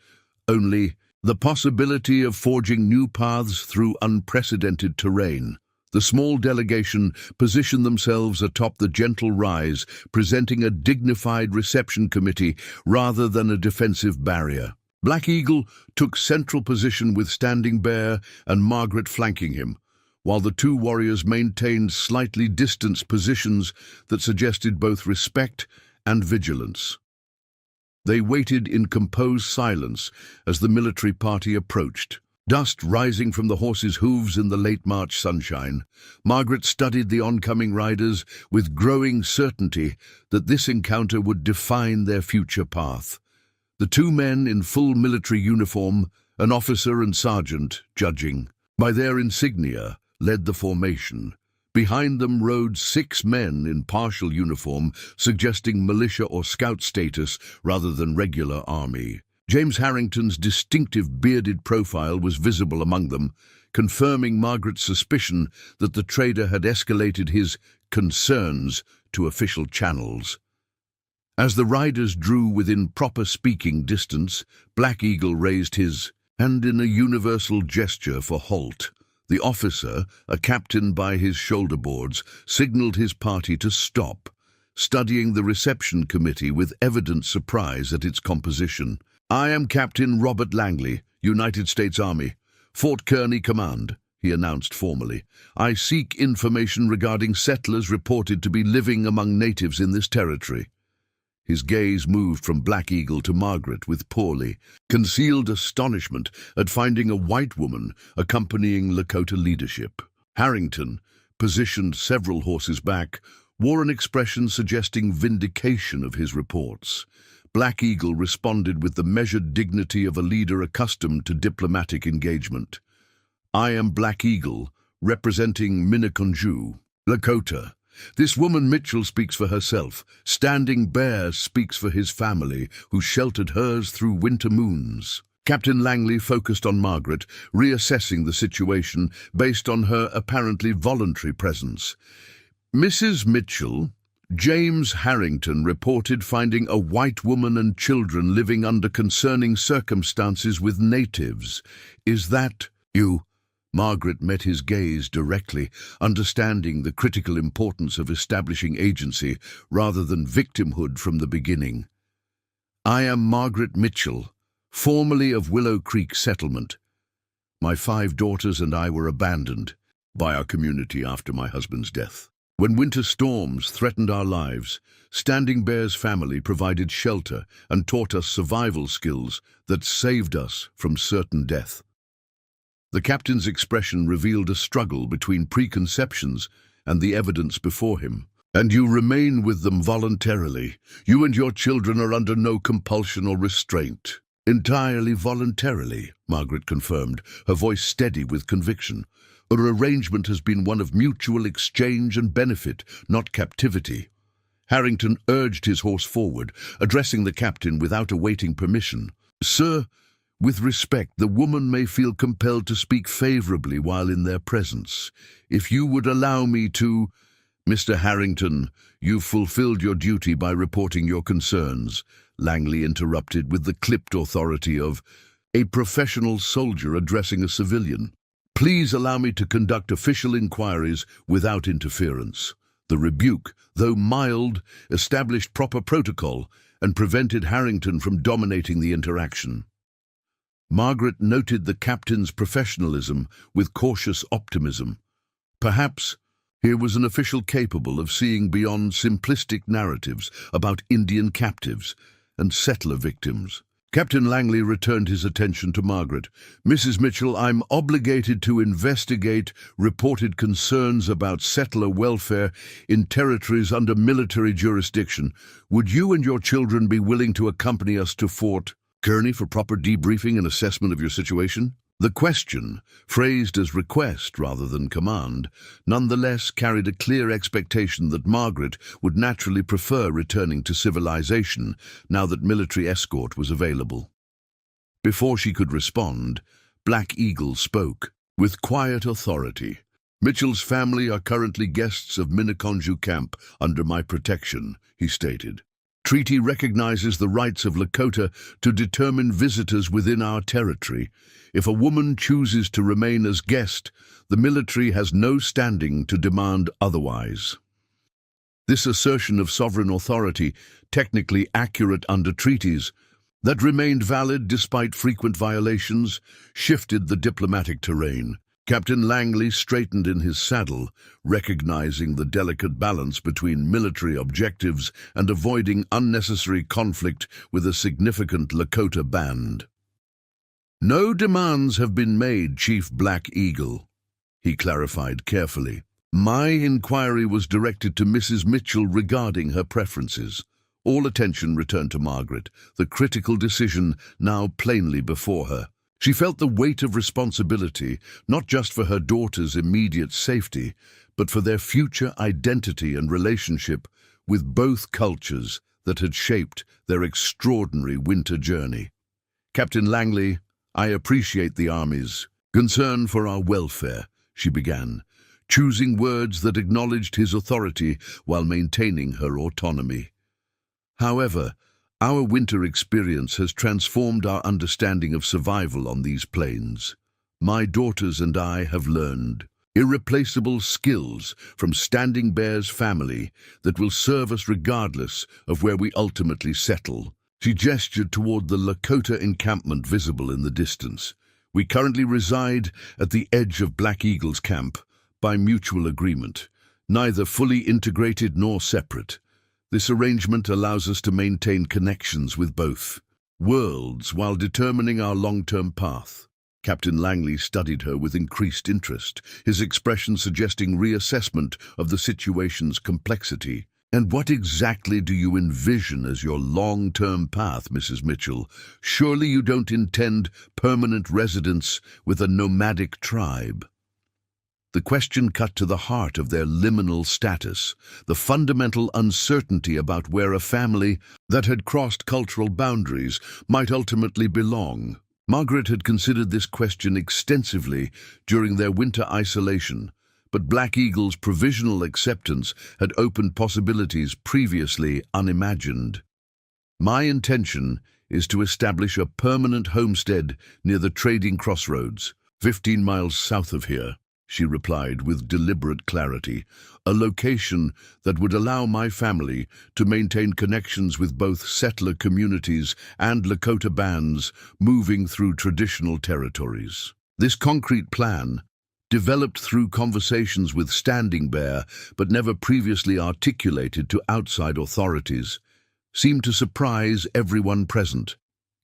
A: only the possibility of forging new paths through unprecedented terrain. The small delegation positioned themselves atop the gentle rise, presenting a dignified reception committee rather than a defensive barrier. Black Eagle took central position with Standing Bear and Margaret flanking him, while the two warriors maintained slightly distanced positions that suggested both respect and vigilance. They waited in composed silence as the military party approached. Dust rising from the horses' hooves in the late March sunshine, Margaret studied the oncoming riders with growing certainty that this encounter would define their future path. The two men in full military uniform, an officer and sergeant, judging by their insignia, led the formation. Behind them rode 6 men in partial uniform, suggesting militia or scout status rather than regular army. James Harrington's distinctive bearded profile was visible among them, confirming Margaret's suspicion that the trader had escalated his concerns to official channels. As the riders drew within proper speaking distance, Black Eagle raised his hand in a universal gesture for halt. The officer, a captain by his shoulder boards, signaled his party to stop, studying the reception committee with evident surprise at its composition. "I am Captain Robert Langley, United States Army, Fort Kearny Command," he announced formally. "I seek information regarding settlers reported to be living among natives in this territory." His gaze moved from Black Eagle to Margaret with poorly concealed astonishment at finding a white woman accompanying Lakota leadership. Harrington, positioned several horses back, wore an expression suggesting vindication of his reports. Black Eagle responded with the measured dignity of a leader accustomed to diplomatic engagement. "I am Black Eagle, representing Minneconjou, Lakota. This woman Mitchell speaks for herself. Standing Bear speaks for his family, who sheltered hers through winter moons." Captain Langley focused on Margaret, reassessing the situation based on her apparently voluntary presence. "Mrs. Mitchell, James Harrington reported finding a white woman and children living under concerning circumstances with natives. Is that you?" Margaret met his gaze directly, understanding the critical importance of establishing agency rather than victimhood from the beginning. "I am Margaret Mitchell, formerly of Willow Creek Settlement. My 5 daughters and I were abandoned by our community after my husband's death. When winter storms threatened our lives, Standing Bear's family provided shelter and taught us survival skills that saved us from certain death." The captain's expression revealed a struggle between preconceptions and the evidence before him. "And you remain with them voluntarily. You and your children are under no compulsion or restraint." "Entirely voluntarily," Margaret confirmed, her voice steady with conviction. "Our arrangement has been one of mutual exchange and benefit, not captivity." Harrington urged his horse forward, addressing the captain without awaiting permission. "Sir, with respect, the woman may feel compelled to speak favorably while in their presence. If you would allow me to—" "Mr. Harrington, you've fulfilled your duty by reporting your concerns," Langley interrupted with the clipped authority of a professional soldier addressing a civilian. "Please allow me to conduct official inquiries without interference." The rebuke, though mild, established proper protocol and prevented Harrington from dominating the interaction. Margaret noted the captain's professionalism with cautious optimism. Perhaps here was an official capable of seeing beyond simplistic narratives about Indian captives and settler victims. Captain Langley returned his attention to Margaret. "Mrs. Mitchell, I'm obligated to investigate reported concerns about settler welfare in territories under military jurisdiction. Would you and your children be willing to accompany us to Fort Kearny for proper debriefing and assessment of your situation?" The question, phrased as request rather than command, nonetheless carried a clear expectation that Margaret would naturally prefer returning to civilization now that military escort was available. Before she could respond, Black Eagle spoke with quiet authority. "Mitchell's family are currently guests of Minneconjou camp under my protection," he stated. Treaty recognizes the rights of Lakota to determine visitors within our territory. If a woman chooses to remain as guest, the military has no standing to demand otherwise. This assertion of sovereign authority, technically accurate under treaties, that remained valid despite frequent violations, shifted the diplomatic terrain. Captain Langley straightened in his saddle, recognizing the delicate balance between military objectives and avoiding unnecessary conflict with a significant Lakota band. "No demands have been made, Chief Black Eagle," he clarified carefully. "My inquiry was directed to Mrs. Mitchell regarding her preferences." All attention returned to Margaret, the critical decision now plainly before her. She felt the weight of responsibility, not just for her daughter's immediate safety, but for their future identity and relationship with both cultures that had shaped their extraordinary winter journey. "Captain Langley, I appreciate the Army's concern for our welfare," she began, choosing words that acknowledged his authority while maintaining her autonomy. "However, our winter experience has transformed our understanding of survival on these plains. My daughters and I have learned irreplaceable skills from Standing Bear's family that will serve us regardless of where we ultimately settle." She gestured toward the Lakota encampment visible in the distance. "We currently reside at the edge of Black Eagle's camp by mutual agreement, neither fully integrated nor separate. This arrangement allows us to maintain connections with both worlds while determining our long-term path." Captain Langley studied her with increased interest, his expression suggesting reassessment of the situation's complexity. "And what exactly do you envision as your long-term path, Mrs. Mitchell? Surely you don't intend permanent residence with a nomadic tribe?" The question cut to the heart of their liminal status, the fundamental uncertainty about where a family that had crossed cultural boundaries might ultimately belong. Margaret had considered this question extensively during their winter isolation, but Black Eagle's provisional acceptance had opened possibilities previously unimagined. "My intention is to establish a permanent homestead near the trading crossroads, 15 miles south of here," she replied with deliberate clarity, "a location that would allow my family to maintain connections with both settler communities and Lakota bands moving through traditional territories." This concrete plan, developed through conversations with Standing Bear but never previously articulated to outside authorities, seemed to surprise everyone present,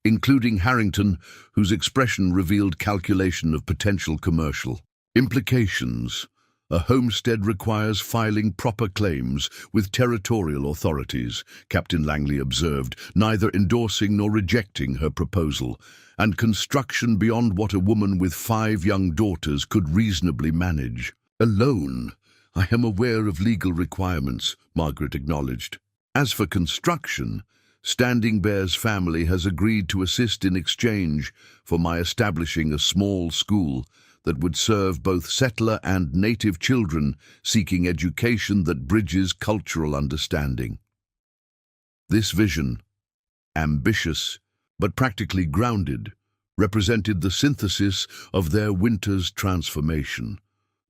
A: including Harrington, whose expression revealed calculation of potential commercial implications. "A homestead requires filing proper claims with territorial authorities," Captain Langley observed, neither endorsing nor rejecting her proposal, "and construction beyond what a woman with 5 young daughters could reasonably manage." "Alone, I am aware of legal requirements," Margaret acknowledged. "As for construction, Standing Bear's family has agreed to assist in exchange for my establishing a small school that would serve both settler and native children seeking education that bridges cultural understanding." This vision, ambitious but practically grounded, represented the synthesis of their winter's transformation.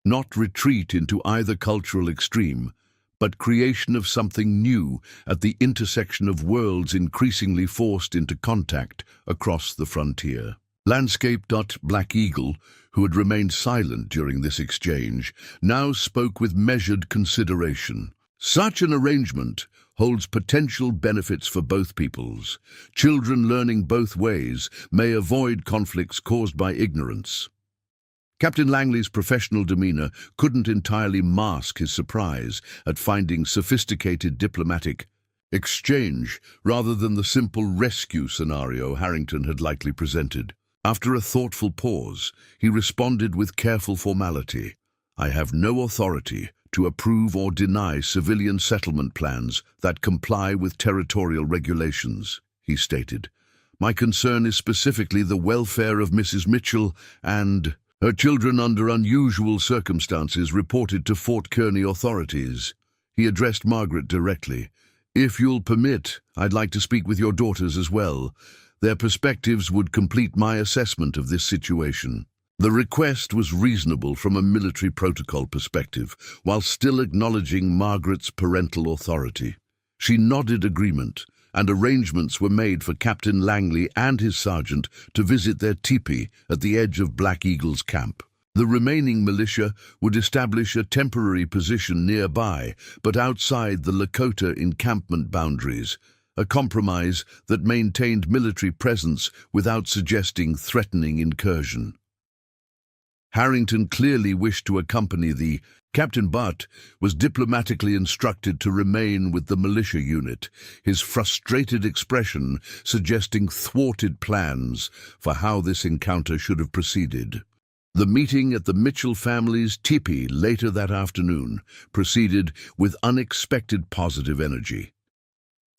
A: Not retreat into either cultural extreme, but creation of something new at the intersection of worlds increasingly forced into contact across the frontier. Landscape. Black Eagle, who had remained silent during this exchange, now spoke with measured consideration. "Such an arrangement holds potential benefits for both peoples. Children learning both ways may avoid conflicts caused by ignorance." Captain Langley's professional demeanor couldn't entirely mask his surprise at finding sophisticated diplomatic exchange rather than the simple rescue scenario Harrington had likely presented. After a thoughtful pause, he responded with careful formality. "I have no authority to approve or deny civilian settlement plans that comply with territorial regulations," he stated. "My concern is specifically the welfare of Mrs. Mitchell and her children under unusual circumstances reported to Fort Kearny authorities." He addressed Margaret directly. If you'll permit, I'd like to speak with your daughters as well. Their perspectives would complete my assessment of this situation. The request was reasonable from a military protocol perspective, while still acknowledging Margaret's parental authority. She nodded agreement, and arrangements were made for Captain Langley and his sergeant to visit their teepee at the edge of Black Eagle's camp. The remaining militia would establish a temporary position nearby, but outside the Lakota encampment boundaries, a compromise that maintained military presence without suggesting threatening incursion. Harrington clearly wished to accompany the Captain Butt was diplomatically instructed to remain with the militia unit, his frustrated expression suggesting thwarted plans for how this encounter should have proceeded. The meeting at the Mitchell family's teepee later that afternoon proceeded with unexpected positive energy.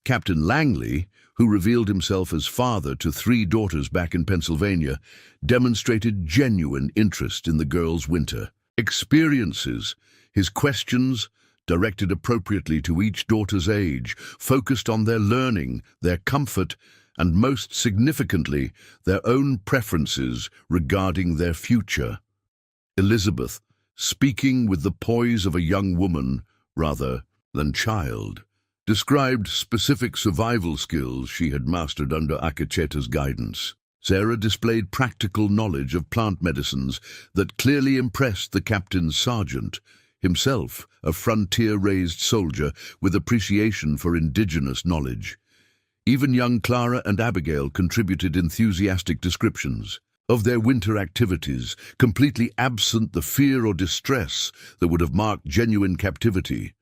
A: Captain Langley, who revealed himself as father to 3 daughters back in Pennsylvania, demonstrated genuine interest in the girls' winter experiences. His questions, directed appropriately to each daughter's age, focused on their learning, their comfort, and most significantly, their own preferences regarding their future. Elizabeth, speaking with the poise of a young woman rather than child, described specific survival skills she had mastered under Akacheta's guidance. Sarah displayed practical knowledge of plant medicines that clearly impressed the captain's sergeant, himself a frontier-raised soldier with appreciation for indigenous knowledge. Even young Clara and Abigail contributed enthusiastic descriptions of their winter activities, completely absent the fear or distress that would have marked genuine captivity.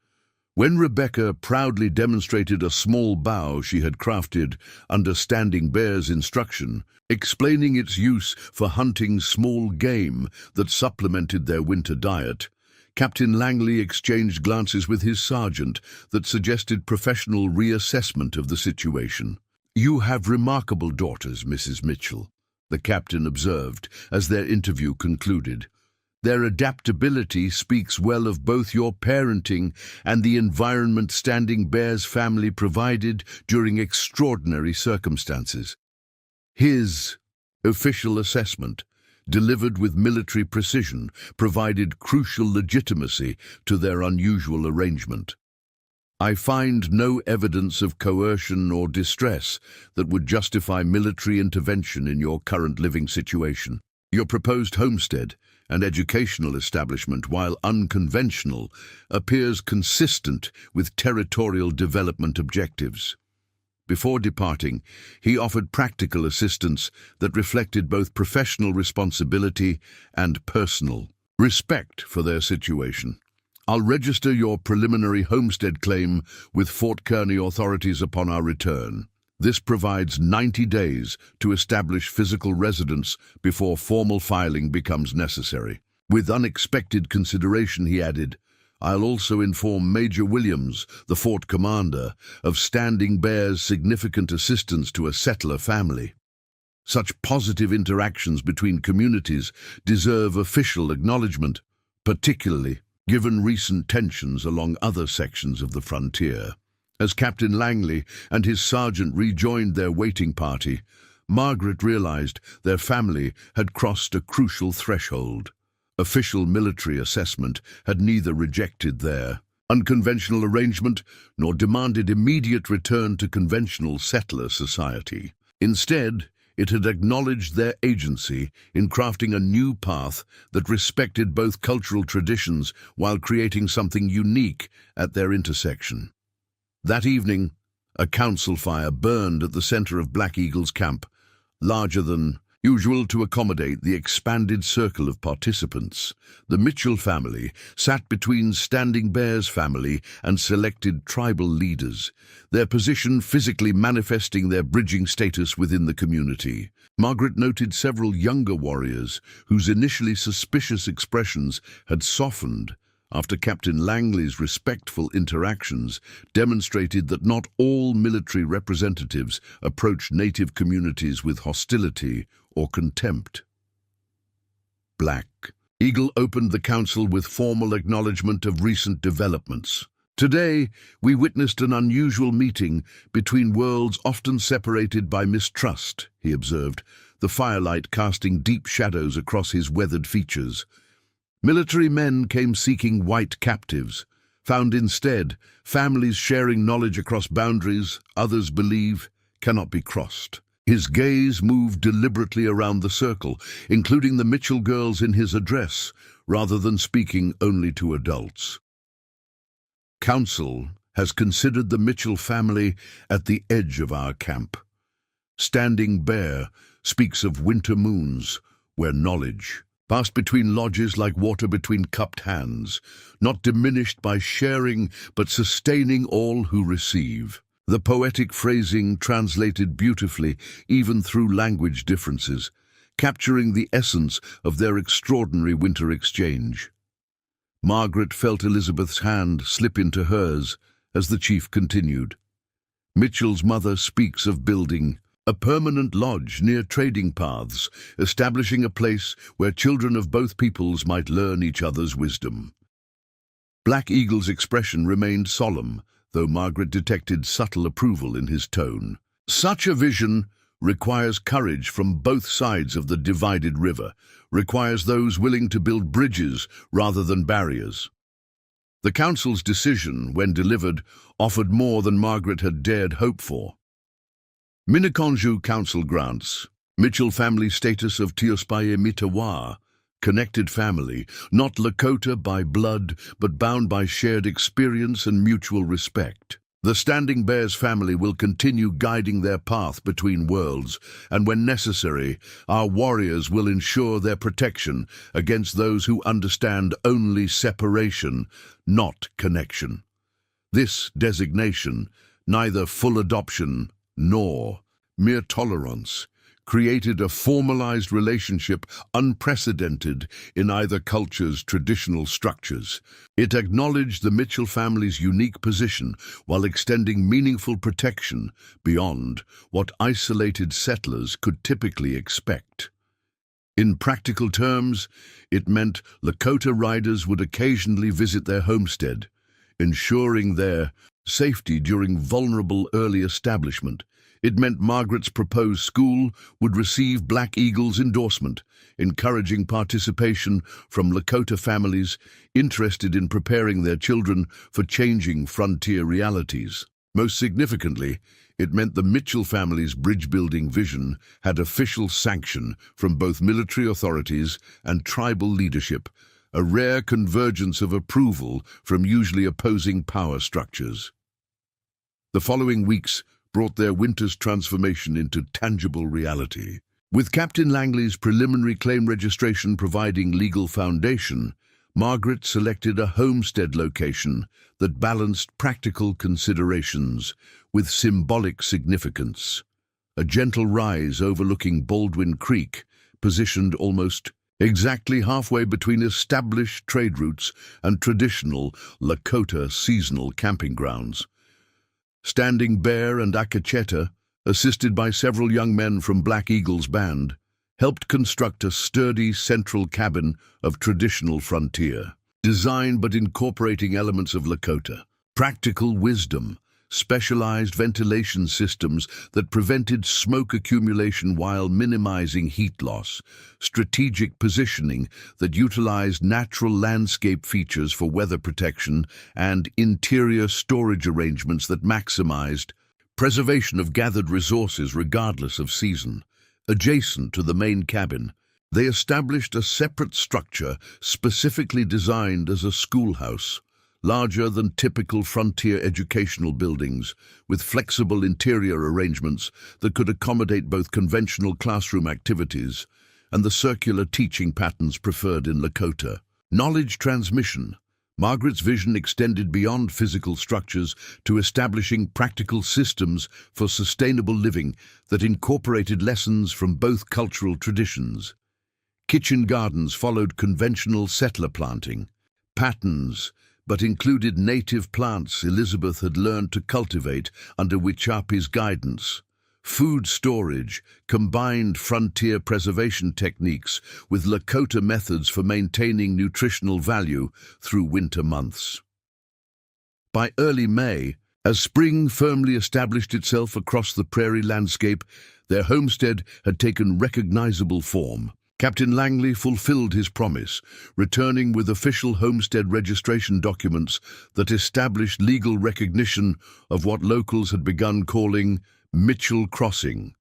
A: When Rebecca proudly demonstrated a small bow she had crafted under Standing Bear's instruction, explaining its use for hunting small game that supplemented their winter diet, Captain Langley exchanged glances with his sergeant that suggested professional reassessment of the situation. "You have remarkable daughters, Mrs. Mitchell," the captain observed as their interview concluded. "Their adaptability speaks well of both your parenting and the environment Standing Bear's family provided during extraordinary circumstances." His official assessment, delivered with military precision, provided crucial legitimacy to their unusual arrangement. "I find no evidence of coercion or distress that would justify military intervention in your current living situation. Your proposed homestead and educational establishment, while unconventional, appears consistent with territorial development objectives." Before departing, he offered practical assistance that reflected both professional responsibility and personal respect for their situation. "I'll register your preliminary homestead claim with Fort Kearny authorities upon our return. This provides 90 days to establish physical residence before formal filing becomes necessary." With unexpected consideration, he added, "I'll also inform Major Williams, the fort commander, of Standing Bear's significant assistance to a settler family." Such positive interactions between communities deserve official acknowledgement, particularly given recent tensions along other sections of the frontier. As Captain Langley and his sergeant rejoined their waiting party, Margaret realized their family had crossed a crucial threshold. Official military assessment had neither rejected their unconventional arrangement nor demanded immediate return to conventional settler society. Instead, it had acknowledged their agency in crafting a new path that respected both cultural traditions while creating something unique at their intersection. That evening, a council fire burned at the center of Black Eagle's camp, larger than usual to accommodate the expanded circle of participants. The Mitchell family sat between Standing Bear's family and selected tribal leaders, their position physically manifesting their bridging status within the community. Margaret noted several younger warriors whose initially suspicious expressions had softened after Captain Langley's respectful interactions demonstrated that not all military representatives approach native communities with hostility or contempt. Black Eagle opened the council with formal acknowledgement of recent developments. Today, we witnessed an unusual meeting between worlds often separated by mistrust, he observed, the firelight casting deep shadows across his weathered features. Military men came seeking white captives, found instead families sharing knowledge across boundaries others believe cannot be crossed. His gaze moved deliberately around the circle, including the Mitchell girls in his address, rather than speaking only to adults. Council has considered the Mitchell family at the edge of our camp. Standing Bear speaks of winter moons, where knowledge passed between lodges like water between cupped hands, not diminished by sharing but sustaining all who receive. The poetic phrasing translated beautifully even through language differences, capturing the essence of their extraordinary winter exchange. Margaret felt Elizabeth's hand slip into hers as the chief continued. Mitchell's mother speaks of building a permanent lodge near trading paths, establishing a place where children of both peoples might learn each other's wisdom. Black Eagle's expression remained solemn, though Margaret detected subtle approval in his tone. Such a vision requires courage from both sides of the divided river, requires those willing to build bridges rather than barriers. The council's decision, when delivered, offered more than Margaret had dared hope for. Miniconjou Council grants Mitchell family status of Tiospaye Mitawa, connected family, not Lakota by blood, but bound by shared experience and mutual respect. The Standing Bears family will continue guiding their path between worlds, and when necessary, our warriors will ensure their protection against those who understand only separation, not connection. This designation, neither full adoption nor mere tolerance, created a formalized relationship unprecedented in either culture's traditional structures. It acknowledged the Mitchell family's unique position while extending meaningful protection beyond what isolated settlers could typically expect. In practical terms, it meant Lakota riders would occasionally visit their homestead, ensuring their safety during vulnerable early establishment. It meant Margaret's proposed school would receive Black Eagle's endorsement, encouraging participation from Lakota families interested in preparing their children for changing frontier realities. Most significantly, it meant the Mitchell family's bridge-building vision had official sanction from both military authorities and tribal leadership, a rare convergence of approval from usually opposing power structures. The following weeks brought their winter's transformation into tangible reality. With Captain Langley's preliminary claim registration providing legal foundation, Margaret selected a homestead location that balanced practical considerations with symbolic significance. A gentle rise overlooking Baldwin Creek, positioned almost exactly halfway between established trade routes and traditional Lakota seasonal camping grounds. Standing Bear and Akacheta, assisted by several young men from Black Eagle's band, helped construct a sturdy central cabin of traditional frontier, designed but incorporating elements of Lakota. Practical wisdom, specialized ventilation systems that prevented smoke accumulation while minimizing heat loss, strategic positioning that utilized natural landscape features for weather protection, and interior storage arrangements that maximized preservation of gathered resources regardless of season. Adjacent to the main cabin, they established a separate structure specifically designed as a schoolhouse, larger than typical frontier educational buildings, with flexible interior arrangements that could accommodate both conventional classroom activities and the circular teaching patterns preferred in Lakota. Knowledge transmission. Margaret's vision extended beyond physical structures to establishing practical systems for sustainable living that incorporated lessons from both cultural traditions. Kitchen gardens followed conventional settler planting patterns, but included native plants Elizabeth had learned to cultivate under Wichapi's guidance. Food storage combined frontier preservation techniques with Lakota methods for maintaining nutritional value through winter months. By early May, as spring firmly established itself across the prairie landscape, their homestead had taken recognizable form. Captain Langley fulfilled his promise, returning with official homestead registration documents that established legal recognition of what locals had begun calling Mitchell Crossing,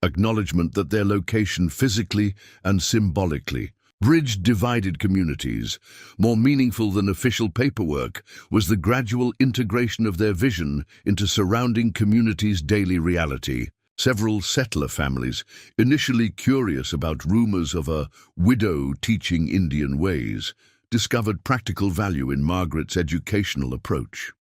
A: acknowledgement that their location physically and symbolically bridged divided communities. More meaningful than official paperwork was the gradual integration of their vision into surrounding communities' daily reality. Several settler families, initially curious about rumors of a widow teaching Indian ways, discovered practical value in Margaret's educational approach.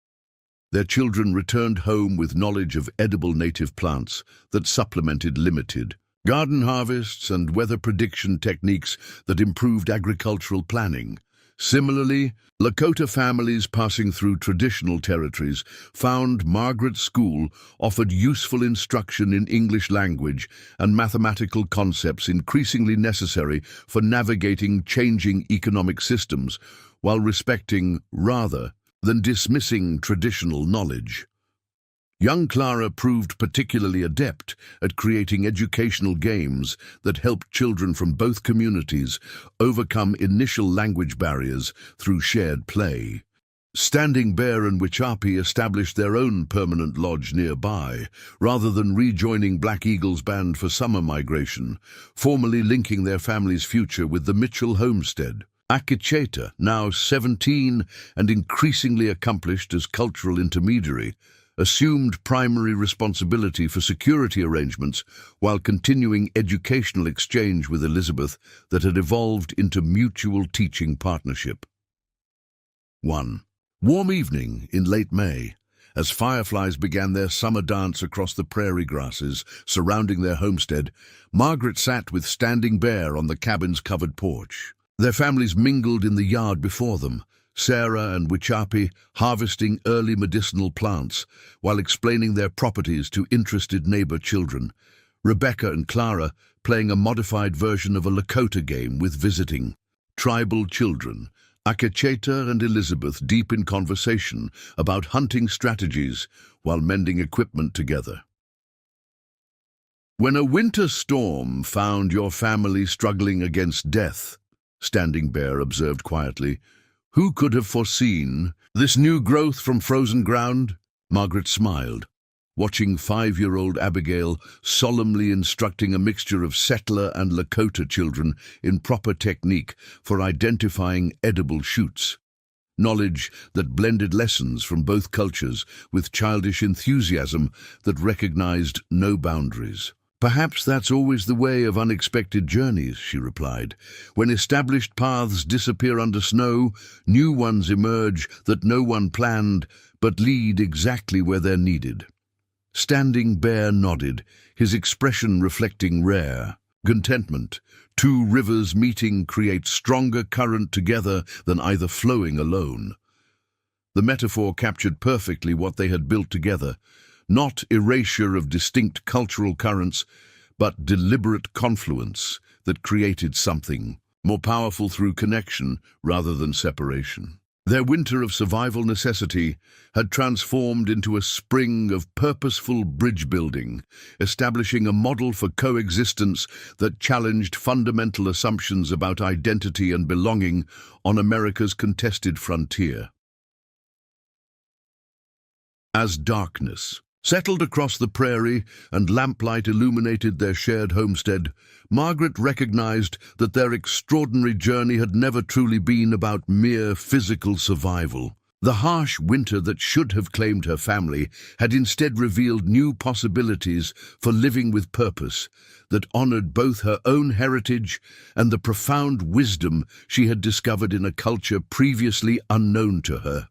A: Their children returned home with knowledge of edible native plants that supplemented limited garden harvests and weather prediction techniques that improved agricultural planning. Similarly, Lakota families passing through traditional territories found Margaret's school offered useful instruction in English language and mathematical concepts increasingly necessary for navigating changing economic systems, while respecting, rather than dismissing, traditional knowledge. Young Clara proved particularly adept at creating educational games that helped children from both communities overcome initial language barriers through shared play. Standing Bear and Wichapi established their own permanent lodge nearby, rather than rejoining Black Eagle's band for summer migration, formally linking their family's future with the Mitchell homestead. Akecheta, now 17 and increasingly accomplished as cultural intermediary, assumed primary responsibility for security arrangements while continuing educational exchange with Elizabeth that had evolved into mutual teaching partnership. 1. Warm evening in late May, as fireflies began their summer dance across the prairie grasses surrounding their homestead, Margaret sat with Standing Bear on the cabin's covered porch. Their families mingled in the yard before them, Sarah and Wichapi harvesting early medicinal plants while explaining their properties to interested neighbor children, Rebecca and Clara playing a modified version of a Lakota game with visiting tribal children, Akecheta and Elizabeth deep in conversation about hunting strategies while mending equipment together. When a winter storm found your family struggling against death, Standing Bear observed quietly, who could have foreseen this new growth from frozen ground? Margaret smiled, watching 5-year-old Abigail solemnly instructing a mixture of settler and Lakota children in proper technique for identifying edible shoots. Knowledge that blended lessons from both cultures with childish enthusiasm that recognized no boundaries. Perhaps that's always the way of unexpected journeys, she replied. When established paths disappear under snow, new ones emerge that no one planned, but lead exactly where they're needed. Standing Bear nodded, his expression reflecting rare contentment. Two rivers meeting create stronger current together than either flowing alone. The metaphor captured perfectly what they had built together. Not erasure of distinct cultural currents, but deliberate confluence that created something more powerful through connection rather than separation. Their winter of survival necessity had transformed into a spring of purposeful bridge building, establishing a model for coexistence that challenged fundamental assumptions about identity and belonging on America's contested frontier. As darkness settled across the prairie and lamplight illuminated their shared homestead, Margaret recognized that their extraordinary journey had never truly been about mere physical survival. The harsh winter that should have claimed her family had instead revealed new possibilities for living with purpose that honored both her own heritage and the profound wisdom she had discovered in a culture previously unknown to her.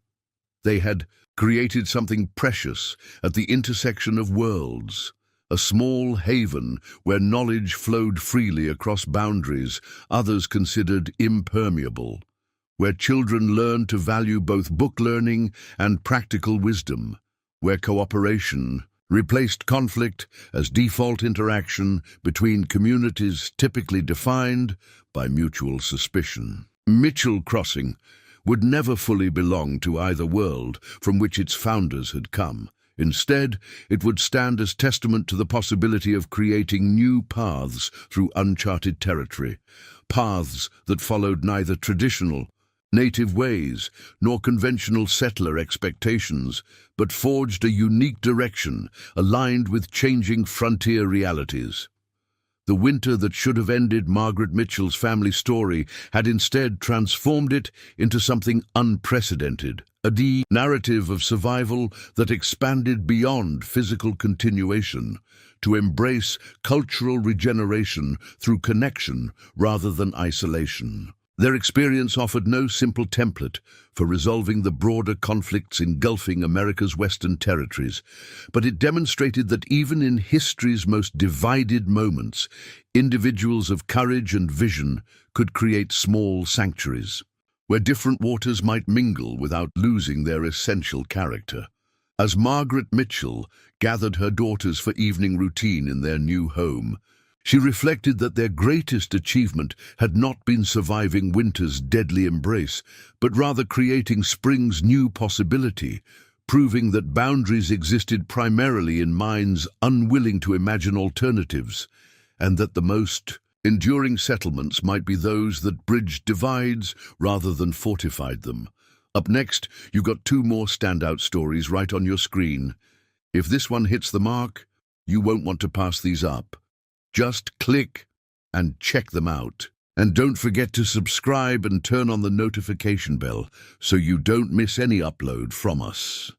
A: They had created something precious at the intersection of worlds, a small haven where knowledge flowed freely across boundaries others considered impermeable, where children learned to value both book learning and practical wisdom, where cooperation replaced conflict as default interaction between communities typically defined by mutual suspicion. Mitchell Crossing would never fully belong to either world from which its founders had come. Instead, it would stand as testament to the possibility of creating new paths through uncharted territory, paths that followed neither traditional, native ways nor conventional settler expectations, but forged a unique direction aligned with changing frontier realities. The winter that should have ended Margaret Mitchell's family story had instead transformed it into something unprecedented, a narrative of survival that expanded beyond physical continuation to embrace cultural regeneration through connection rather than isolation. Their experience offered no simple template for resolving the broader conflicts engulfing America's Western territories, but it demonstrated that even in history's most divided moments, individuals of courage and vision could create small sanctuaries, where different waters might mingle without losing their essential character. As Margaret Mitchell gathered her daughters for evening routine in their new home, she reflected that their greatest achievement had not been surviving winter's deadly embrace, but rather creating spring's new possibility, proving that boundaries existed primarily in minds unwilling to imagine alternatives, and that the most enduring settlements might be those that bridged divides rather than fortified them. Up next, you've got two more standout stories right on your screen. If this one hits the mark, you won't want to pass these up. Just click and check them out. And don't forget to subscribe and turn on the notification bell so you don't miss any upload from us.